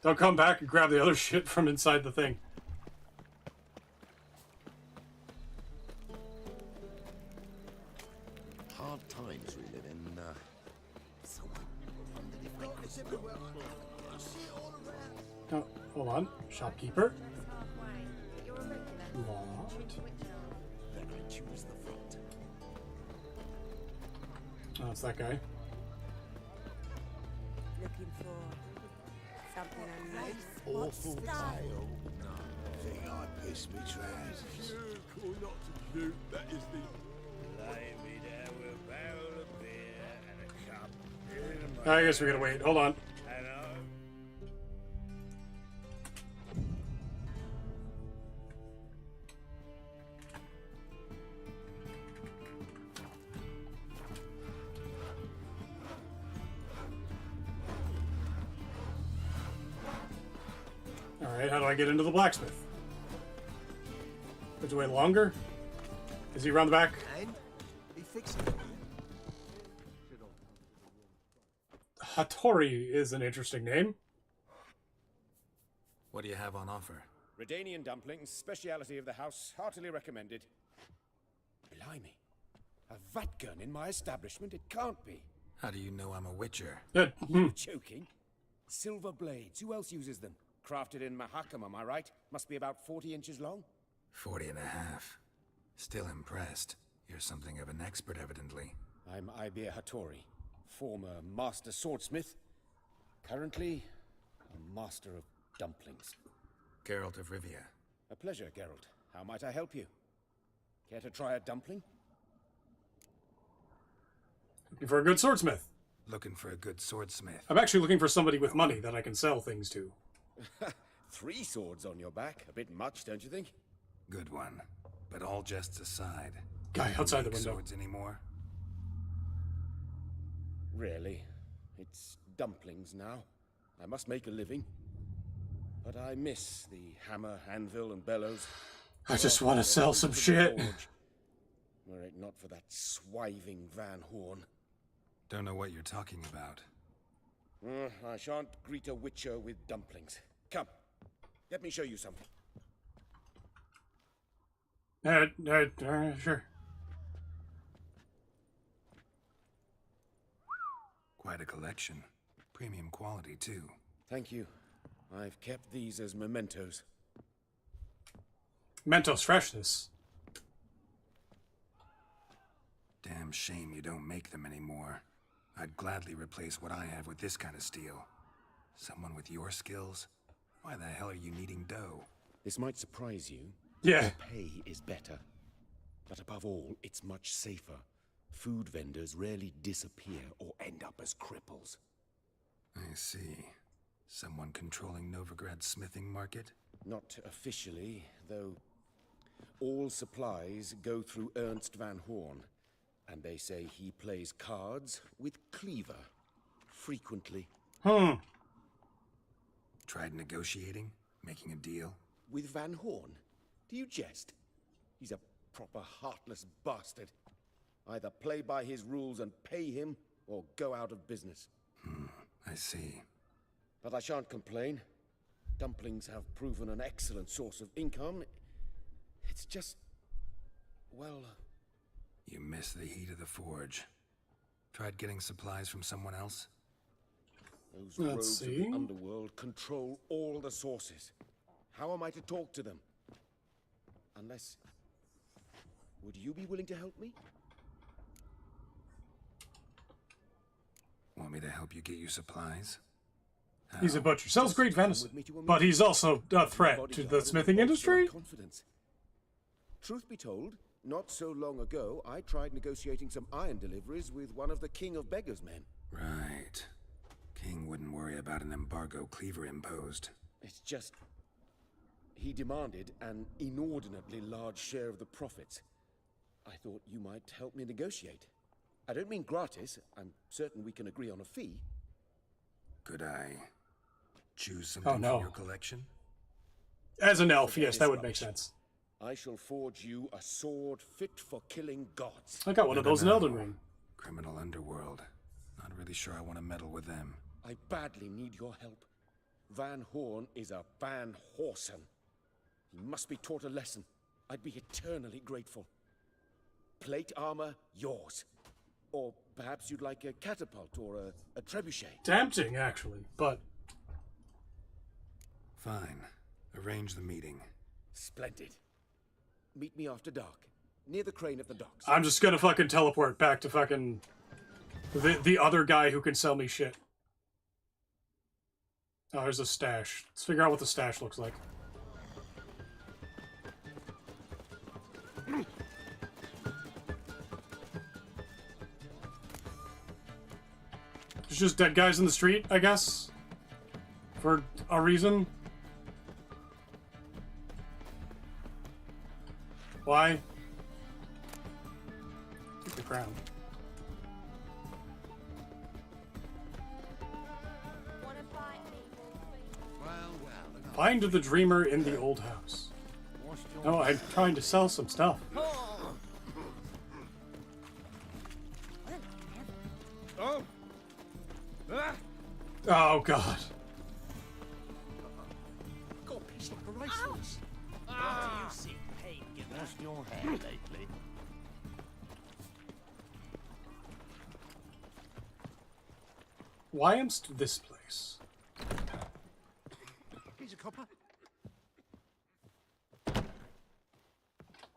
Don't come back and grab the other shit from inside the thing. Hard times we live in, Oh, hold on. Shopkeeper. Locked. Then I choose the front. Oh, it's that guy. Looking for something unusual. Awful tale. Think I pissed me trousers. Cool not to do. That is the... Lay me down with a barrel of beer and a cup. I guess we gotta wait. Hold on. Hello. Alright, how do I get into the blacksmith? Is it wait longer? Is he around the back? And he fixed it. Hattori is an interesting name. What do you have on offer? Redanian dumplings, speciality of the house, heartily recommended. Blimey. A vat gun in my establishment? It can't be. How do you know I'm a witcher? You're joking. Silver blades. Who else uses them? Crafted in Mahakam, am I right? Must be about 40 inches long. 40 and a half. Still impressed. You're something of an expert, evidently. I'm Ibir Hattori, former master swordsmith. Currently, a master of dumplings. Geralt of Rivia. A pleasure, Geralt. How might I help you? Care to try a dumpling? Looking for a good swordsmith. Looking for a good swordsmith. I'm actually looking for somebody with money that I can sell things to. 3 swords on your back. A bit much, don't you think? Good one. But all jests aside. Guy outside the window. Swords anymore? Really? It's dumplings now. I must make a living. But I miss the hammer, anvil, and bellows. I just want to sell some shit. Were it not for that swiving Van Horn. Don't know what you're talking about. I shan't greet a witcher with dumplings. Come, let me show you something. Sure. quite a collection. Premium quality, too. Thank you. I've kept these as mementos. Mentos freshness. Damn shame you don't make them anymore. I'd gladly replace what I have with this kind of steel. Someone with your skills? Why the hell are you needing dough? This might surprise you. Yeah. The pay is better. But above all, it's much safer. Food vendors rarely disappear or end up as cripples. I see. Someone controlling Novigrad's smithing market? Not officially, though all supplies go through Ernst van Horn. And they say he plays cards with Cleaver. Frequently. Tried negotiating? Making a deal? With Van Horn? Do you jest? He's a proper heartless bastard. Either play by his rules and pay him, or go out of business. I see. But I shan't complain. Dumplings have proven an excellent source of income. It's just... well... You miss the heat of the forge. Tried getting supplies from someone else? Those rogues of the underworld control all the sources. How am I to talk to them? Unless... would you be willing to help me? Want me to help you get you supplies? He's a butcher. Sells great venison. But he's also a threat to the smithing industry? Confidence. Truth be told, not so long ago, I tried negotiating some iron deliveries with one of the King of Beggars' men. Right. King wouldn't worry about an embargo Cleaver imposed. It's just... he demanded an inordinately large share of the profits. I thought you might help me negotiate. I don't mean gratis. I'm certain we can agree on a fee. Could I choose something from your collection? As an elf, yes, that would make sense. I shall forge you a sword fit for killing gods. I got one of those in Elden Ring. Criminal underworld. Not really sure I want to meddle with them. I badly need your help. Van Horn is a Van Horsen. He must be taught a lesson. I'd be eternally grateful. Plate armor, yours. Or perhaps you'd like a catapult or a trebuchet. Tempting, actually, but... Fine. Arrange the meeting. Splendid. Meet me after dark, near the crane at the docks. I'm just gonna fucking teleport back to fucking... the other guy who can sell me shit. Oh, there's a stash. Let's figure out what the stash looks like. There's just dead guys in the street, I guess? For a reason? Why? Take the crown. Find the dreamer in the old house. No, I'm trying to sell some stuff. Oh, God. Got a piece like a racehorse. What do you see, pain giver? Lost your hair lately. Why am this place? Here's a copper.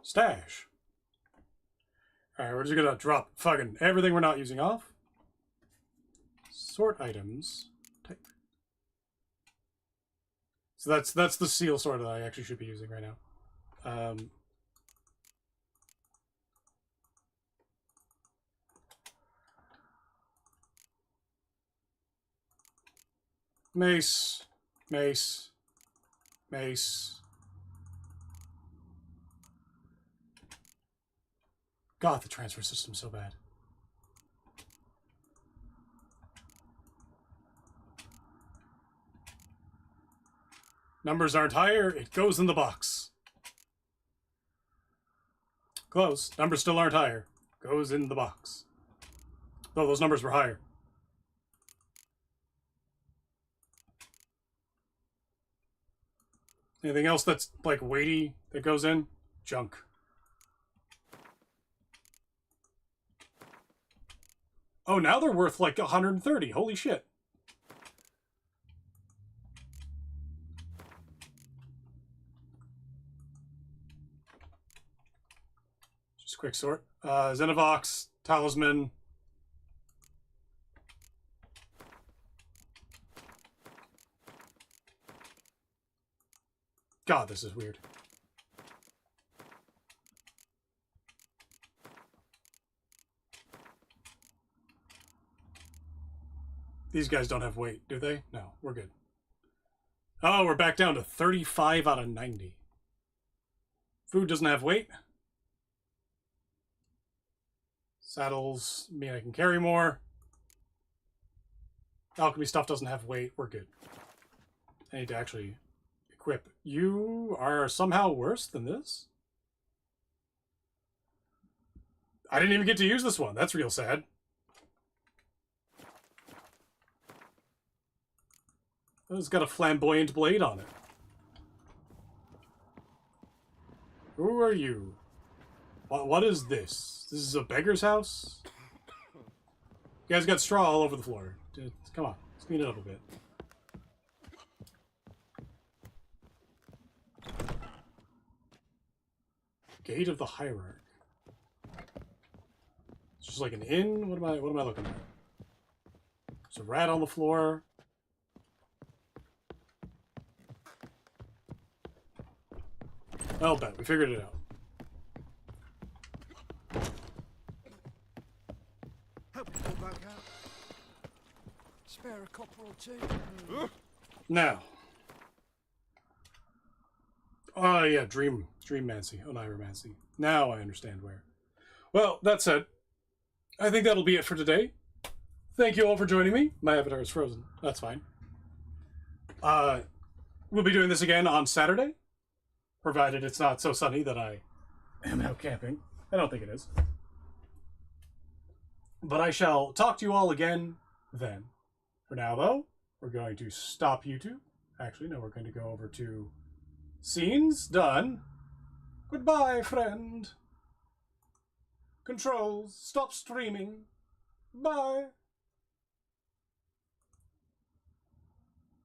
Stash. Alright, we're just gonna drop fucking everything we're not using off. Sort items. Type. So that's the seal sword that I actually should be using right now. Mace. Mace. Mace. God, the transfer system's so bad. Numbers aren't higher, it goes in the box. Close. Numbers still aren't higher. Goes in the box. Though those numbers were higher. Anything else that's, like, weighty that goes in? Junk. Oh, now they're worth like 130. Holy shit. Just quick sort. Xenovox, Talisman. God, this is weird. These guys don't have weight, do they? No, we're good. Oh, we're back down to 35 out of 90. Food doesn't have weight. Saddles mean I can carry more. Alchemy stuff doesn't have weight. We're good. I need to actually equip. You are somehow worse than this? I didn't even get to use this one. That's real sad. It's got a flamboyant blade on it. Who are you? What is this? This is a beggar's house? You guys got straw all over the floor. Come on, let's clean it up a bit. Gate of the Hierarch. It's just like an inn? What am I looking at? There's a rat on the floor. I'll bet. We figured it out. Help me pull back out. Spare a copper or two. Now. Oh, yeah. Dreammancy. Oniromancy. Now I understand where. Well, that said, I think that'll be it for today. Thank you all for joining me. My avatar is frozen. That's fine. We'll be doing this again on Saturday. Provided it's not so sunny that I am out camping. I don't think it is. But I shall talk to you all again then. For now, though, we're going to stop YouTube. Actually, no, we're going to go over to scenes. Done. Goodbye, friend. Controls. Stop streaming. Bye.